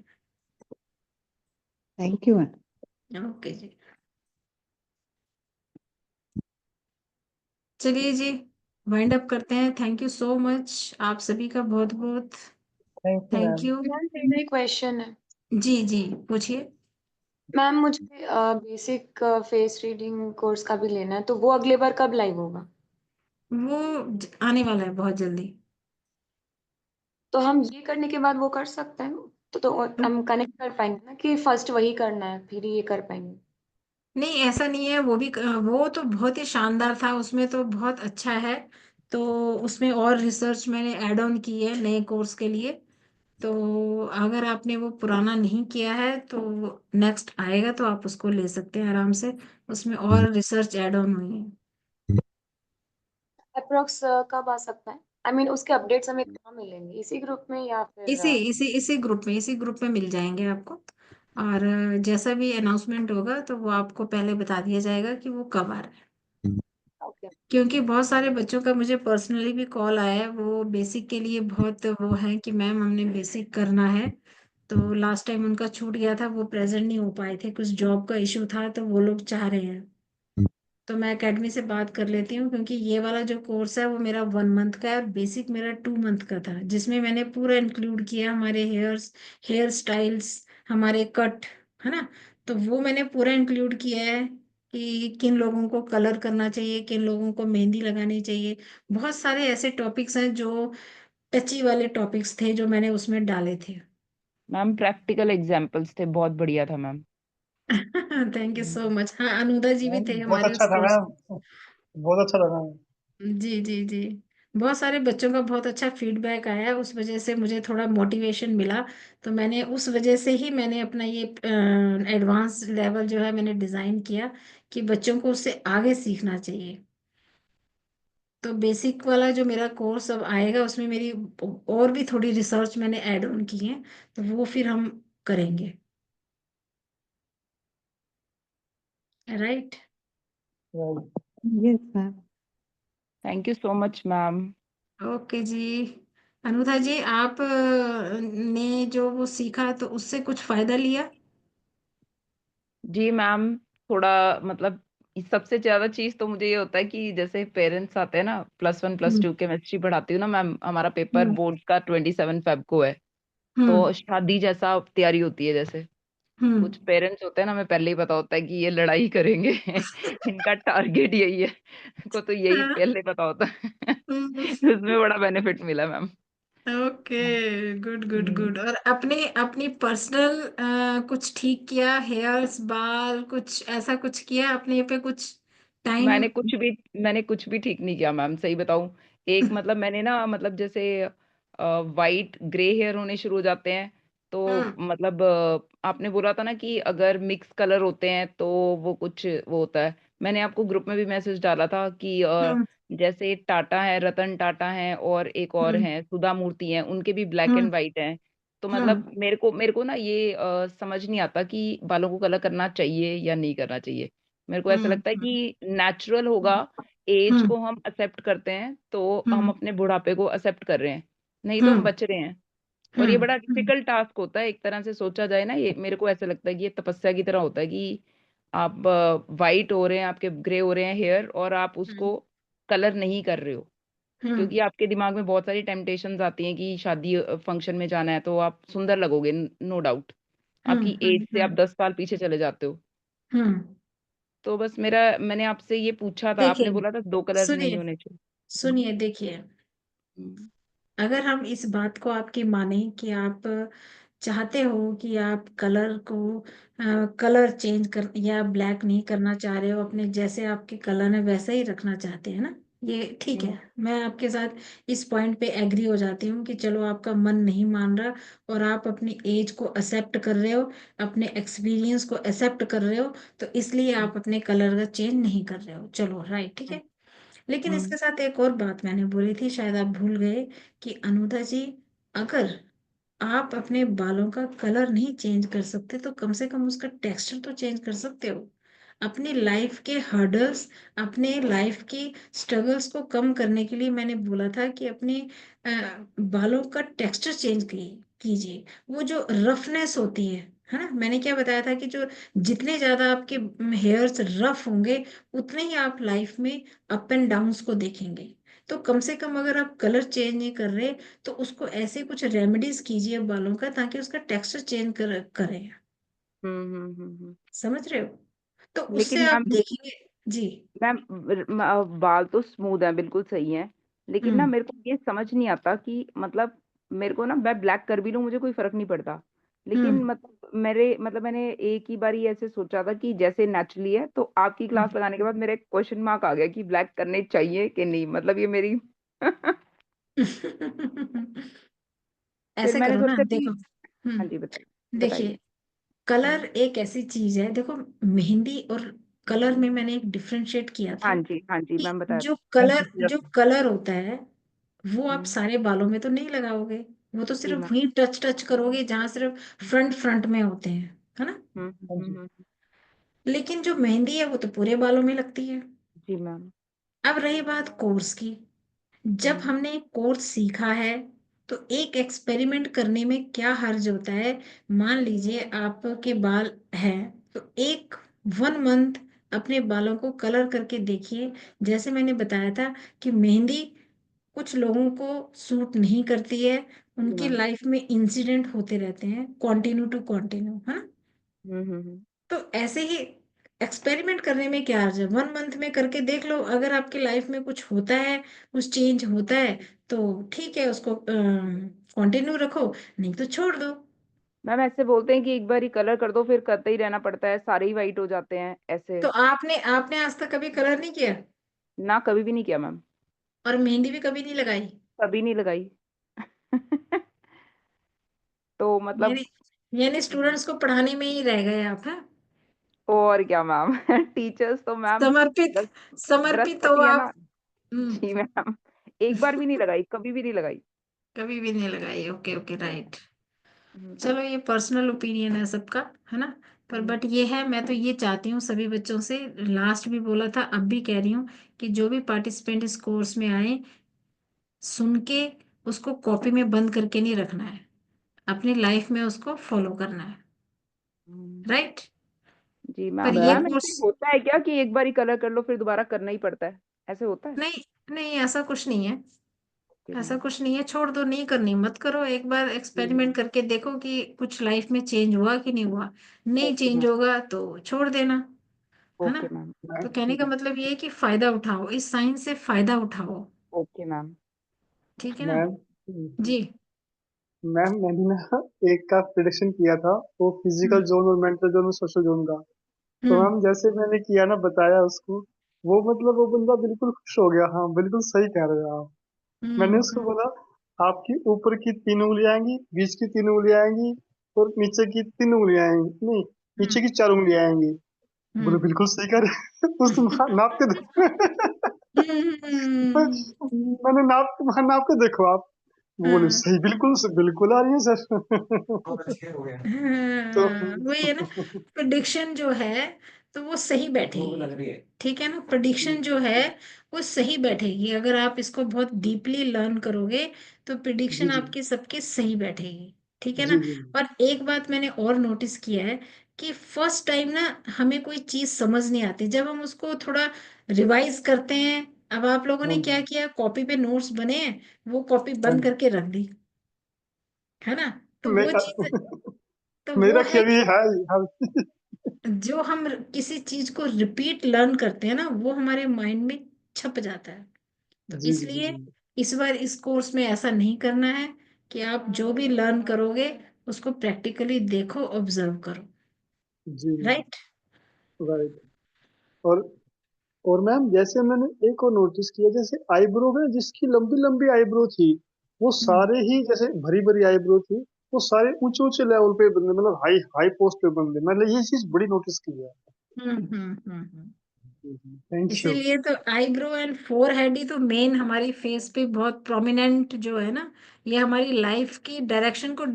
Thank you ma'am. ओके जी, चलिए जी, वाइंड अप करते हैं। थैंक यू सो मच, आप सभी का बहुत बहुत thank you thank ma'am. You. Ma'am मेरा एक क्वेश्चन है। जी जी, पूछिए। मैम मुझे बेसिक फेस रीडिंग कोर्स का भी लेना है, तो वो अगले बार कब लाइव होगा? वो आने वाला है बहुत जल्दी। तो हम ये करने के बाद वो कर सकते हैं? तो हम कनेक्ट कर पाएंगे ना कि फर्स्ट वही करना है फिर ही ये कर पाएंगे? नहीं, ऐसा नहीं है, वो भी वो तो बहुत ही शानदार था, उसमें तो बहुत अच्छा है। तो उसमें और रिसर्च मैंने ऐड ऑन की है नए कोर्स के लिए। तो अगर आपने वो पुराना नहीं किया है तो नेक्स्ट आएगा तो आप उसको ले सकते हैं आराम से, उसमें और रिसर्च ऐड ऑन हुई है। अप्रोक्स कब आ सकता है? आई मीन उसके अपडेट्स हमें कहाँ मिलेंगे, इसी ग्रुप में या फिर इसी ग्रुप में मिल जाएंगे आपको। और जैसा भी अनाउंसमेंट होगा तो वो आपको पहले बता दिया जाएगा कि वो कब आ रहा है। ओके। क्योंकि बहुत सारे बच्चों का मुझे पर्सनली भी कॉल आया है, वो बेसिक के लिए बहुत वो है कि मैम हमने बेसिक करना है। तो लास्ट टाइम उनका छूट गया था, वो प्रेजेंट नहीं हो पाए थे, कुछ जॉब का इशू था, तो वो लोग चाह रहे हैं। तो मैं एकेडमी से बात कर लेती हूँ, क्योंकि ये वाला जो कोर्स है वो मेरा 1 मंथ का है, और बेसिक मेरा 2 मंथ का था, जिसमें मैंने पूरा इंक्लूड किया हमारे हेयर स्टाइल्स, हमारे कट, है ना? तो वो मैंने पूरा इंक्लूड किया है कि किन लोगों को कलर करना चाहिए, किन लोगों को मेहंदी लगानी चाहिए। बहुत सारे ऐसे टॉपिक्स हैं जो टची वाले टॉपिक्स थे जो मैंने उसमें डाले थे। मैम प्रैक्टिकल एग्जाम्पल्स थे, बहुत बढ़िया था ma'am. Thank you so much. हाँ, अनुदा जी भी मैम थे बहुत हमारे अच्छा उस था कोर्स। मैम, बहुत अच्छा लगा मैम। जी जी जी, बहुत सारे बच्चों का बहुत अच्छा फीडबैक आया, उस वजह से मुझे थोड़ा मोटिवेशन मिला। तो मैंने उस वजह से ही मैंने अपना ये एडवांस लेवल जो है मैंने डिजाइन किया कि बच्चों को उससे आगे सीखना चाहिए। तो बेसिक वाला जो मेरा कोर्स अब आएगा उसमें मेरी और भी थोड़ी रिसर्च मैंने ऐड ऑन की है, तो वो फिर हम करेंगे। Right. Right. Yes ma'am. Thank you so much ma'am. Okay जी। अनुधा जी, आप ने जो वो सीखा तो उससे कुछ फायदा लिया? जी मैम, थोड़ा मतलब सबसे ज्यादा चीज तो मुझे ये होता है कि जैसे पेरेंट्स आते हैं ना, +1 +2 केमिस्ट्री पढ़ाती हूँ ना मैम, हमारा पेपर हम्म बोर्ड का 27 फेब को है। हम्म तो शादी जैसा तैयारी होती है, जैसे हम्म कुछ पेरेंट्स होते हैं ना, हमें पहले ही पता होता है कि ये लड़ाई करेंगे इनका टारगेट यही है, को तो यही हाँ, पहले पता होता है हम्म, उसमें बड़ा बेनिफिट मिला मैम। ओके, गुड गुड हम्म। गुड। और अपने अपनी पर्सनल कुछ ठीक किया, हेयर्स, बाल, कुछ ऐसा कुछ किया अपने पे कुछ टाइम? मैंने कुछ भी ठीक नहीं किया मैम, सही बताऊं। एक मतलब मैंने ना, मतलब जैसे वाइट ग्रे हेयर होने शुरू हो जाते हैं, तो हम्म मतलब आपने बोला था ना कि अगर मिक्स कलर होते हैं तो वो कुछ वो होता है। मैंने आपको ग्रुप में भी मैसेज डाला था कि हम्म जैसे टाटा है, रतन टाटा है, और एक और हम्म है सुधा मूर्ति है, उनके भी ब्लैक हम्म एंड वाइट हैं। तो हम्म मतलब मेरे को ना ये समझ नहीं आता कि बालों को कलर करना चाहिए या नहीं करना चाहिए। मेरे को ऐसा हम्म लगता है कि नेचुरल होगा, एज हम्म को हम एक्सेप्ट करते हैं तो हम हम्म अपने बुढ़ापे को एक्सेप्ट कर रहे हैं, नहीं तो हम हम्म बच रहे हैं। और ये हम्म बड़ा हम्म डिफिकल्ट टास्क होता है, एक तरह से सोचा जाए ना, ये मेरे को ऐसा लगता है कि ये तपस्या की तरह होता है कि आप वाइट हो रहे हैं, आपके ग्रे हो रहे हैं हेयर, और आप उसको कलर नहीं कर रहे हो। हम्म क्योंकि आपके दिमाग में बहुत सारी टेम्पटेशंस आती हैं कि शादी फंक्शन में जाना है तो आप सुंदर लगोगे, नो डाउट। हम्म आपकी एज हम्म से आप 10 साल पीछे चले जाते हो। हम्म। तो बस मैंने आपसे ये पूछा था, आपने देखिए, बोला था 2 कलर्स नहीं सुनिए होने चाहिए। हम्म। सुनिए, देखिए, हम्म। अगर हम इस बात को आपकी माने कि आप चाहते हो कि आप कलर को कलर चेंज कर या ब्लैक नहीं करना चाह रहे हो, अपने जैसे आपके कलर है वैसे ही रखना चाहते हैं ना, ये ठीक है। हम्म। मैं आपके साथ इस पॉइंट पे एग्री हो जाती हूँ कि चलो आपका मन नहीं मान रहा और आप अपनी एज को एक्सेप्ट कर रहे हो, अपने एक्सपीरियंस को एक्सेप्ट कर रहे हो, तो इसलिए आप अपने कलर का चेंज नहीं कर रहे हो। चलो राइट, ठीक है। लेकिन हम्म। इसके साथ एक और बात मैंने बोली थी, शायद आप भूल गए, कि अनुधा जी, अगर आप अपने बालों का कलर नहीं चेंज कर सकते तो कम से कम उसका टेक्सचर तो चेंज कर सकते हो। अपनी लाइफ के हर्डल्स, अपने लाइफ की स्ट्रगल्स को कम करने के लिए मैंने बोला था कि अपने बालों का टेक्सचर चेंज कीजिए। वो जो रफनेस होती है ना, मैंने क्या बताया था कि जो जितने ज्यादा आपके हेयर्स रफ होंगे उतने ही आप लाइफ में अप एंड डाउन्स को देखेंगे। तो कम से कम अगर आप कलर चेंज नहीं कर रहे तो उसको ऐसे कुछ रेमेडीज कीजिए बालों का, ताकि उसका टेक्सचर चेंज करें। समझ रहे हो? तो लेकिन उससे आप मैम, देखेंगे। जी। बाल तो स्मूथ है, बिल्कुल सही है। लेकिन ना हम्म मेरे को ये समझ नहीं आता कि मतलब मेरे को ना, मैं ब्लैक कर भी लूं मुझे कोई फर्क नहीं पड़ता। लेकिन हम्म मैंने एक ही बार ही ऐसे सोचा था कि जैसे नेचुरली है, तो आपकी क्लास लगाने के बाद मेरा एक क्वेश्चन मार्क आ गया कि ब्लैक करने चाहिए कि नहीं, मतलब ये मेरी फिर ऐसे मैंने करो ना, सोचा कि देखो। हाँ जी, बताइए। देखिए, बताइए। कलर हम्म। एक ऐसी चीज है, देखो, मेहंदी और कलर में मैंने एक डिफरेंशिएट किया था हाँ जी कि मैम, बताया जो था। कलर जो कलर होता है वो आप हम्म। सारे बालों में तो नहीं लगाओगे, वो तो जी सिर्फ मैम। वहीं टच टच करोगे जहां सिर्फ फ्रंट फ्रंट में होते हैं, है ना। हम्म। हाँ जी। लेकिन जो मेहंदी है वो तो पूरे बालों में लगती है। जी मैम। अब रही बात कोर्स की, जब हम्म। हमने कोर्स सीखा है तो एक एक्सपेरिमेंट करने में क्या हर्ज होता है। मान लीजिए आपके बाल हैं, तो एक 1 मंथ अपने बालों को कलर करके देखिए। जैसे मैंने बताया था कि मेहंदी कुछ लोगों को सूट नहीं करती है, जी उनकी मैम। लाइफ में इंसिडेंट होते रहते हैं कंटिन्यू टू कंटिन्यू, है ना। हम्म। तो ऐसे ही एक्सपेरिमेंट करने में क्या हर्ज है, 1 मंथ में करके देख लो, अगर आपकी लाइफ में कुछ होता है, कुछ चेंज होता है, तो ठीक है, उसको कंटिन्यू रखो, नहीं तो छोड़ दो। मैम ऐसे बोलते हैं कि एक बार ही कलर कर दो, फिर करते ही रहना पड़ता है, सारे ही वाइट हो जाते हैं ऐसे। तो आपने आपने आज तक कभी कलर नहीं किया? ना, कभी भी नहीं किया मैम। और मेहंदी भी कभी नहीं लगाई? कभी नहीं लगाई। तो मतलब यानी स्टूडेंट्स को पढ़ाने में ही रह गए आप, हैं? और क्या मैम। टीचर्स तो मैम समर्पित समर्पित हो बृहस्पति है आप। ना। जी मैम, एक बार भी नहीं लगाई, कभी भी नहीं लगाई। कभी भी नहीं लगाई, ओके ओके, राइट। मैम। चलो ये पर्सनल ओपिनियन है सबका, है ना? पर बट ये है, मैं तो ये चाहती हूँ सभी बच्चों से, लास्ट भी बोला था अब भी कह रही हूँ, कि जो भी पार्टिसिपेंट इस कोर्स में आए, सुन के उसको कॉपी में बंद करके नहीं रखना है, अपनी लाइफ में उसको फॉलो करना है, राइट? जी पर मैम, ये मैम कोर्स, ऐसे होता है क्या कि एक बार ही कलर कर लो फिर दोबारा करना ही पड़ता है? ऐसे होता है? नहीं नहीं, ऐसा कुछ नहीं है, ओके ऐसा मैम। कुछ नहीं है, छोड़ दो, नहीं करनी मत करो, एक बार एक्सपेरिमेंट करके देखो कि कुछ लाइफ में चेंज हुआ कि नहीं हुआ। नहीं ओके चेंज मैम। होगा तो छोड़ देना, है ना? Okay ma'am. तो कहने का मतलब ये है कि फायदा उठाओ, इस साइंस से फायदा उठाओ, ओके मैम। ठीक है ना? मैम जी। मैम मैंने ना एक का प्रिडिक्शन किया था, वो फिजिकल हम्म जोन और मेंटल जोन और सोशल जोन का। तो हम्म मैम जैसे मैंने किया ना, बताया उसको, वो मतलब वो बंदा बिल्कुल खुश हो गया। हाँ बिल्कुल सही कह रहे हो आप। मैंने उसको हम्म बोला आपकी ऊपर की 3 उंगलियां आएंगी, बीच की 3 उंगलियां आएंगी, और नीचे की 3 उंगलियां आएंगी, नहीं हम्म नीचे की 4 उंगलियां आएंगी। बोले हम्म बिल्कुल सही कह रहे हो। उस नाप के हम्म मैंने नाप के देखो आप। बोले हाँ सही, बिल्कुल बिल्कुल आ रही है सर। तो हाँ, वही है ना, प्रिडिक्शन जो है तो वो सही बैठेगी, ठीक है ना? प्रिडिक्शन जो है वो सही बैठेगी, अगर आप इसको बहुत डीपली लर्न करोगे तो जी प्रिडिक्शन जी आपकी सबकी सही बैठेगी, ठीक है जी ना? जी और एक बात मैंने और नोटिस किया है कि फर्स्ट टाइम ना हमें कोई चीज समझ नहीं आती, जब हम उसको थोड़ा रिवाइज करते हैं। अब आप लोगों हाँ ने क्या जी किया, कॉपी पे नोट्स बने हैं, वो कॉपी हाँ बंद जी। करके रख दी, है ना? तो वो मेरा चीज, तो वो मेरा है कभी कि है ही, हाँ। जो हम किसी चीज को रिपीट लर्न करते हैं ना, वो हमारे माइंड में छप जाता है। तो जी जी इसलिए जी इस बार इस कोर्स में ऐसा नहीं करना है, कि आप जो भी लर्न करोगे उसको प्रैक्टिकली देखो, ऑब्जर्व करो, जी राइट? राइट। और और मैम जैसे मैंने एक और नोटिस किया, जैसे आईब्रो में जिसकी लंबी लंबी आईब्रो थी, वो हम्म सारे ही जैसे भरी भरी आईब्रो थी, वो सारे ऊंचे ऊंचे लेवल पे बंदे, मतलब हाई हाई पोस्ट पे बंदे। मैंने ये चीज बड़ी नोटिस की है। Thank you. इसीलिए तो आईब्रो एंड फोरहेड ही तो मेन हमारी फेस पे बहुत प्रोमिनेंट जो है ना, ये हमारी लाइफ की डायरेक्शन को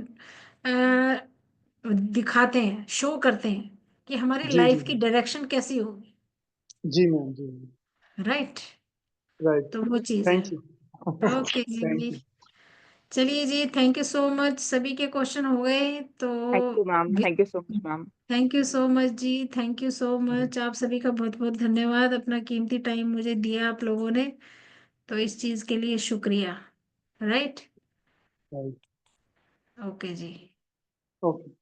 दिखाते हैं, शो करते हैं कि हमारी जी जी लाइफ की डायरेक्शन कैसी होगी, जी मैम जी। राइट? राइट। तो वो चीज है। Thank you. ओके थैंक जी, यू। चलिए जी, थैंक यू सो मच, सभी के क्वेश्चन हो गए तो। Thank you ma'am, thank you so much ma'am. Thank you so much जी, थैंक यू सो मच, आप सभी का बहुत बहुत धन्यवाद, अपना कीमती टाइम मुझे दिया आप लोगों ने, तो इस चीज के लिए शुक्रिया, राइट? राइट। ओके जी। ओके।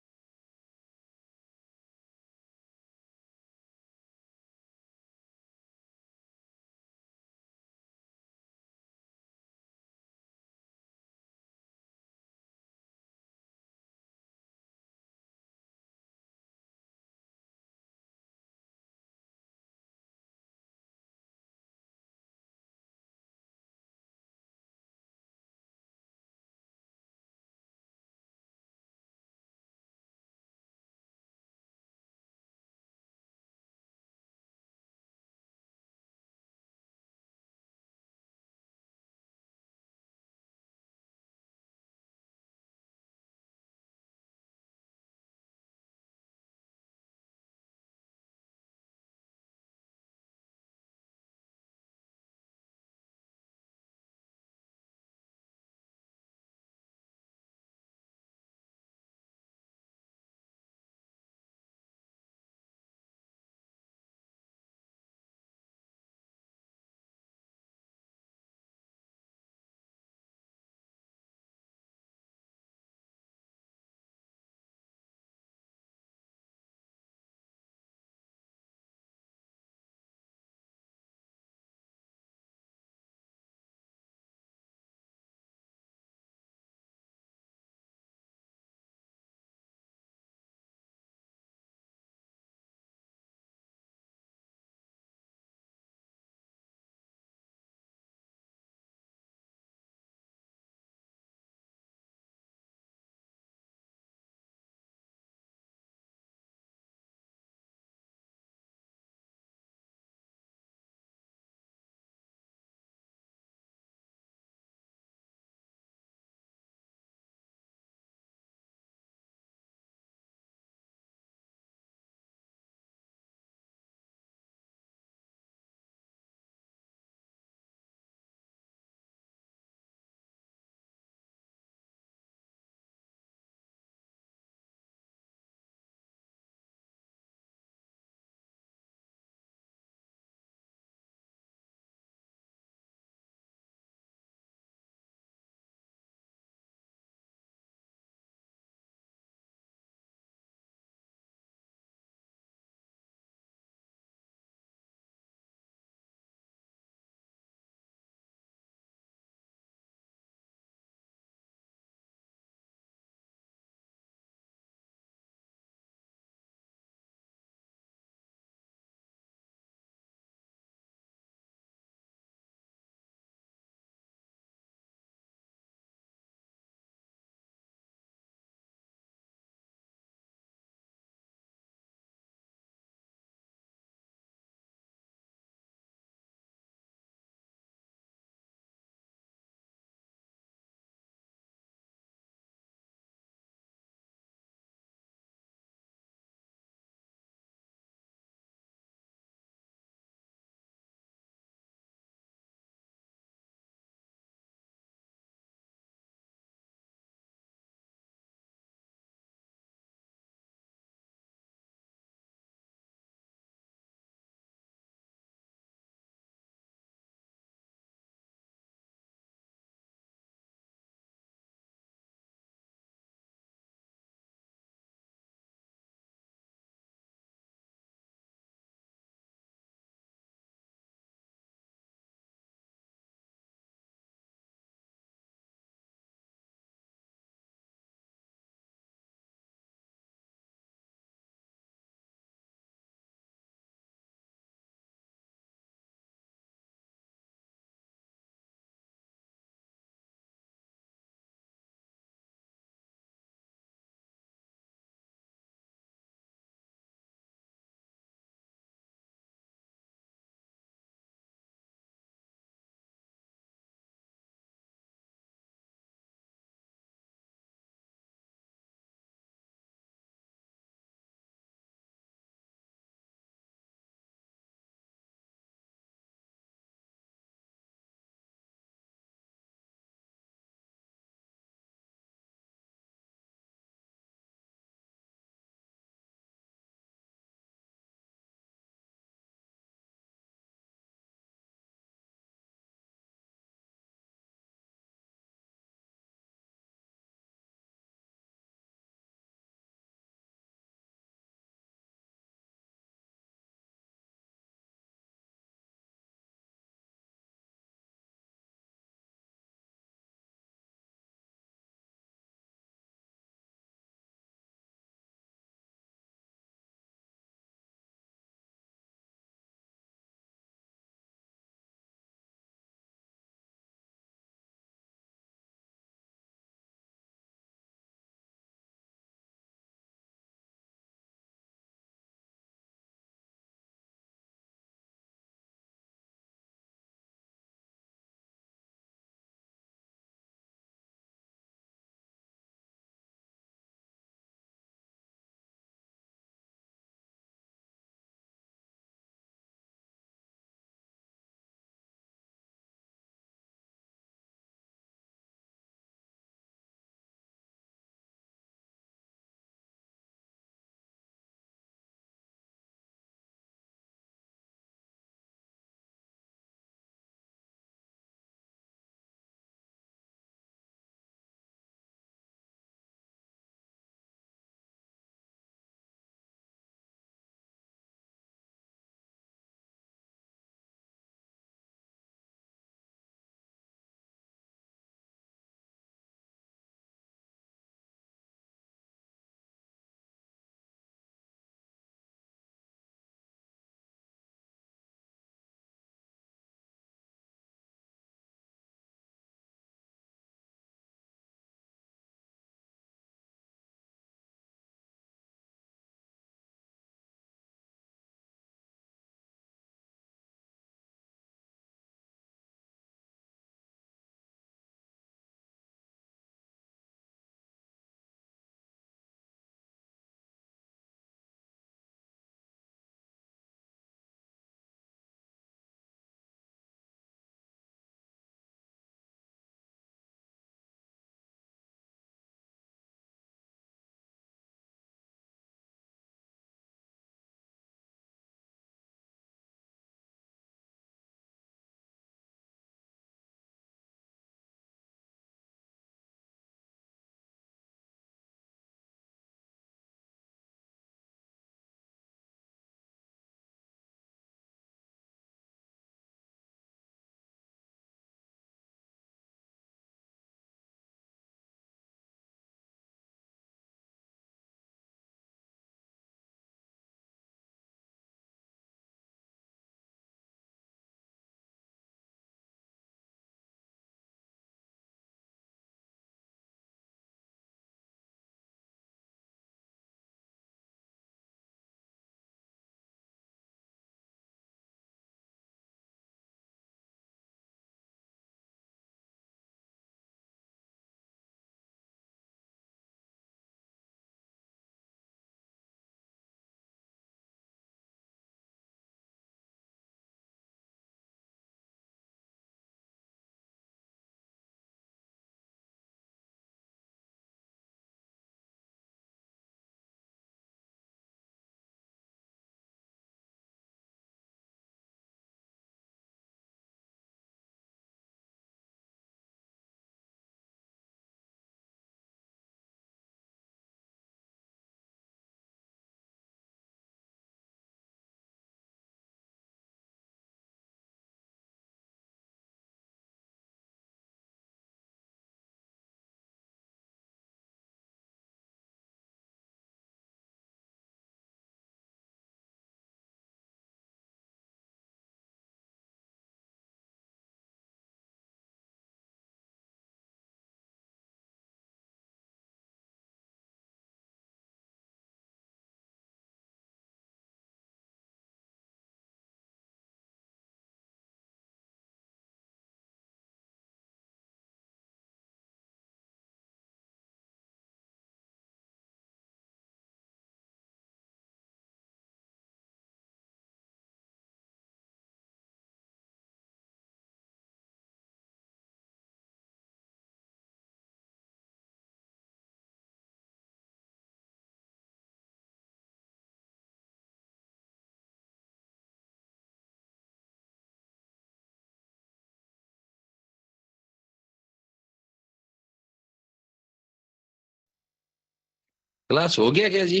क्लास हो गया क्या जी?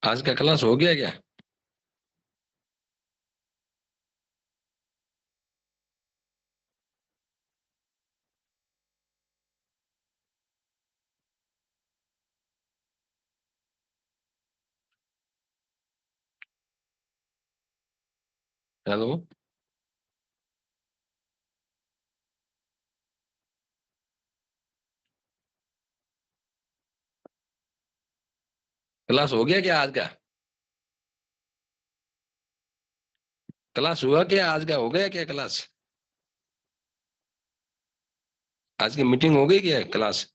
आज का क्लास हो गया क्या? हेलो। क्लास हो गया क्या आज का? क्लास हुआ क्या? आज का हो गया क्या क्लास? आज की मीटिंग हो गई क्या क्लास?